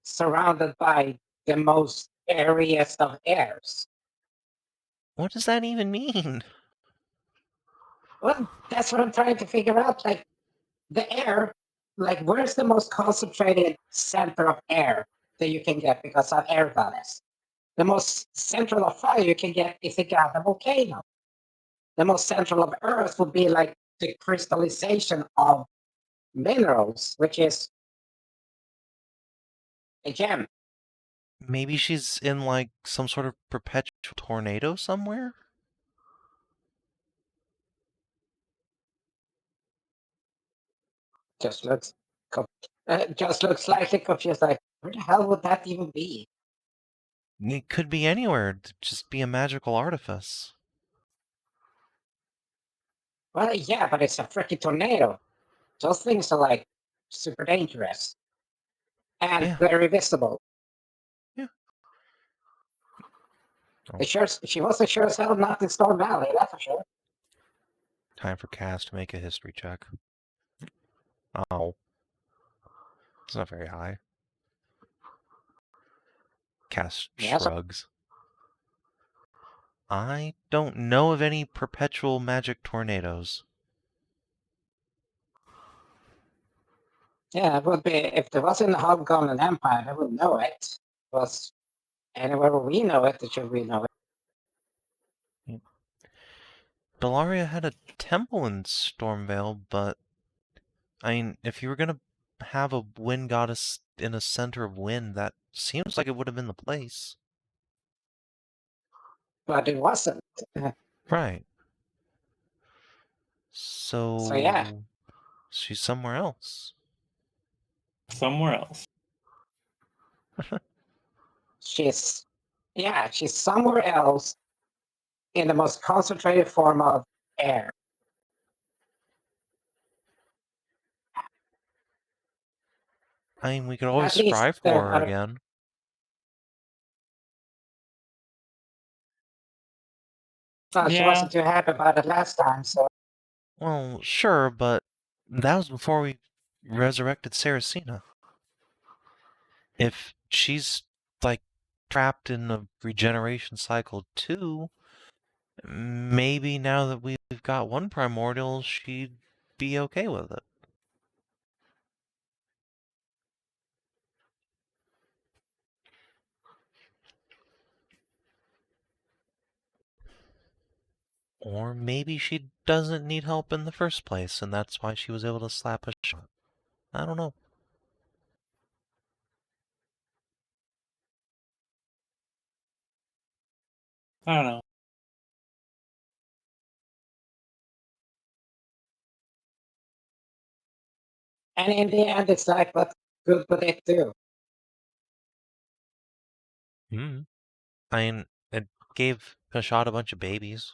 surrounded by the most airiest of airs. What does that even mean? Well, that's what I'm trying to figure out. Like, the air, like, where's the most concentrated center of air that you can get because of air goddess? The most central of fire you can get is a goddamn volcano. The most central of earth would be like the crystallization of minerals, which is a gem. Maybe she's in, like, some sort of perpetual tornado somewhere? Just looks slightly confused. Like, where the hell would that even be? It could be anywhere. It'd just be a magical artifice. Well, yeah, but it's a freaking tornado. Those things are like super dangerous and very visible. Yeah. She wasn't sure as hell not in Storm Valley, that's for sure. Time for Cass to make a history check. Oh. It's not very high. Cass shrugs. I don't know of any perpetual magic tornadoes. Yeah, it would be, if there was in the Hobgoblin Empire, I would know it. It was anywhere where we know it, should we know it? Bellaria had a temple in Stormvale, but I mean, if you were gonna have a wind goddess in a center of wind, that seems like it would have been the place. But it wasn't. Right. So yeah. She's somewhere else. Somewhere else. She's somewhere else in the most concentrated form of air. I mean, we could always strive for her again. Well, she wasn't too happy about it last time, so. Well, sure, but that was before we resurrected Cersina. If she's, like, trapped in a regeneration cycle too, maybe now that we've got one primordial, she'd be okay with it. Or maybe she doesn't need help in the first place, and that's why she was able to slap a shot. I don't know. I don't know. And in the end, it's like, what good would it do? I mean, it gave Hashat a bunch of babies.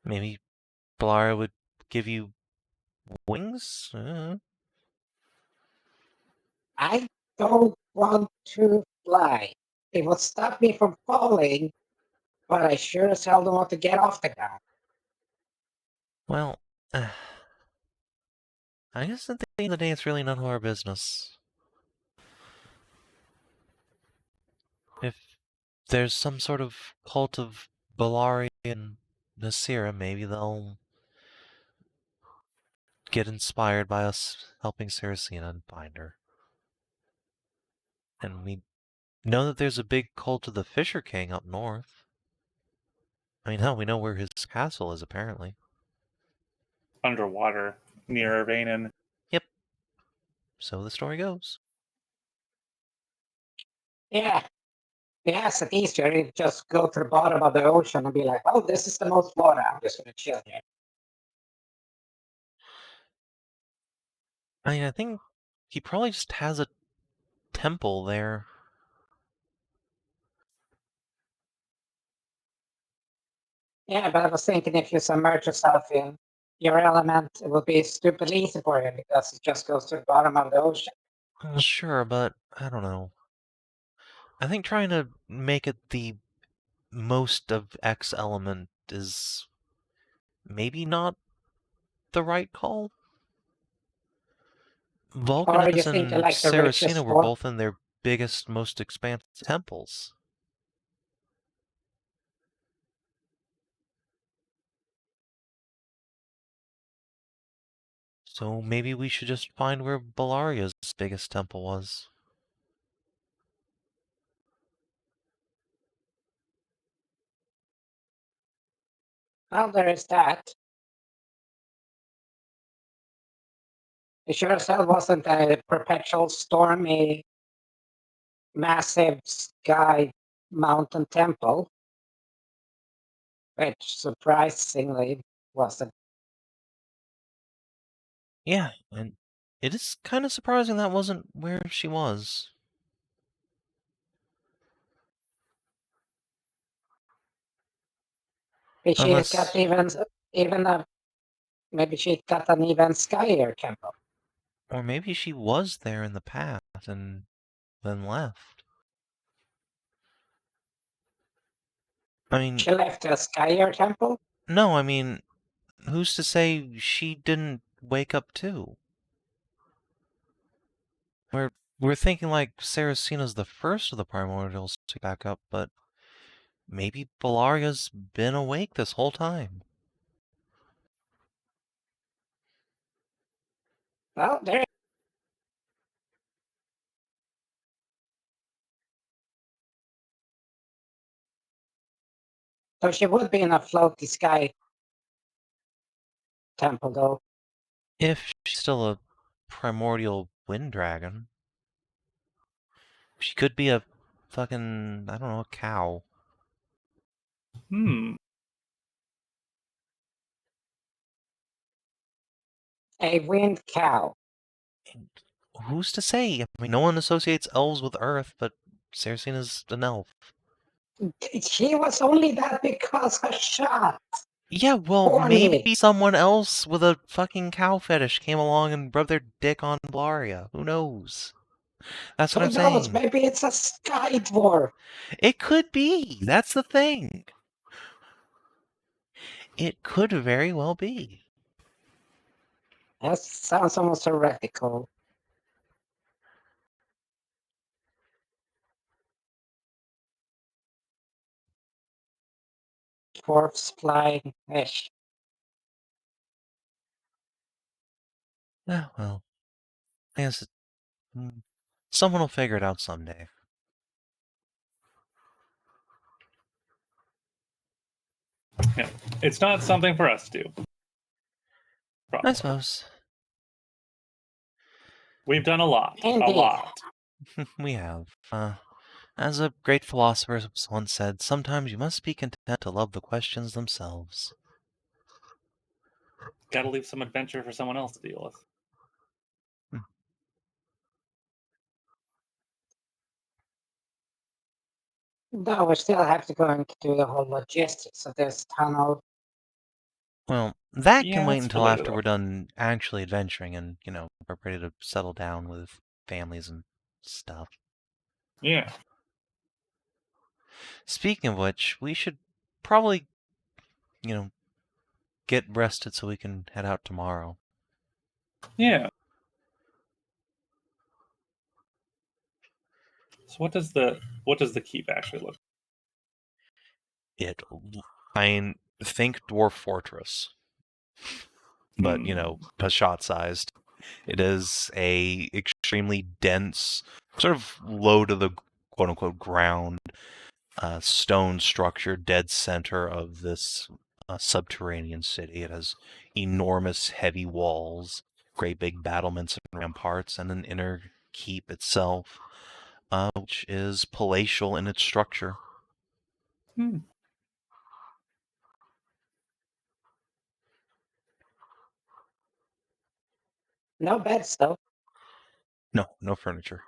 Maybe Balara would give you wings? I don't want to fly. It would stop me from falling, but I sure as hell don't want to get off the ground. Well, I guess at the end of the day, it's really none of our business. If there's some sort of cult of Balari and Nasira, maybe they'll get inspired by us helping Saracena and find her. And we know that there's a big cult of the Fisher King up north. I mean, hell, we know where his castle is, apparently. Underwater, near Irvainen. Yep. So the story goes. Yeah. Yes, at Easter, you just go to the bottom of the ocean and be like, oh, this is the most water. I'm just going to chill here. I mean, I think he probably just has a temple there. Yeah, but I was thinking if you submerge yourself in your element, it would be stupid easy for you because it just goes to the bottom of the ocean. Well, sure, but I don't know. I think trying to make it the most of X element is maybe not the right call. Vulcanus and like Saracena were both in their biggest, most expansive temples. So maybe we should just find where Balaria's biggest temple was. Well, there is that. It sure as hell wasn't a perpetual stormy, massive sky mountain temple, which surprisingly wasn't. Yeah, and it is kind of surprising that wasn't where she was. She's got maybe she got an even skyer temple. Or maybe she was there in the past and then left. I mean, she left a skyer temple? No, I mean, who's to say she didn't wake up too? We're thinking like Saracena's the first of the primordials to back up, but maybe Balaria's been awake this whole time. Well, there. So she would be in a floaty sky temple, though. If she's still a primordial wind dragon. She could be a fucking, I don't know, a cow. A wind cow. Who's to say? I mean, no one associates elves with Earth, but Saracena's an elf. She was only that because Hashat. Yeah, well, maybe someone else with a fucking cow fetish came along and rubbed their dick on Blaria. Who knows? That's what I'm saying. Maybe it's a sky dwarf. It could be. That's the thing. It could very well be. That sounds almost heretical. dwarfs flying-ish. Yeah, well, I guess someone will figure it out someday. Yeah, it's not something for us to do. Probably. I suppose. We've done a lot. Indeed. A lot. We have. As a great philosopher once said, sometimes you must be content to love the questions themselves. Gotta leave some adventure for someone else to deal with. No, we still have to go and do the whole logistics of this tunnel. Well, that can Yeah, wait it's until related after though. we're done actually adventuring and, we're ready to settle down with families and stuff. Yeah. Speaking of which, we should probably, get rested so we can head out tomorrow. Yeah. So what does the keep actually look I think Dwarf Fortress. But, Hashat-sized. It is a extremely dense, sort of low to the quote-unquote ground, stone structure, dead center of this subterranean city. It has enormous, heavy walls, great big battlements and ramparts, and an inner keep itself, which is palatial in its structure. No beds, though. No furniture.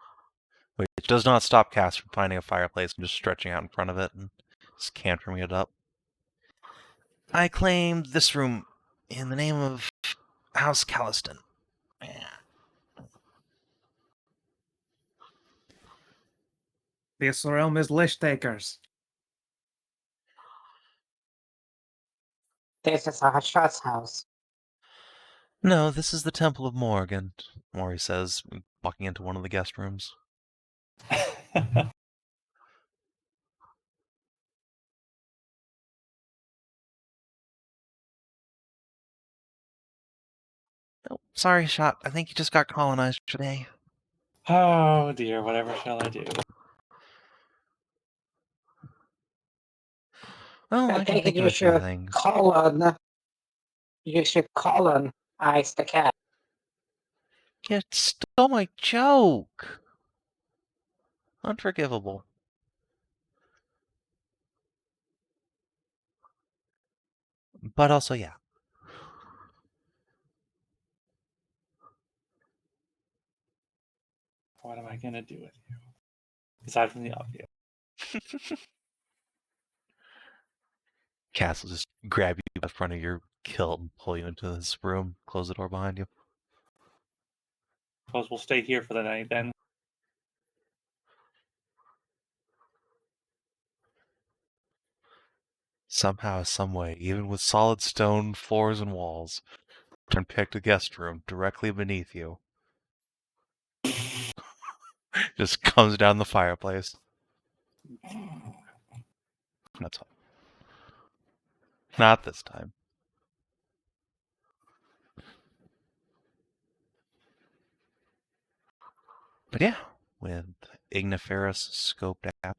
Which does not stop Cass from finding a fireplace and just stretching out in front of it and just cantering it up. I claim this room in the name of House Calliston. This realm is Losstaker's. This is Hashat's house. No, this is the Temple of Morgan, Maury says, walking into one of the guest rooms. Oh, sorry, Shot. I think you just got colonized today. Oh dear, whatever shall I do? Well, I can think of a few things. You should colonize the cat. You stole my joke! Unforgivable. But also, yeah. What am I gonna do with you? Aside from the obvious. Cass will just grab you in front of your kilt and pull you into this room, close the door behind you. Suppose we'll stay here for the night then. Somehow, someway, even with solid stone floors and walls, turn picked a guest room directly beneath you. Just comes down the fireplace. That's fine. Not this time. But yeah, with Ignafaerus scoped out,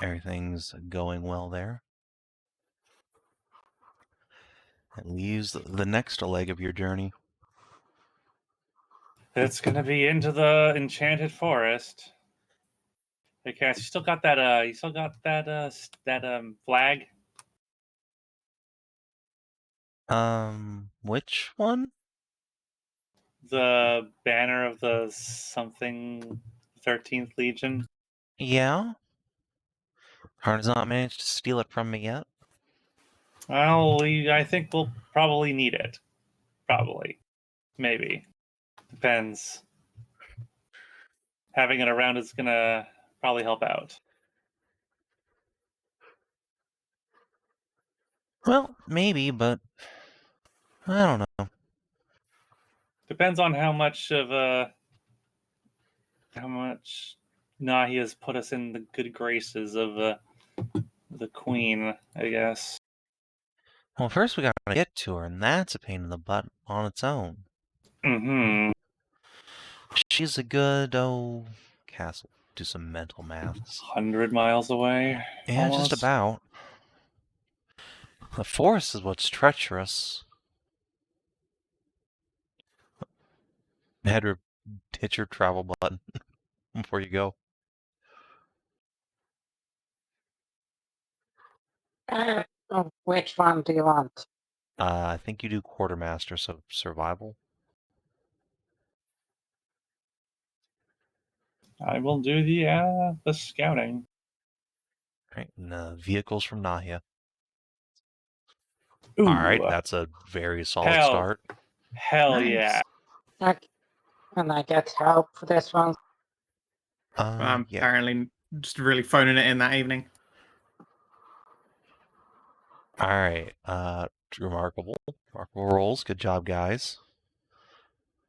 everything's going well there. It leaves the next leg of your journey. It's gonna be into the enchanted forest. Hey Cass, you still got that flag? Which one? The banner of the something 13th Legion? Yeah. Heart has not managed to steal it from me yet. Well, I think we'll probably need it. Probably. Maybe. Depends. Having it around is gonna probably help out. Well, maybe, but I don't know. Depends on how much Nahia's put us in the good graces of the queen, I guess. Well, first we gotta get to her, and that's a pain in the butt on its own. Mm-hmm. She's a good, castle. Do some mental maths. 100 miles away. Yeah, almost. just about. The forest is what's treacherous. Hedrah, hit your travel button before you go. Which one do you want? I think you do quartermaster, so survival. I will do the scouting. Right, and vehicles from Nahia. Ooh. Alright, that's a very solid start. Hell Nice. yeah. Can I get help for this one? I'm Yeah. apparently just really phoning it in that evening. Alright, remarkable rolls. Good job, guys.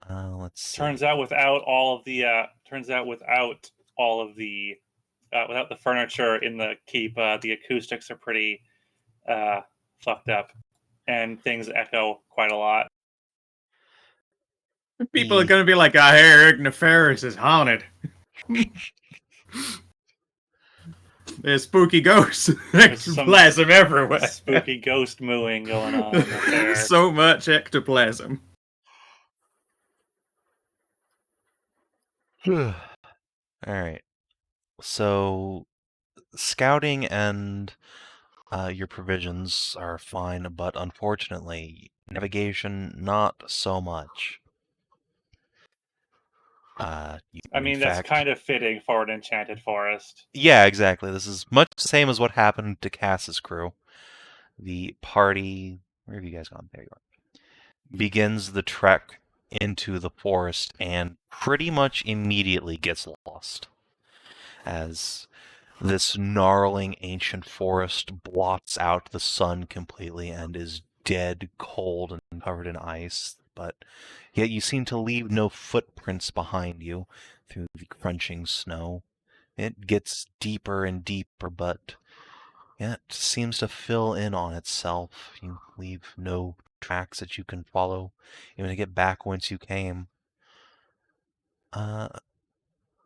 Let's see. Turns out without the furniture in the keep, the acoustics are pretty fucked up, and things echo quite a lot. People are going to be like, I hear Ignafaerus is haunted. There's spooky ghosts. Ectoplasm everywhere. Spooky ghost mooing going on there. So much ectoplasm. Alright. So, scouting and your provisions are fine, but unfortunately, navigation, not so much. That's kind of fitting for an enchanted forest. Yeah, exactly. This is much the same as what happened to Cass's crew. The party... Where have you guys gone? There you are. Begins the trek into the forest and pretty much immediately gets lost. As this gnarling ancient forest blots out the sun completely and is dead cold and covered in ice, but yet you seem to leave no footprints behind you through the crunching snow. It gets deeper and deeper, but yet seems to fill in on itself. You leave no tracks that you can follow, even to get back whence you came.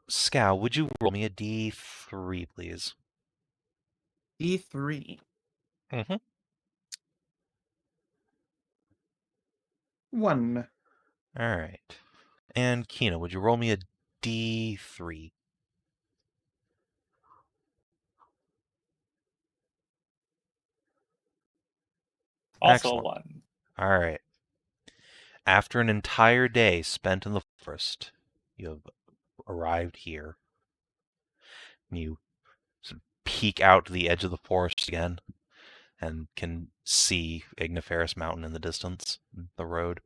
Scow, would you roll me a D3, please? D3. Mm-hmm. 1. All right. And Kina, would you roll me a D3? Also Excellent. 1. All right. After an entire day spent in the forest, you have arrived here. You sort of peek out to the edge of the forest again and can see Ignafaerus Mountain in the distance, the road.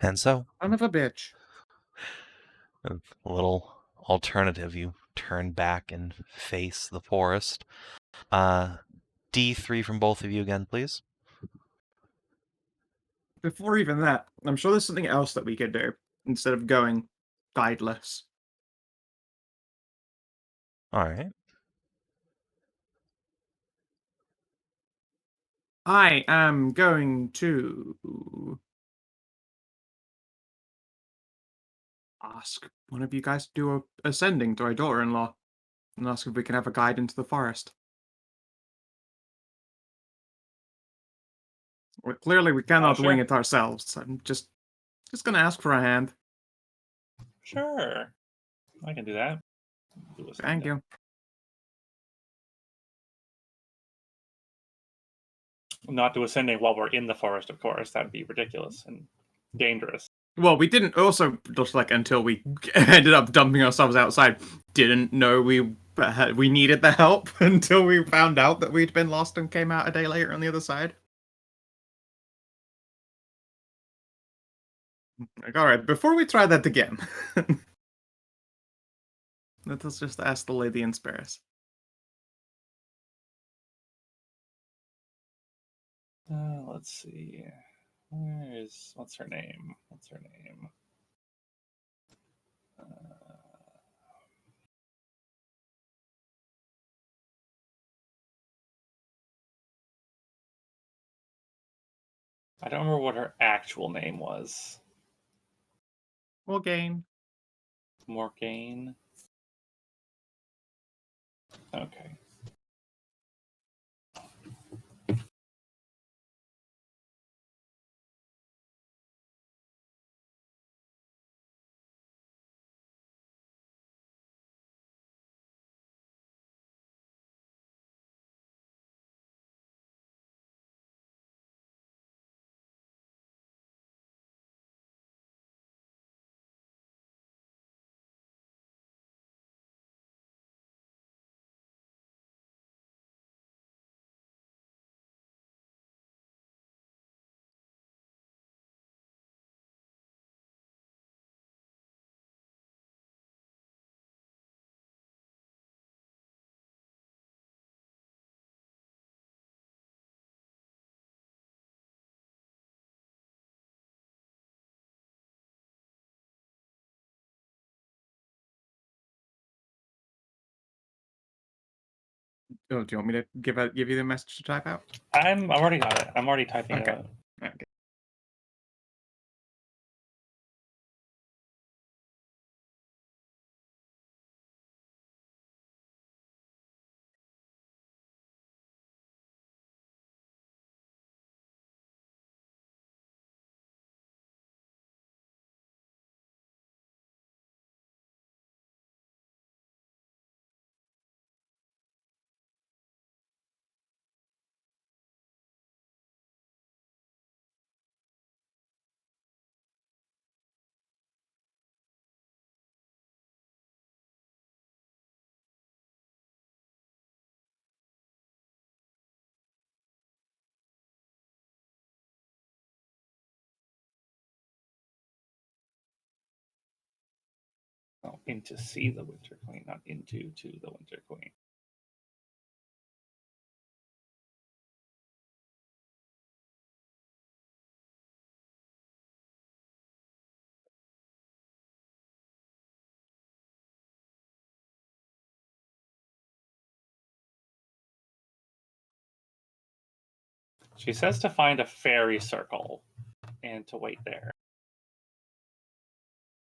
And so, Son of a bitch. a little alternative, you turn back and face the forest. D3 from both of you again, please. Before even that, I'm sure there's something else that we could do instead of going guideless. All right. I am going to ask one of you guys to do a ascending to our daughter-in-law and ask if we can have a guide into the forest. Well, clearly, we cannot wing it ourselves. I'm just going to ask for a hand. Sure. I can do that. Thank you. Not do ascending while we're in the forest, of course. That'd be ridiculous and dangerous. Well, we didn't also, just like until we ended up dumping ourselves outside, didn't know we needed the help until we found out that we'd been lost and came out a day later on the other side. Like, all right, before we try that again, let us just ask the lady in Sparrows. Let's see. What's her name? I don't remember what her actual name was. Morgaine. Okay. Oh, do you want me to give you the message to type out? I've already got it. I'm already typing it out. Okay. Oh, into see the Winter Queen, not into to the Winter Queen. She says to find a fairy circle and to wait there.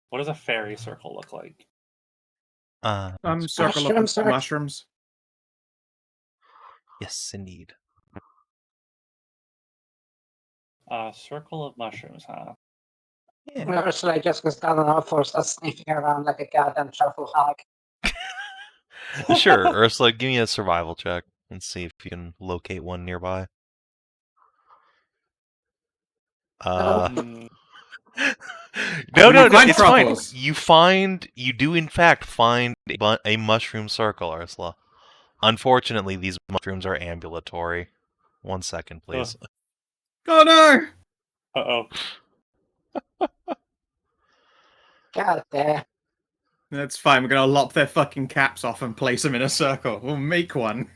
What does a fairy circle look like? Circle of mushrooms. Yes, indeed. Circle of mushrooms, huh? Yeah. Ursula just goes down and out for sniffing around like a goddamn truffle hog. Sure, Ursula, give me a survival check and see if you can locate one nearby. No, it's truffles? Fine. You do in fact find a mushroom circle, Ursula. Unfortunately, these mushrooms are ambulatory. 1 second, please. Oh no! Uh-oh. God damn. That's fine, we're gonna lop their fucking caps off and place them in a circle. We'll make one.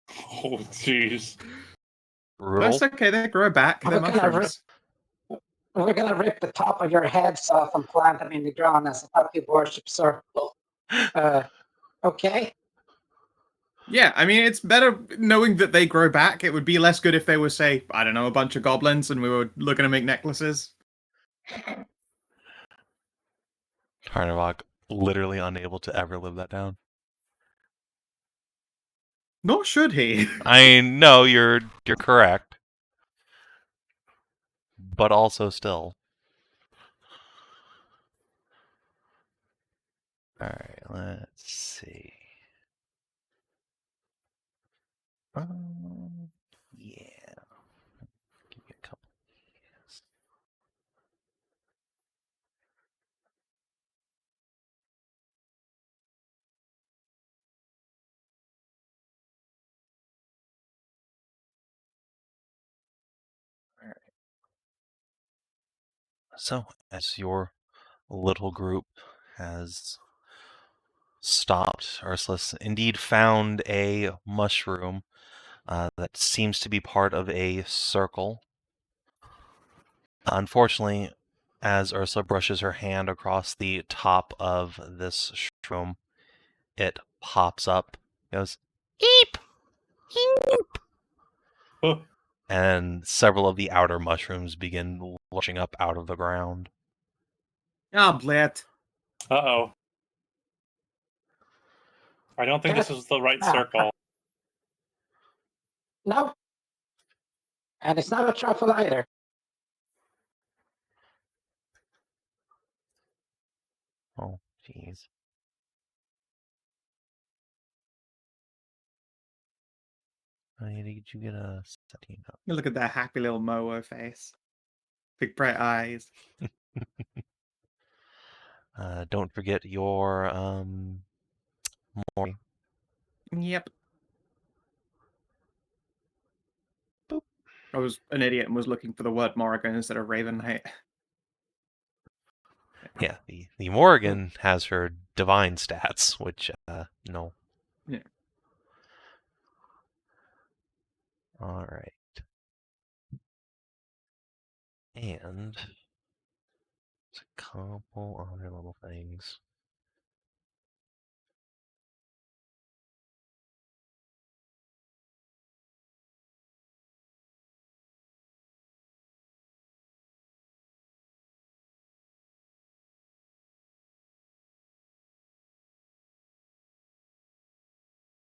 Oh, jeez. That's okay, they grow back. They're mushrooms. We're gonna rip the top of your heads off and plant them in the ground as a puppy worship circle. Okay. Yeah, I mean, it's better knowing that they grow back. It would be less good if they were, say, I don't know, a bunch of goblins and we were looking to make necklaces. Tarnavak, literally unable to ever live that down. Nor should he. I know you're correct. But also still. Alright, let's see. Yeah. Give me a couple. Alright. So, as your little group has stopped, Ursula's indeed found a mushroom that seems to be part of a circle. Unfortunately, as Ursula brushes her hand across the top of this shroom, it pops up, goes, eep! Eep! Oh. And several of the outer mushrooms begin rushing up out of the ground. Ah, Blep. Uh-oh. I don't think this is the right circle. No. And it's not a truffle either. Oh, jeez. Did you get a 17? You look at that happy little Moa face. Big bright eyes. Don't forget your Mori. Yep. Boop. I was an idiot and was looking for the word Morrigan instead of Raven Knight. Yeah, the Morrigan has her divine stats, which no. Yeah. All right. And there's a couple other little things.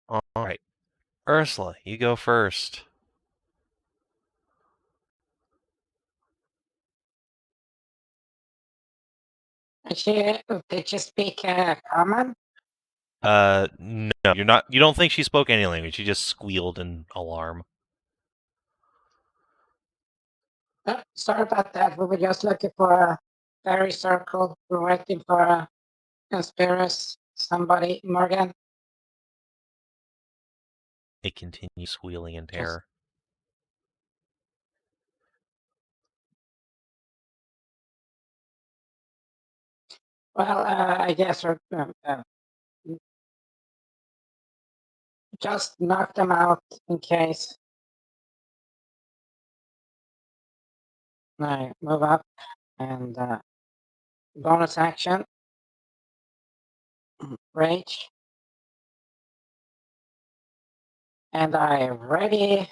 All right. Ursula, you go first. Did she speak common? No, you're not. You don't think she spoke any language. She just squealed in alarm. Sorry about that. We were just looking for a fairy circle. We're waiting for a Evarra, somebody, Morgan. It continues squealing in terror. Well, I guess we're just knock them out in case. I move up and bonus action. Rage. And I ready.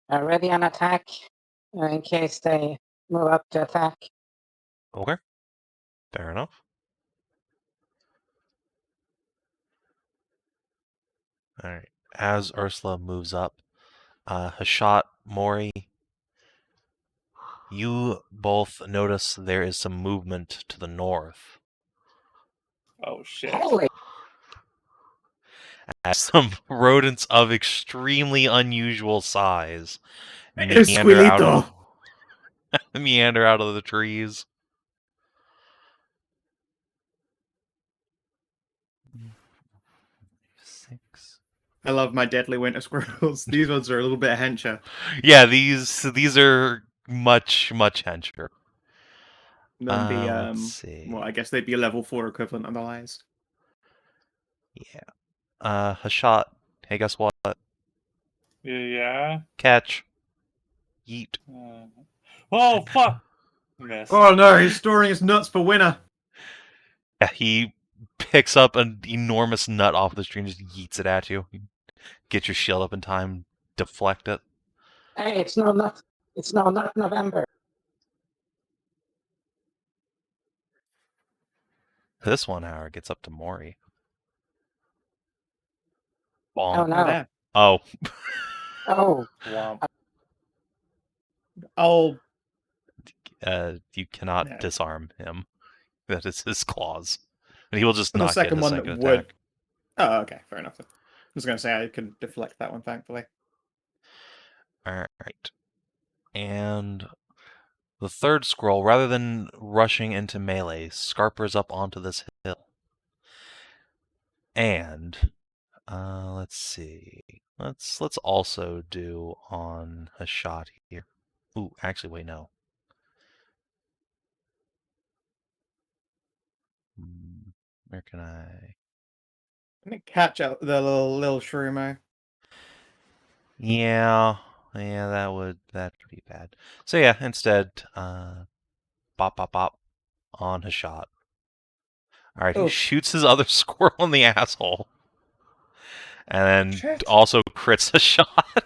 Ready an attack in case they move up to attack. Okay. Fair enough. All right. As Ursula moves up, Hashat, Mori, you both notice there is some movement to the north. Oh, shit. Holy. As some rodents of extremely unusual size Esquilito. meander out of the trees. Six. I love my deadly winter squirrels. These ones are a little bit hencher. Yeah, these are much hencher. Than the Let's see. well, I guess they'd be a level 4 equivalent otherwise. Yeah. Hashat, hey, guess what? Yeah. Catch. Yeet. Oh, fuck! Missed. Oh no, he's storing his nuts for winter. Yeah, he picks up an enormous nut off the tree and just yeets it at you. Get your shield up in time, deflect it. Hey, it's not November. This one, however, gets up to Mori. Oh Bonk. no. Oh. Oh. Womp. Oh. You cannot disarm him. That is his claws. And he will just The not get second his one second would. attack. Oh, okay, fair enough. I was going to say I can deflect that one, thankfully. Alright. And the third scroll, rather than rushing into melee, scarpers up onto this hill. And let's see. Let's also do on a shot here. Ooh, actually, wait, no. Where can I? Let me catch out the little shroomo. Yeah, that would be bad. So yeah, instead, bop bop bop on Hashat. All right, he shoots his other squirrel in the asshole, and then also crits a shot.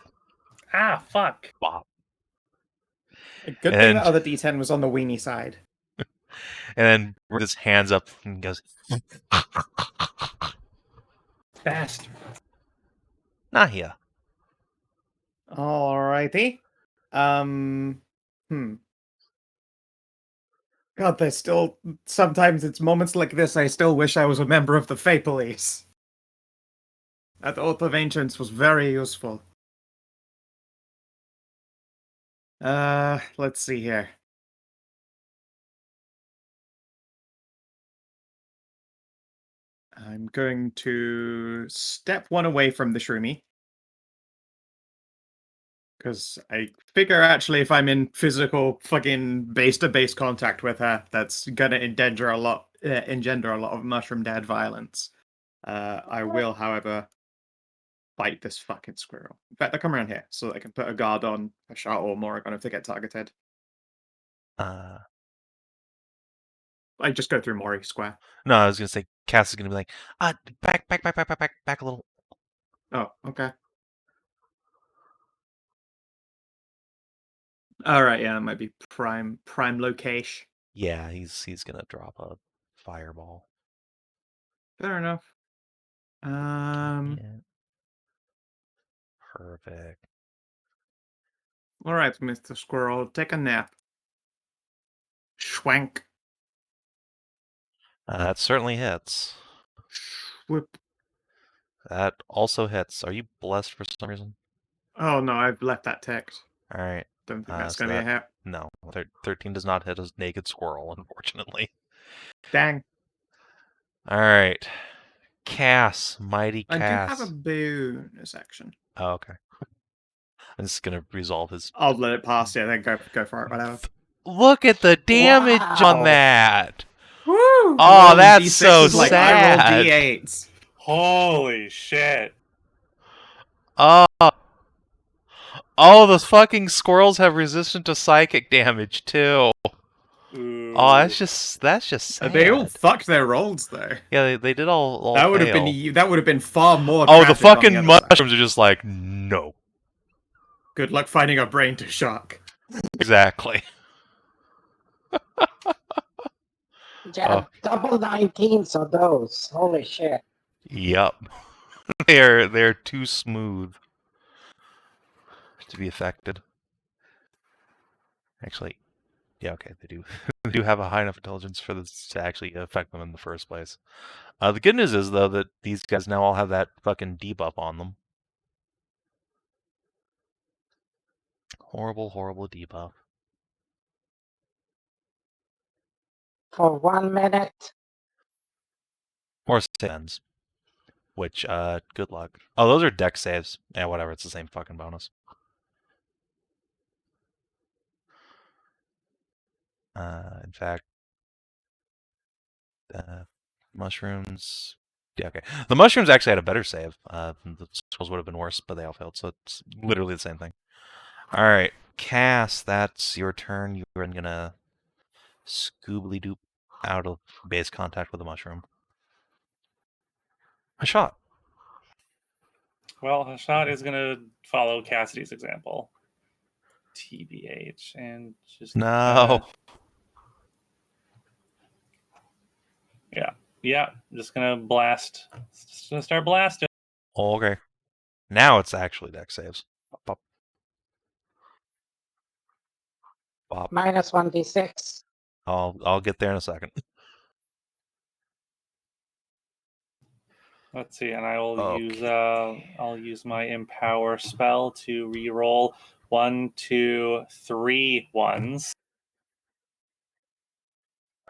Ah, fuck. Bop. Good thing that other D10 was on the weenie side. And then with his hands up and goes, Bastard. Nahia. Alrighty. God, there's still sometimes it's moments like this I still wish I was a member of the Fae Police. That Oath of Ancients was very useful. Let's see here. I'm going to step one away from the Shroomy. Because I figure actually if I'm in physical fucking base-to-base contact with her, that's gonna engender a lot of mushroom dead violence. I will, however, fight this fucking squirrel. In fact, I'll come around here so that I can put a guard on a shot or Morrigan if they get targeted. I just go through Mori square. No, I was gonna say Cass is gonna be like, back a little. Oh, okay. Alright, yeah, that might be prime location. Yeah, he's gonna drop a fireball. Fair enough. Yeah. Perfect. Alright, Mr. Squirrel, take a nap. Schwank. That certainly hits. Whoop. That also hits. Are you blessed for some reason? Oh no, I've left that text. All right. Don't think that's gonna be a hit. No, 13 does not hit a naked squirrel, unfortunately. Dang. All right. Cass, mighty Cass. I do have a bonus action. Oh, okay. I'm just gonna resolve his. I'll let it pass. Yeah, then go for it. Whatever. Look at the damage on that. Woo! Oh, that's so sad. I roll D8s. Holy shit. Oh, those fucking squirrels have resistance to psychic damage too. Ooh. Oh, that's just sad. They all fucked their rolls though. Yeah, they did all that would fail. have been far more. Oh, the fucking mushrooms are just like no. Good luck finding a brain to shock. Exactly. Yeah, double 19s of those. Holy shit. Yep. They're too smooth to be affected. Actually, yeah, okay, they do. They do have a high enough intelligence for this to actually affect them in the first place. The good news is, though, that these guys now all have that fucking debuff on them. Horrible, horrible debuff. For 1 minute. Or stands. Which, good luck. Oh, those are dex saves. Yeah, whatever, it's the same fucking bonus. In fact, mushrooms. Yeah, okay. The mushrooms actually had a better save. The skulls would have been worse, but they all failed, so it's literally the same thing. Alright, Cass, that's your turn. You're gonna scoobly doop out of base contact with the mushroom. Hashat. Well, Hashat is gonna follow Cassidy's example. TBH and just No. Yeah. Just gonna blast. Just gonna start blasting. Oh, okay. Now it's actually dex saves. Bop. Bop. Minus 1d6. I'll get there in a second. Let's see, and I will use my empower spell to re-roll 1, 2, 3 ones.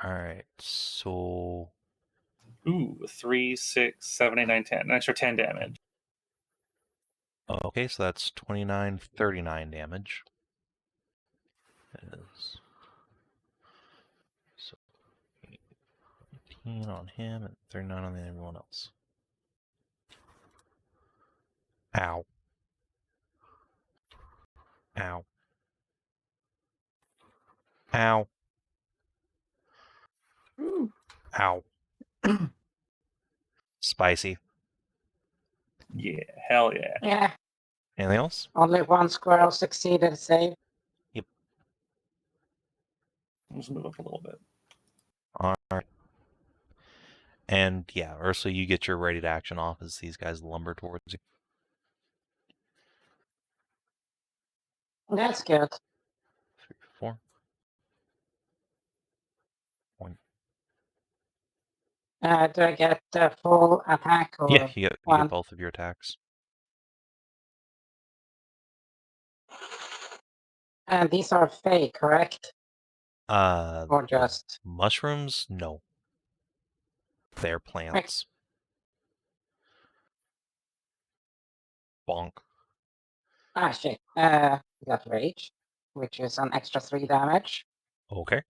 All right, so 3, 6, 7, 8, 9, 10. An extra 10 damage. okay, so that's 29, 39 damage. So 18 on him and 39 on everyone else. Ow. Ow. Ow. Ooh. Ow. Spicy. Yeah, hell yeah. Yeah. Anything else? Only one squirrel succeeded save. Yep. Let's move up a little bit. Alright. And yeah, Ursula, you get your ready to action off as these guys lumber towards you. That's good. 3, 4. One. Do I get the full attack or Yeah, you get one? both of your attacks. And these are fake, correct? Or just mushrooms? No. They're plants. Bonk. Ah, shit. Got rage, which is an extra 3 damage. Okay.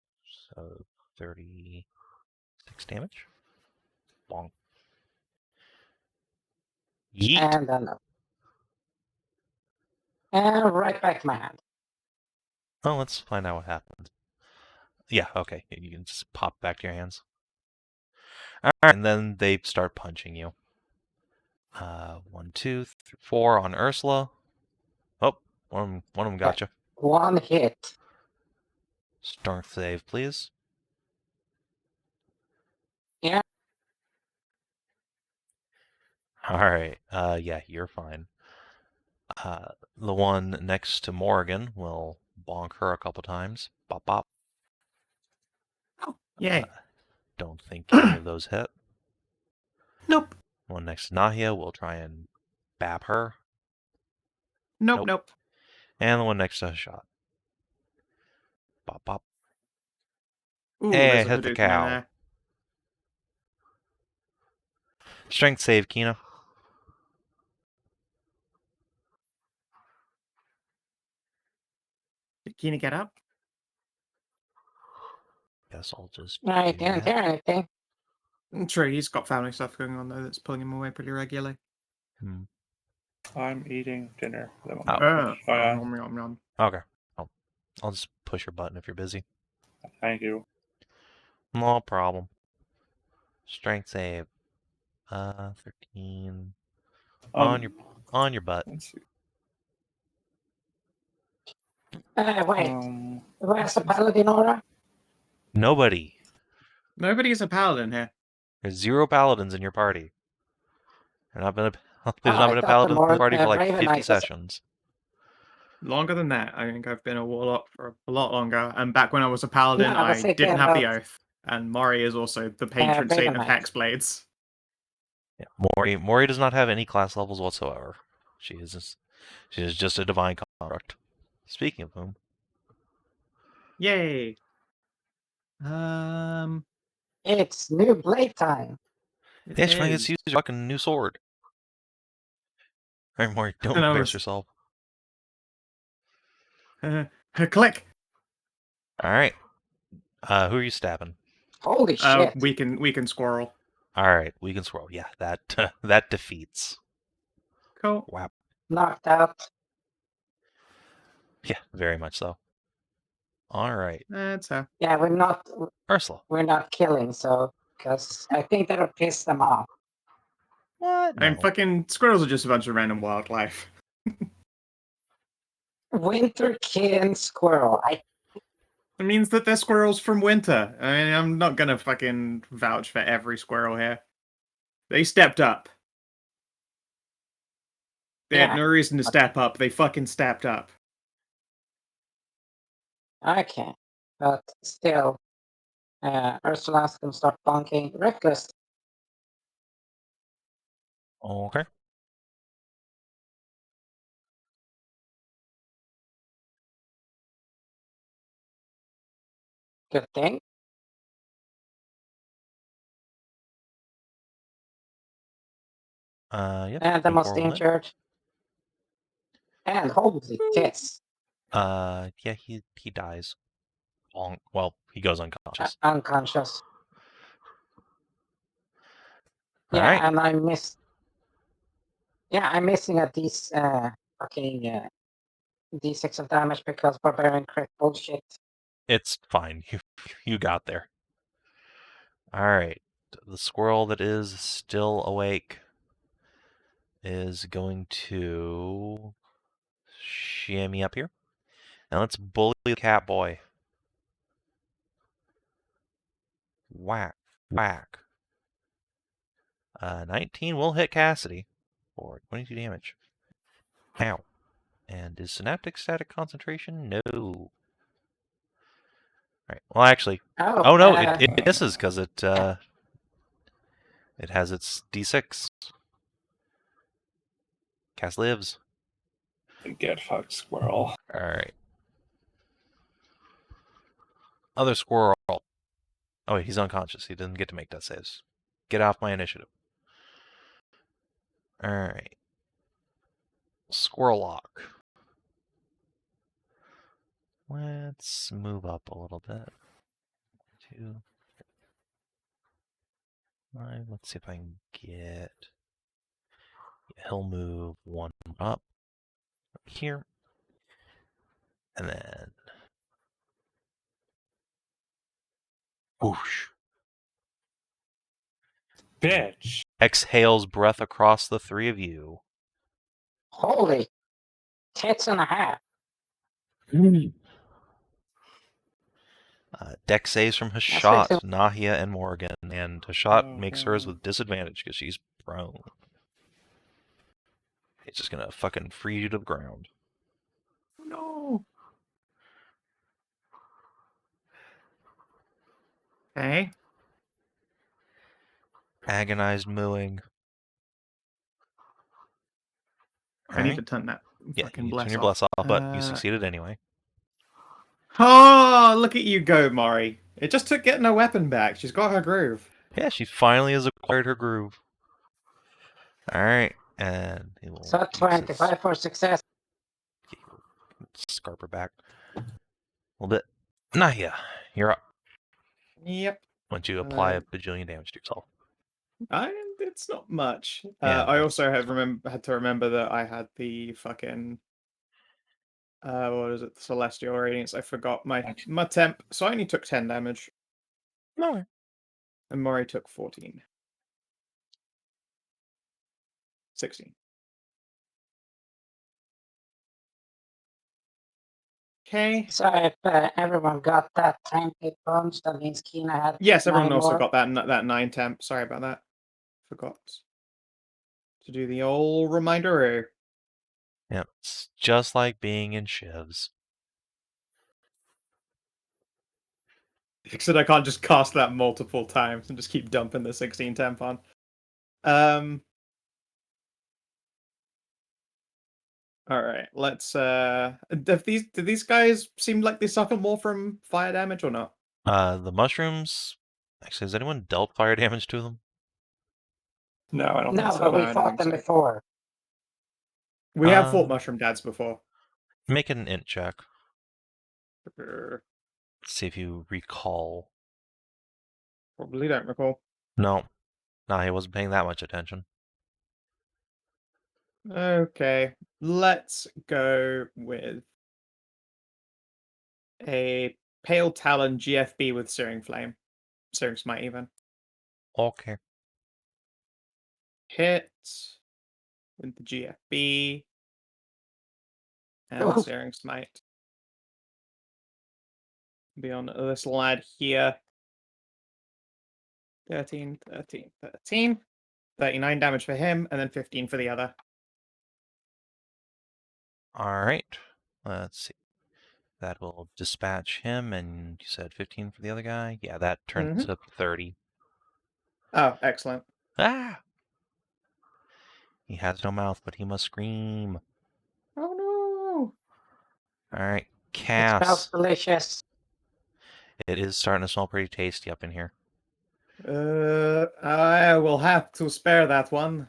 So 36 damage. Bonk. Yeet. And then and right back my hand. Oh, let's find out what happened. Yeah, okay. You can just pop back to your hands. Alright, and then they start punching you. 1, 2, 3, 4 on Ursula. Oh, one of them got you. One hit. Strength save, please. Yeah. Alright, yeah, you're fine. The one next to Morrigan will bonk her a couple times. Bop, bop. Oh, yay. Don't think any of those hit. Nope. One next to Nahia will try and bap her. Nope. And the one next to Hashat. Bop, bop. Ooh, Hey, there's a hit the Hadouken in cow. there. Strength save, Kina. Did Kina get up? Guess I'll just. I do didn't that. hear anything. True, he's got family stuff going on though that's pulling him away pretty regularly. I'm eating dinner. Oh. Nom, nom, nom. Okay. I'll just push your button if you're busy. Thank you. No problem. Strength save. 13. On your butt. Let's see. Wait. Where's the paladin aura? Nobody. Nobody's a paladin here. There's 0 paladins in your party. There's not been a I thought paladin in the the party for like Raven 50 Knight was- sessions. Longer than that. I think I've been a warlock for a lot longer. And back when I was a paladin, No, I was I thinking didn't have the about- oath. And Mori is also the patron Raven saint of Knight. hexblades. Yeah, Mori does not have any class levels whatsoever. She is just a divine construct. Speaking of whom, Yay. It's new blade time. It yeah, she finally is. gets to use your fucking new sword. Alright, Mori, don't And I embarrass was- yourself. Click. Alright. Who are you stabbing? Holy shit. We can squirrel. Alright, we can swirl. Yeah, that defeats. Cool. Wow. Knocked out. Yeah, very much so. Alright. That's how. Yeah, Ursula. we're not killing, so because I think that'll piss them off. What? I mean, fucking squirrels are just a bunch of random wildlife. Winterkin squirrel. It means that they're squirrels from winter. I mean, I'm not gonna fucking vouch for every squirrel here. They stepped up. They had no reason to step up. They fucking stepped up. Okay, but still, Ursula's gonna start bonking reckless. Okay. Good thing. Yep. And the most 4 will hit. injured. And holy tits. Yeah, he dies. Well, he goes unconscious. Unconscious. All Yeah, right. and I missed. Yeah, I'm missing at these fucking D6 of damage because Barbarian crit bullshit. It's fine. You got there. Alright. The squirrel that is still awake is going to shimmy up here. Now let's bully the cat boy. Whack. Whack. 19 will hit Cassidy for 22 damage. Ow. And is Synaptic Static Concentration? No. Alright, well actually... Oh no, it misses because it has its D6. Cass lives. Get fucked, squirrel. Alright. Other squirrel. Oh wait, he's unconscious. He doesn't get to make death saves. Get off my initiative. Alright. Squirrellock. Let's move up a little bit. 2, 5. Let's see if I can get... Yeah, he'll move 1 up here. And then... Whoosh. Bitch. Exhales breath across the 3 of you. Holy tits and a half. Dex saves from Hashat, Nahia, and Morgan. And Hashat makes hers with disadvantage because she's prone. It's just gonna fucking freeze you to the ground. No. Okay. Agonized mooing. I need to turn that fucking bless turn your off. bless off, but you succeeded anyway. Oh, look at you go, Mori. It just took getting her weapon back. She's got her groove. Yeah, she finally has acquired her groove. Alright, and... So 25 for success. Scarp her back. A little bit. Nahia, you're up. Yep. Why don't you apply a bajillion damage to yourself? It's not much. Yeah, I also had to remember that I had the fucking what is it? The Celestial Radiance. I forgot my temp, so I only took 10 damage. No. And Mori took 14. 16. Okay. So if everyone got that 10 hit points, that means Kina had. Yes, everyone also more. got that 9 temp. Sorry about that. Forgot to do the old reminder. Yeah, it's just like being in shivs. Except I can't just cast that multiple times and just keep dumping the 16 temp on. Alright, let's do these guys seem like they suffer more from fire damage or not? The mushrooms, actually, has anyone dealt fire damage to them? No, I don't think so. No, but we fought them before. We have fought mushroom dads before. Make an int check. See if you recall. Probably don't recall. No, he wasn't paying that much attention. Okay, let's go with a Pale Talon GFB with Searing Flame. Searing Smite even. Okay. Hit with the GFB. And Searing Smite. Be on this lad here. 13, 13, 13. 39 damage for him, and then 15 for the other. Alright. Let's see. That will dispatch him, and you said 15 for the other guy? Yeah, that turns to 30. Oh, excellent. Ah! He has no mouth, but he must scream. Oh no! Alright, Cass. It smells delicious. It is starting to smell pretty tasty up in here. I will have to spare that one.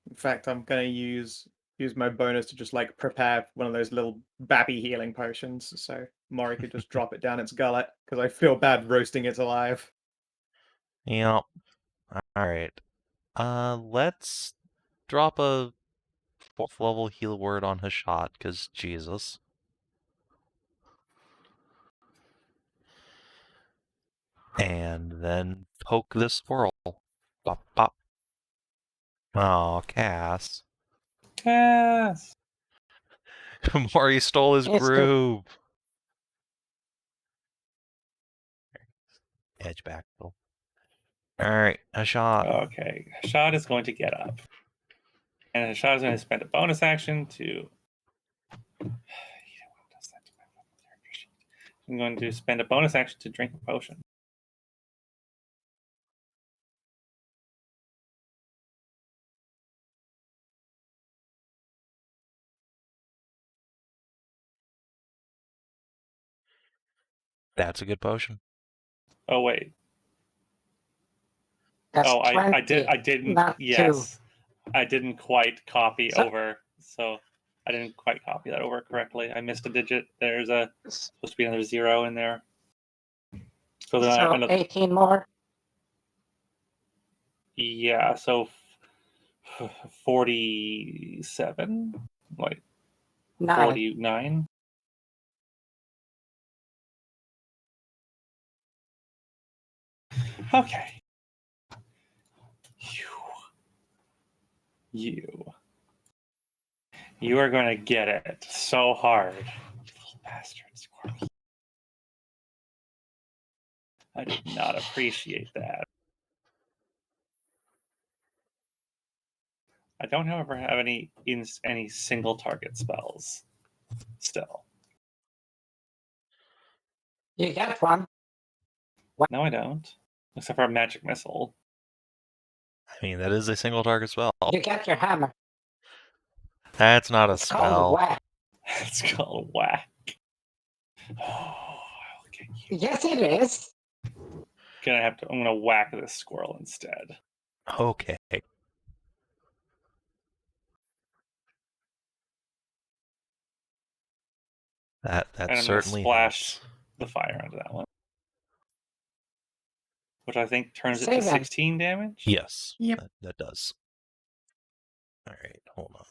In fact, I'm gonna use my bonus to just like prepare one of those little babby healing potions, so Mori could just drop it down its gullet because I feel bad roasting it alive. Yep. All right. Let's drop a 4th level heal word on Hashat, because Jesus. And then poke this squirrel. Bop, bop. Oh, Cass. Cass! Maury stole his groove. Edge back. Alright, Hashat. Okay, Hashat is going to get up. And Hashat is going to spend a bonus action to... I'm going to spend a bonus action to drink a potion. That's a good potion. Oh, wait. That's I didn't. Yes. 2. I didn't quite copy over. So I didn't quite copy that over correctly. I missed a digit. There's supposed to be another 0 in there. So then 18 more? Yeah, so 47? Wait. 49? Okay. You are going to get it so hard. You little bastard squirrel. I did not appreciate that. I don't, however, have any single target spells still. You get one. No, I don't. Except for a magic missile. I mean, that is a single target spell. You get your hammer. That's not a it's spell. Called whack. It's called whack. Oh, I'll get you. Yes, it is. I'm gonna whack this squirrel instead. Okay. That and I'm certainly gonna splash helps. The fire into that one, which I think turns it to Savin. 16 damage. Yes. Yep. That does. All right, hold on.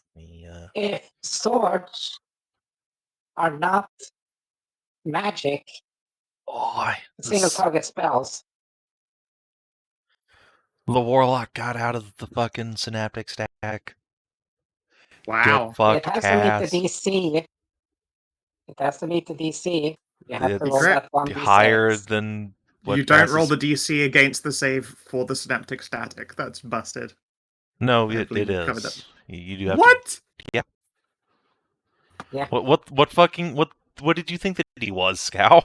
If swords are not magic, single target spells. The Warlock got out of the fucking synaptic stack. Wow. Get fucked, It has Cass. to meet the DC. It has to meet the DC. You have to It's roll that 1d6. higher than what you don't Cass roll is... the DC against the save for the synaptic static. That's busted. No, it is. You do have what? To... Yeah. Yeah. What fucking what did you think that he was, Scow?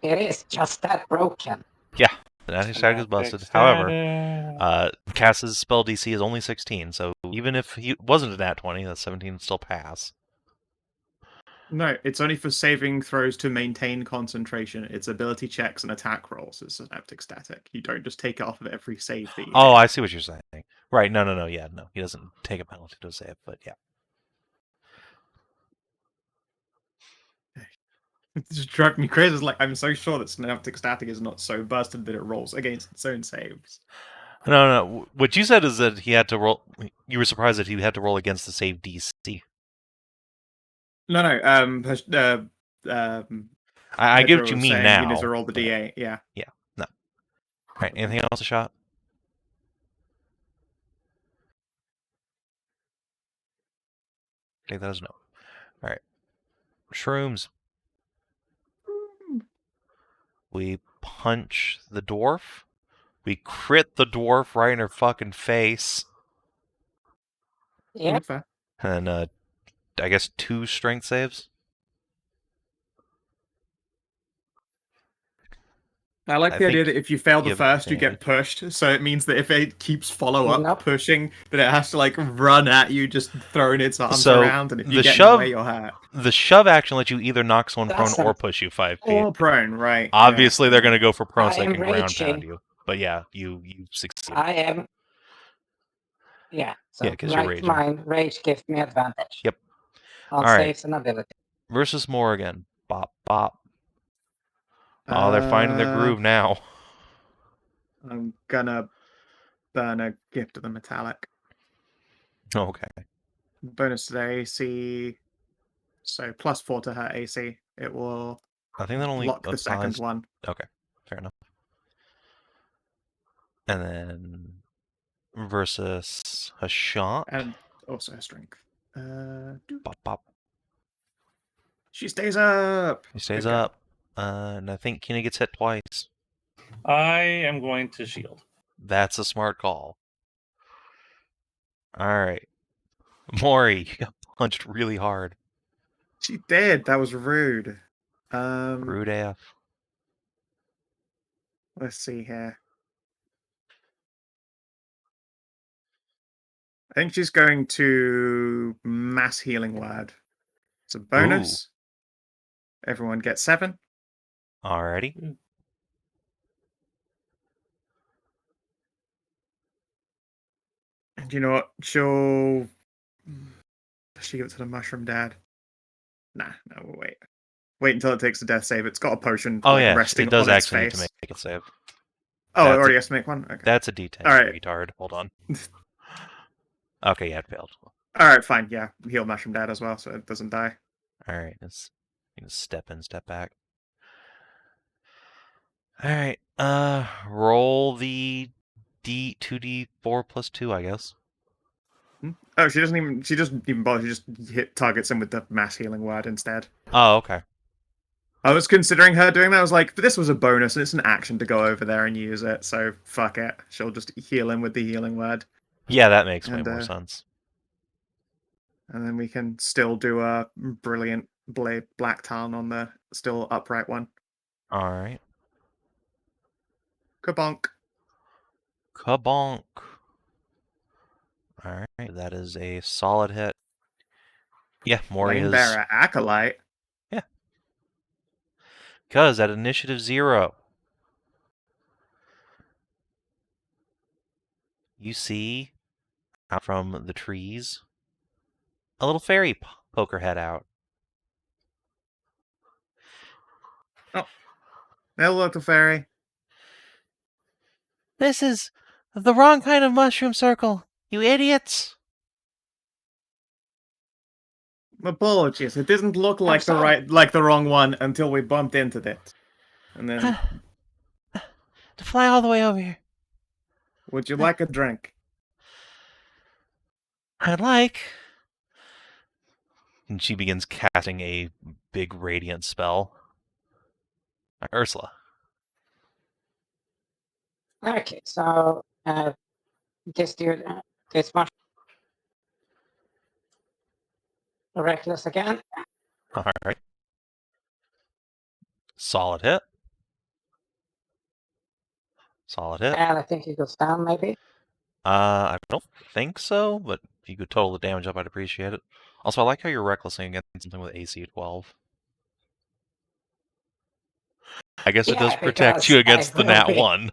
It is just that broken. Yeah, the synaptic static is busted. However, Cass's spell DC is only 16, so even if he wasn't a nat 20, that 17 would still pass. No, it's only for saving throws to maintain concentration. It's ability checks and attack rolls. It's synaptic static. You don't just take it off of every save that you Oh, hit. I see what you're saying. Right, no, yeah, no. He doesn't take a penalty to a save, but yeah. It just drove me crazy. It's like, I'm so sure that synaptic static is not so busted that it rolls against its own saves. No. What you said is that he had to roll... You were surprised that he had to roll against the save DC. No. I get what you mean now. You need to roll the D8, yeah. Yeah, no. Alright, anything else, Hashat? Take that as a no. Alright. Shrooms. We punch the dwarf. We crit the dwarf right in her fucking face. Yeah. And I guess 2 strength saves. I like the idea that if you fail the first, you get pushed. So it means that if it keeps follow-up pushing, that it has to like run at you, just throwing its arms around, and if you get in the way, you're hurt. The shove action lets you either knock someone prone or push you 5 feet. Or prone, right. Obviously, they're going to go for prone so they can ground pound you. But yeah, you succeed. I am... Yeah, so yeah, because you're raging. Rage gives me advantage. Yep. On saves and ability. Versus more again. Bop, bop. Oh, they're finding their groove now. I'm gonna burn a gift of the metallic. Okay. Bonus to their AC, so +4 to her AC. It will I think that only block the second one. Okay, fair enough. And then versus Hashat. And also her strength. Bop, bop. She stays up! He stays up. And I think Kina gets hit twice. I am going to shield. That's a smart call. Alright. Mori, you got punched really hard. She did. That was rude. Rude AF. Let's see here. I think she's going to mass healing word. It's a bonus. Ooh. Everyone gets 7. Alrighty. And you know what? She'll give it to the mushroom dad. Nah, no, we'll wait. Wait until it takes the death save. It's got a potion resting it does on its actually face. need to make it save. Oh, it already has to make one? Okay. That's a D10, all right. retard. Hold on. Okay, yeah, it failed. Alright, fine, yeah. Heal mushroom dad as well, so it doesn't die. Alright, let's step in, step back. Alright, roll the 2d4 plus 2, I guess. Oh, she doesn't even bother. She just targets him with the mass healing word instead. Oh, okay. I was considering her doing that. I was like, but this was a bonus and it's an action to go over there and use it, so fuck it. She'll just heal him with the healing word. Yeah, that makes way more sense. And then we can still do a brilliant blade black talon on the still upright one. Alright. Kabonk. Kabonk. Alright, that is a solid hit. Yeah, Mori is... Bearer Acolyte. Yeah. Because at initiative 0, you see out from the trees a little fairy poke her head out. Oh. Hello, little fairy. This is the wrong kind of mushroom circle, you idiots! Apologies. It didn't look like the wrong one until we bumped into it. And then to fly all the way over here. Would you like a drink? I'd like. And she begins casting a big radiant spell. Ursula. Okay, so this dude, this much reckless again. All right. Solid hit. Solid hit. And I think he goes down, maybe. I don't think so, but if you could total the damage up, I'd appreciate it. Also, I like how you're recklessing against something with AC 12. I guess it does protect you against the nat 1.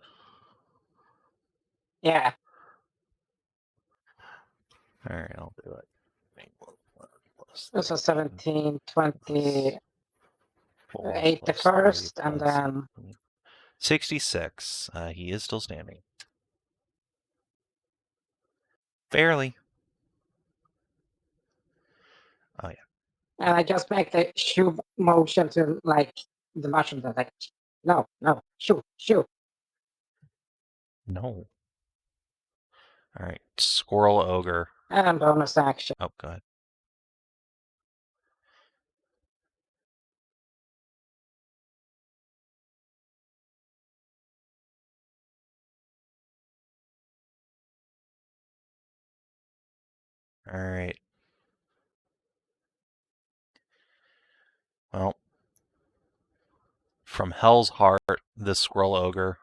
Yeah. Alright, I'll do it. This was 17, 20, 8 the first, and then 66. He is still standing. Barely. Oh, yeah. And I just make the shoot motion to, like, the mushroom that, like, no, shoot. No. Alright, Squirrel Ogre. And bonus action. Oh, God. Alright. Well, from Hell's Heart, this Squirrel Ogre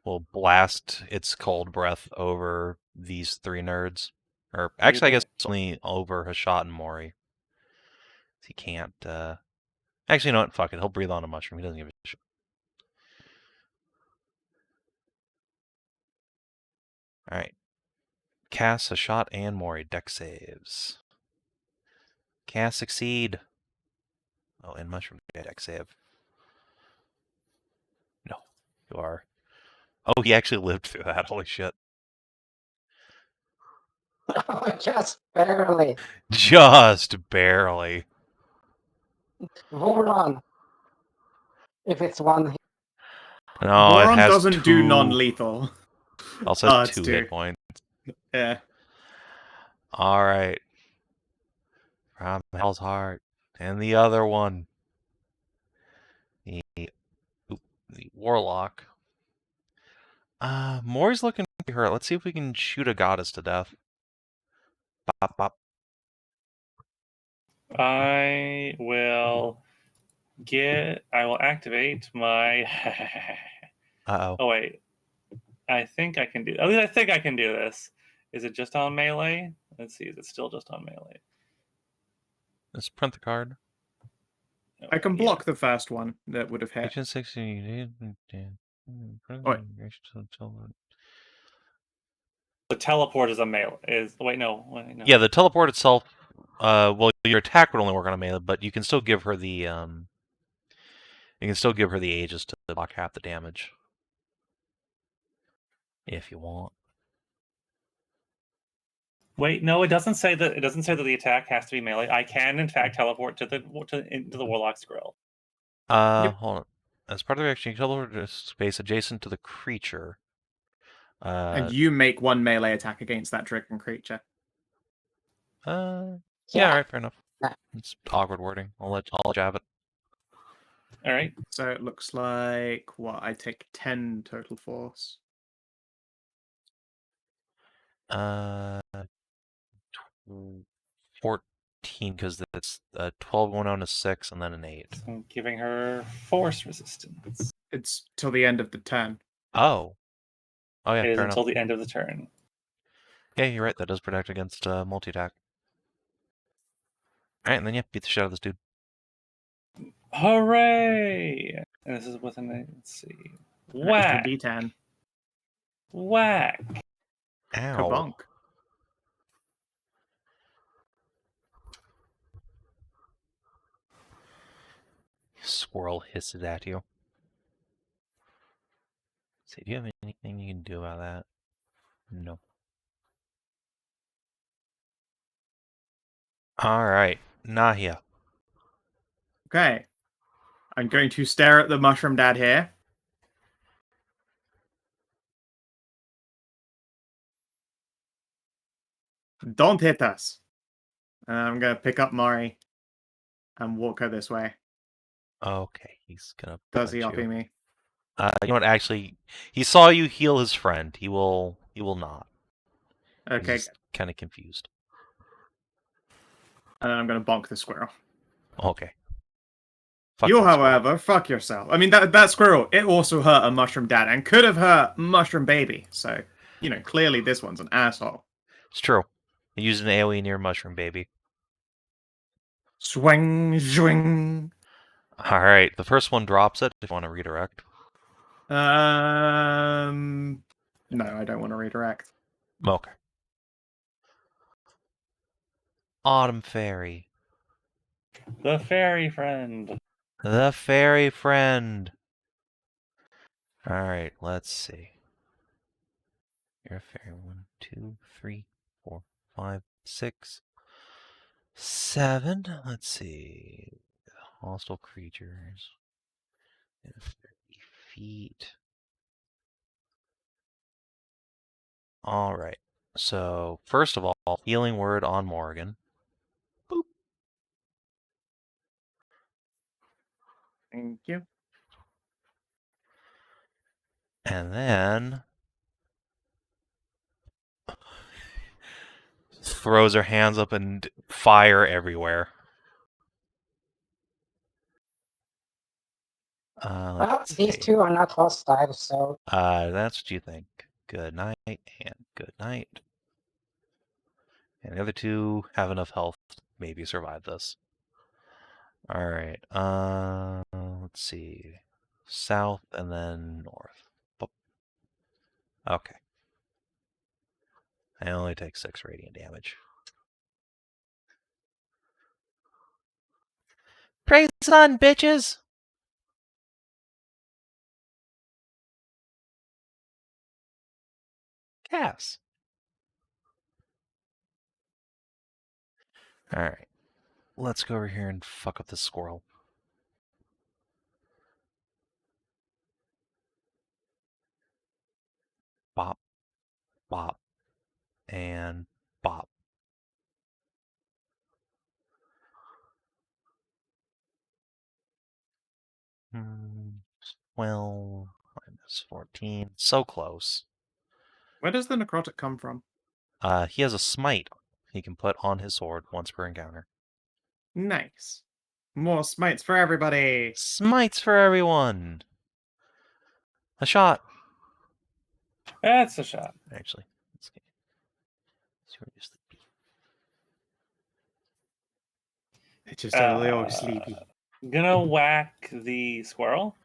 will blast its cold breath over these 3 nerds. Or, actually, I guess it's only over Hashat and Mori. He can't, Actually, you know what? Fuck it. He'll breathe on a mushroom. He doesn't give a shit. Alright. Cast, Hashat, and Mori. Dex saves. Cast, succeed. Oh, and mushroom dex save. No. You are. Oh, he actually lived through that. Holy shit. Just barely. Just barely. Voron. If it's one. No, Voron it has doesn't two... do non-lethal. Also has It's 2 two. hit points. Yeah. Alright. From Hell's Heart. And the other one. The Warlock. Mori's looking pretty hurt. Let's see if we can shoot a goddess to death. Bop, bop. I will activate my. Uh-oh. Oh wait, I think I can do. At least I think I can do this. Is it just on melee? Let's see. Is it still just on melee? Let's print the card. Oh, I can yeah. block the first one that would have hit. Agent 16. The teleport is a melee. Wait, no. Yeah, the teleport itself. Well, your attack would only work on a melee, but you can still give her the You can still give her the Aegis to block half the damage. If you want. Wait, no, it doesn't say that. It doesn't say that the attack has to be melee. I can, in fact, teleport into the Warlock's grill. Yep. Hold on. As part of the action, you teleport to a space adjacent to the creature. And you make one melee attack against that stricken creature. Yeah, Yeah. alright, fair enough. It's awkward wording. I'll let you have it. All right. So it looks like what I take 10 total force. 14, because it's 12 going on a 6 and then an 8. So I'm giving her force resistance. It's till the end of the turn. Oh. Oh yeah, It is fair until enough. the end of the turn. Yeah, you're right. That does protect against multi-attack. Alright, and then yeah, beat the shit out of this dude. Hooray! And this is with an, let's see. Whack! D10. Whack! Ow. Kabonk. Squirrel hisses at you. Say, do you have anything you can do about that? No. Alright, Nahia. Okay. I'm going to stare at the mushroom dad here. Don't hit us. And I'm going to pick up Mori and walk her this way. Okay, he's gonna Does he punch uppy you. me? You know what, actually, he saw you heal his friend. He will not. Okay. He's kind of confused. And then I'm going to bonk the squirrel. Okay. Fuck You, that squirrel. however, fuck yourself. I mean, that squirrel, it also hurt a mushroom dad and could have hurt mushroom baby. So, you know, clearly this one's an asshole. It's true. He used an AoE near mushroom baby. Swing, swing. Alright, the first one drops it if you want to redirect. No, I don't want to redirect. Okay. Autumn Fairy. The fairy friend. The fairy friend. Alright, let's see. You're a fairy. 1, 2, 3, 4, 5, 6, 7. Let's see. Hostile creatures. 30 feet. Alright. So, first of all, healing word on Morgan. Boop. Thank you. And then throws her hands up and fire everywhere. These two are not hostile, so... That's what you think. Good night, and good night. And the other two have enough health to maybe survive this. Alright, let's see. South and then north. Boop. Okay. I only take 6 radiant damage. Praise the sun, bitches! Cass. Alright. Let's go over here and fuck up this squirrel. Bop. Bop. And bop. Hmm. 12 minus 14. So close. Where does the necrotic come from? He has a smite he can put on his sword once per encounter. Nice. More smites for everybody. Smites for everyone. A shot. That's a shot. Actually, let's reduce the beat. It's just really sleepy. Gonna whack the squirrel.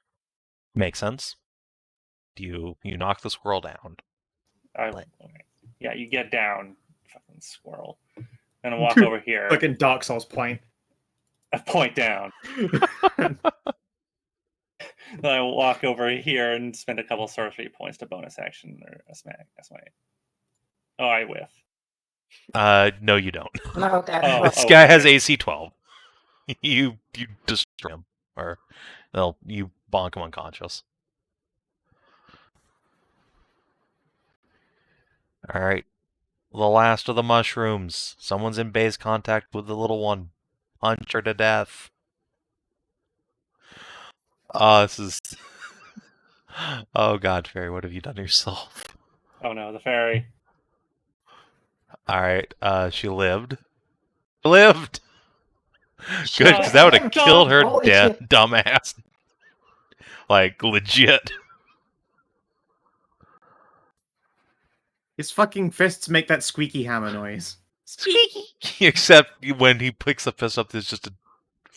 Makes sense. You knock the squirrel down. Okay. Yeah, you get down, fucking squirrel. Gonna walk over here. Fucking Dark Souls point. I point down. Then I walk over here and spend a couple sorcery points to bonus action or a smite. Oh, I whiff. No, you don't. No, This guy has AC 12. You destroy him, or you bonk him unconscious. All right, the last of the mushrooms. Someone's in base contact with the little one. Punch her to death. This is. Oh God, Fairy, what have you done to yourself? Oh no, the fairy. All right, she lived. Lived. Good, because that would have killed her dumbass. Like legit. His fucking fists make that squeaky hammer noise. Squeaky. Except when he picks the fist up, there's just a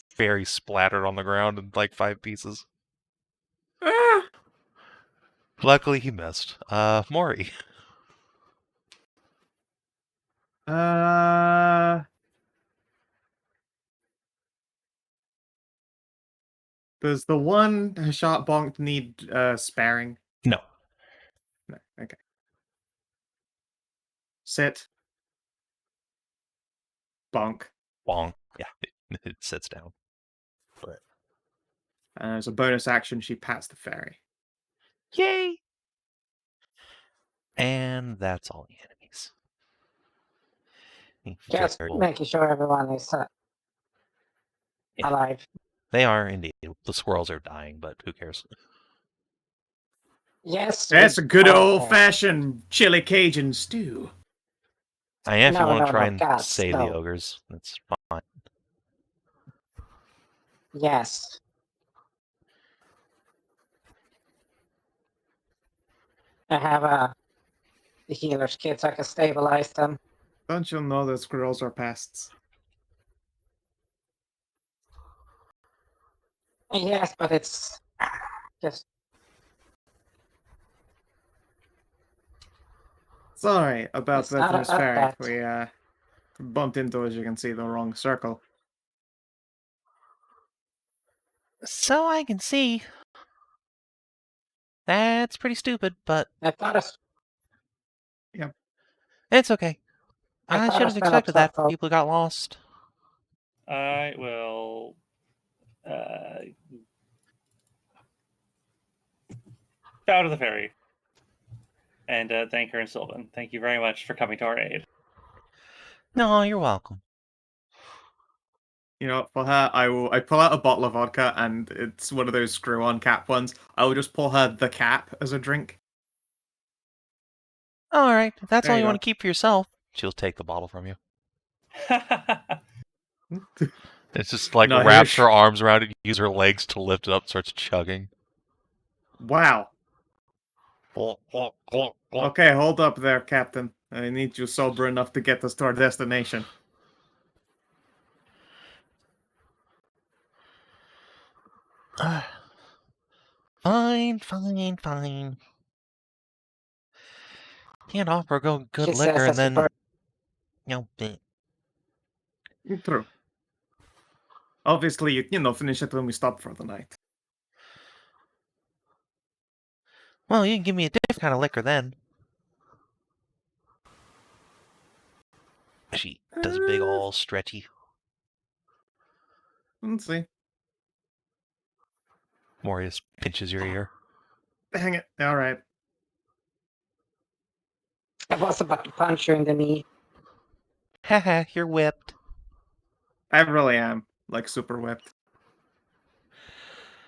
fairy splattered on the ground in like 5 pieces. Ah! Luckily, he missed. Maury. Does the one Hashat bonked need sparing? No. No. Okay. Sit. Bonk. Bonk. Yeah, it sits down. But As a bonus action, she pats the fairy. yay! And that's all the enemies. Just making sure everyone is alive. They are indeed. The squirrels are dying, but who cares? Yes. That's a good old-fashioned chili Cajun stew. I am if you want to try and say the ogres. That's fine. Yes. I have the healer's kit so I can stabilize them. Don't you know that squirrels are pests? Yes, but it's just... Sorry about It's not that, Miss about Fairy. that. We bumped into, as you can see, the wrong circle. So I can see. That's pretty stupid, but I thought it's... Yep. It's okay. I I thought should I have spent expected that. upset, People got lost. I will bow to the fairy and thank her and Sylvan. Thank you very much for coming to our aid. No, you're welcome. You know, for her, I pull out a bottle of vodka, and it's one of those screw-on cap ones. I will just pour her the cap as a drink. All right, if that's There all you you go. want to keep for yourself, she'll take the bottle from you. It's just like No, wraps her arms around it, uses her legs to lift it up, starts chugging. Wow. Okay, hold up there, Captain. I need you sober enough to get us to our destination. Fine. Can't offer good liquor and then, True. Obviously, you finish it when we stop for the night. Well, you can give me a different kind of liquor then. She does a big ol' stretchy. Let's see. Morius pinches your ear. Hang it. All right. I was about to punch you in the knee. Haha, you're whipped. I really am, like, super whipped.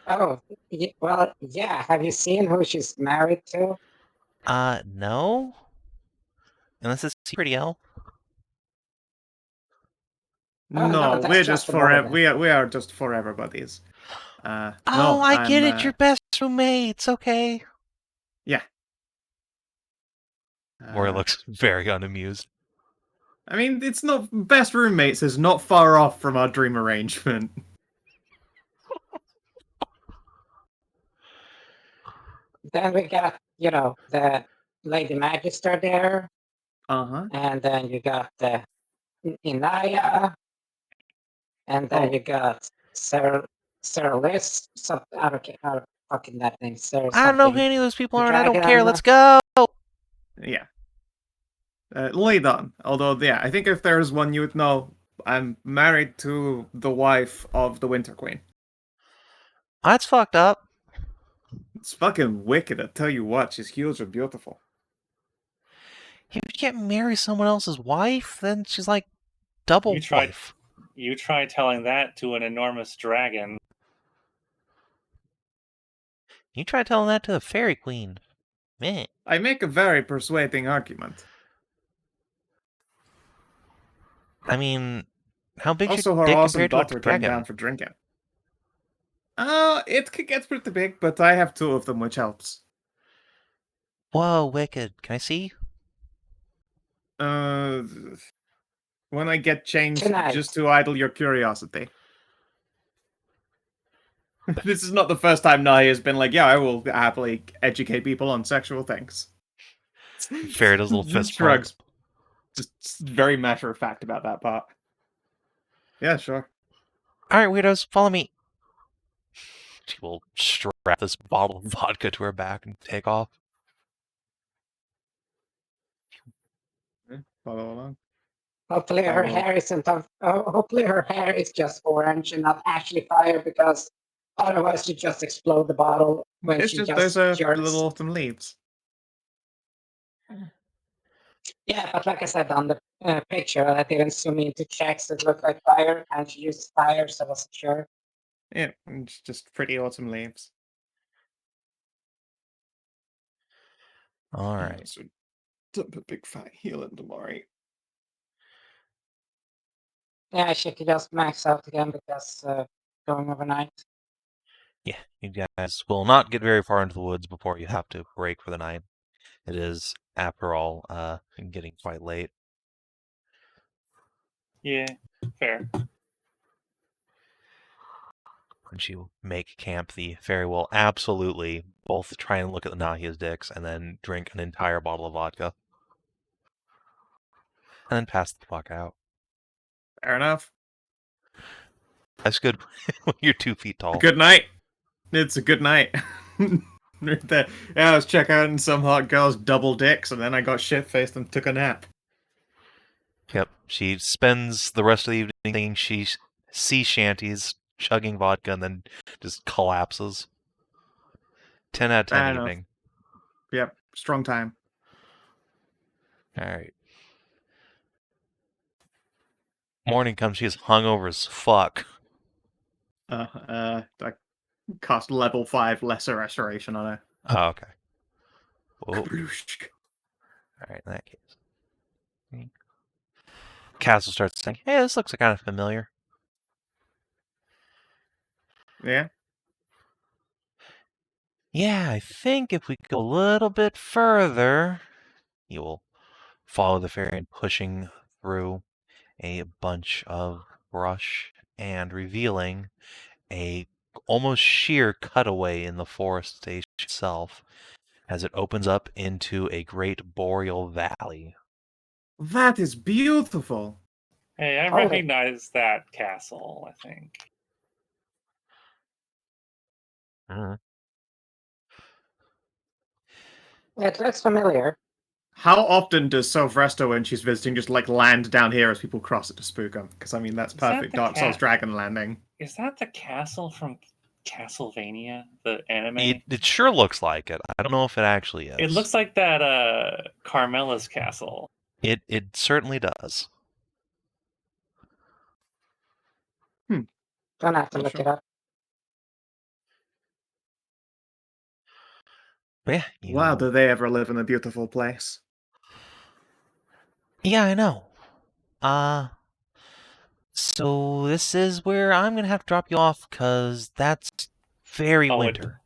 Oh, well, yeah. Have you seen who she's married to? No. Unless it's Pretty L. No, that's we're just just forever. another We are just forever buddies. Oh, No, I get I'm, it. You're best roommates. Okay. Yeah. Mori looks very unamused. I mean, it's not best roommates is not far off from our dream arrangement. Then we got, the Lady Magister there. Uh-huh. And then you got the Nahia. And then you got Sarah Liz. I don't care how fucking that name. Sarah I don't know who any of those people are, and I don't care. Let's go! Yeah. Lead on. Although, yeah, I think if there's one you would know, I'm married to the wife of the Winter Queen. That's fucked up. It's fucking wicked, I tell you what. She's huge and beautiful. If you can't marry someone else's wife, then she's like double wife. You try telling that to an enormous dragon. You try telling that to the Fairy Queen. Man. I make a very persuading argument. I mean, how big also, should her dick awesome compared to a daughter came dragon? down for drinking. It could get pretty big, but I have 2 of them, which helps. Whoa, wicked. Can I see? When I get changed, Tonight. just to idle your curiosity. This is not the first time Nahia has been like, yeah, I will happily educate people on sexual things. Fair does a little fist shrugs. Just very matter of fact about that part. Yeah, sure. Alright, weirdos, follow me. She will strap this bottle of vodka to her back and take off. Follow along. Hopefully her hair isn't hopefully her hair is just orange and not actually fire, because otherwise she just explode the bottle when It's she just just there's jerks. little autumn leaves. Yeah, but like I said on the picture, I didn't zoom into checks that look like fire, and she used fire, so I wasn't sure. Yeah, it's just pretty autumn leaves. Alright. So dump a big fat heel into Mori. Yeah, she could just max out again because going overnight. Yeah, you guys will not get very far into the woods before you have to break for the night. It is, after all, getting quite late. Yeah, fair. Once you make camp, the fairy will absolutely both try and look at the Nahia's dicks and then drink an entire bottle of vodka. And then pass the fuck out. Fair enough. That's good when you're 2 feet tall. Good night. It's a good night. I was checking out some hot girls double dicks, and then I got shit-faced and took a nap. Yep, she spends the rest of the evening thinking she sea shanties, chugging vodka, and then just collapses. 10 out of 10 evening. Yep, strong time. Alright. Morning comes, she is hungover as fuck. I cast level 5 lesser restoration on her. Oh, okay. Alright, in that case. Castle starts saying, hey, this looks kind of familiar. Yeah? Yeah, I think if we go a little bit further, you will follow the fairy and pushing through a bunch of brush and revealing a almost sheer cutaway in the forest station itself as it opens up into a great boreal valley. That is beautiful. Hey, I recognize that castle, I think. It looks familiar. How often does Sav&D, when she's visiting, just like land down here as people cross it to spook them? Because I mean, that's perfect Dark Souls Dragon landing. Is that the castle from Castlevania, the anime? It sure looks like it. I don't know if it actually is. It looks like that Carmela's castle. It certainly does. Don't have to look it up. But yeah, wow, do they ever live in a beautiful place? Yeah, I know. So this is where I'm gonna have to drop you off, because that's very winter.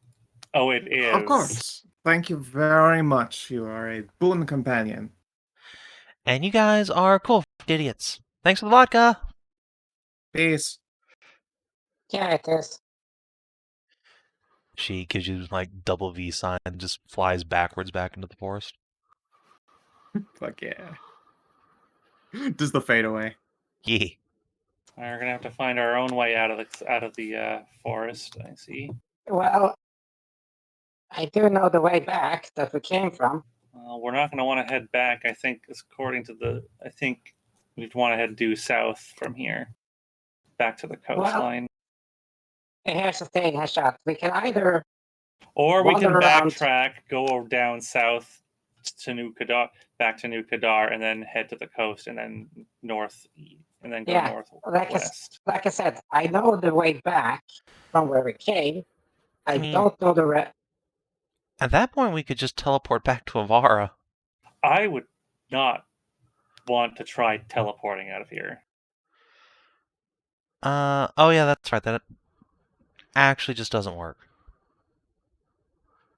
It is. Of course. Thank you very much. You are a boon companion. And you guys are cool idiots. Thanks for the vodka. Peace. Yeah, it is. She gives you like double V sign and just flies backwards back into the forest. Fuck yeah. Does the fade away? Yeah. We're gonna have to find our own way out of the forest. I see. Well, I do know the way back that we came from. We're not gonna want to head back. I think, I think we'd want to head due south from here, back to the coastline. Well, here's the thing, Hashat. We can either or we can around. Backtrack, go down south to New Kadar, back to New Kadar, and then head to the coast, and then north, and then go northwest. Like I said, I know the way back from where we came. I don't know the rest. At that point, we could just teleport back to Evarra. I would not want to try teleporting out of here. Oh yeah, that's right. That actually just doesn't work.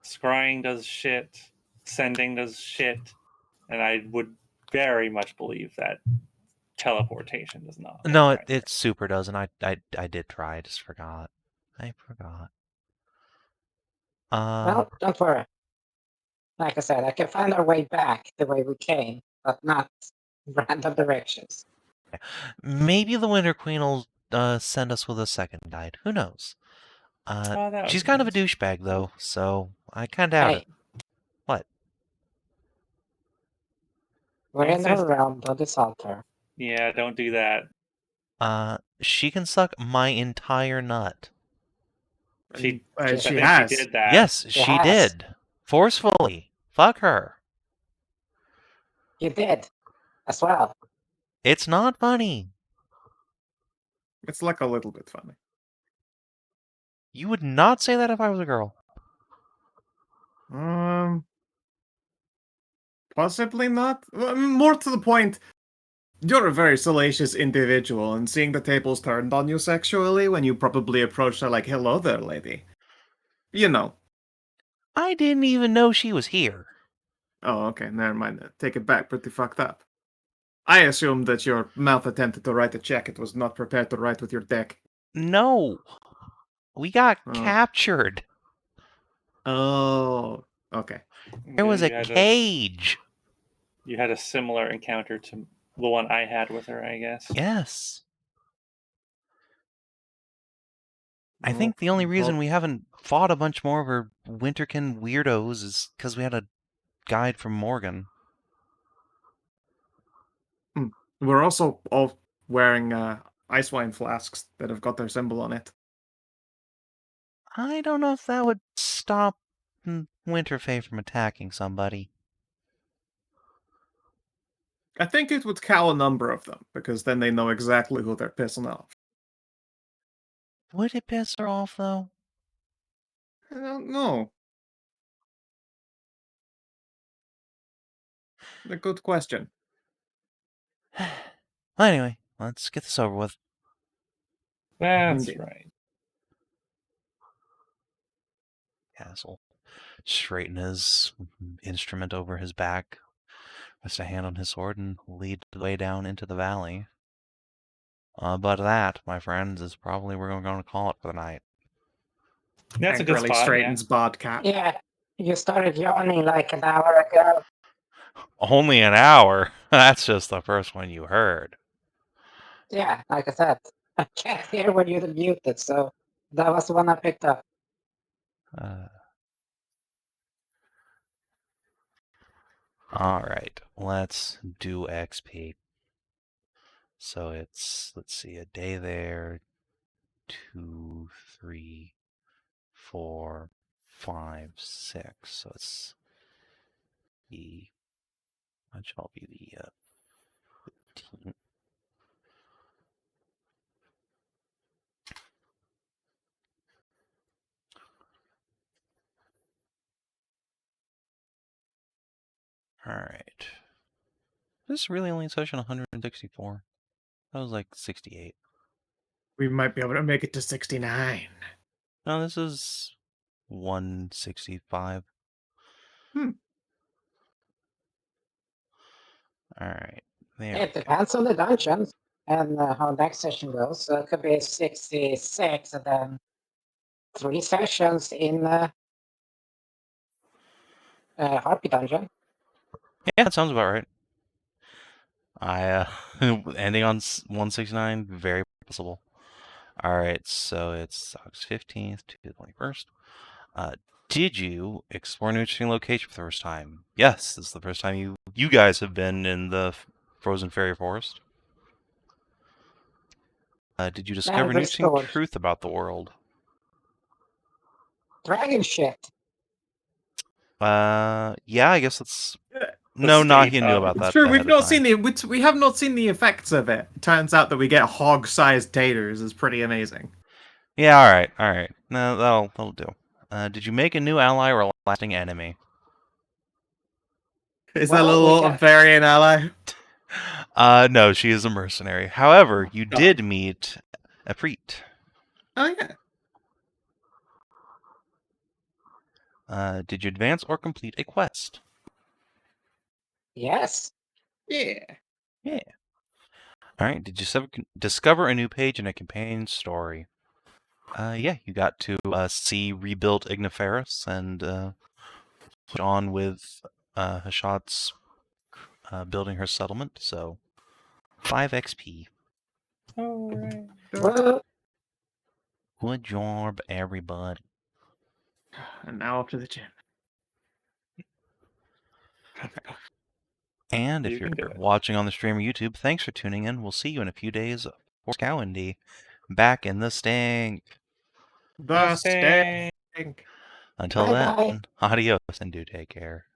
Scrying does shit. Sending does shit. And I would very much believe that teleportation does not. No, it super does, and I did try. I just forgot. I forgot. Well, don't worry. Like I said, I can find our way back the way we came, but not random directions. Maybe the Winter Queen will send us with a second guide. Who knows? She's kind of a douchebag, though, so I kind of doubt it. What? We're in her realm, don't insult her. Yeah, don't do that. She can suck my entire nut. She has. She did that. Yes, she did. Forcefully. Fuck her. You did, as well. It's not funny. It's like a little bit funny. You would not say that if I was a girl. Possibly not. More to the point, you're a very salacious individual, and seeing the tables turned on you sexually when you probably approached her like, hello there, lady. You know. I didn't even know she was here. Oh, okay, never mind. Take it back, pretty fucked up. I assumed that your mouth attempted to write a check it was not prepared to write with your deck. No. We got captured. Oh, okay. There was a cage. You had a similar encounter to the one I had with her, I guess. Yes. I think the only reason we haven't fought a bunch more of her Winterkin weirdos is because we had a guide from Morgan. We're also all wearing ice wine flasks that have got their symbol on it. I don't know if that would stop Winterfey from attacking somebody. I think it would cow a number of them, because then they know exactly who they're pissing off. Would it piss her off, though? I don't know. A good question. Well, anyway, let's get this over with. That's right. Castle. Straighten his instrument over his back, rest a hand on his sword, and lead the way down into the valley. But that, my friends, is probably where we're going to call it for the night. That's a good spot. Straightens bod cap. Yeah, you started yawning like an hour ago. Only an hour? That's just the first one you heard. Yeah, like I said, I can't hear when you're muted, so that was the one I picked up. Alright, let's do XP. So it's, let's see, a day there, 2, 3, 4, 5, 6. So it's the... That should all be the 15. Alright. This is really only session 164. That was like 68. We might be able to make it to 69. No, this is 165. Alright. It depends on the dungeon and how next session goes. So it could be 66 and then 3 sessions in Harpy Dungeon. Yeah, that sounds about right. Ending on 169, very possible. Alright, so it's August 15th to the 21st. Did you explore an interesting location for the first time? Yes, this is the first time you guys have been in the Frozen Fairy Forest. Did you discover an interesting truth about the world? Dragon shit. Yeah, I guess that's... No, Nahia knew about that. It's true, we have not seen the effects of it. Turns out that we get hog-sized taters is pretty amazing. Yeah, alright. No, that'll do. Did you make a new ally or a lasting enemy? Is that little Barbarian ally? No, she is a mercenary. However, you did meet a Preet. Oh, yeah. Did you advance or complete a quest? Yes. Yeah. Alright, did you discover a new page in a companion story? Yeah, you got to see rebuilt Ignafaerus and put on with Hashat's building her settlement, so 5 XP. Alright. Good job, everybody. And now up to the gym. And if you're watching on the stream or YouTube, thanks for tuning in. We'll see you in a few days for Sav&D. Back in the stink. The stink. Until then, adios and do take care.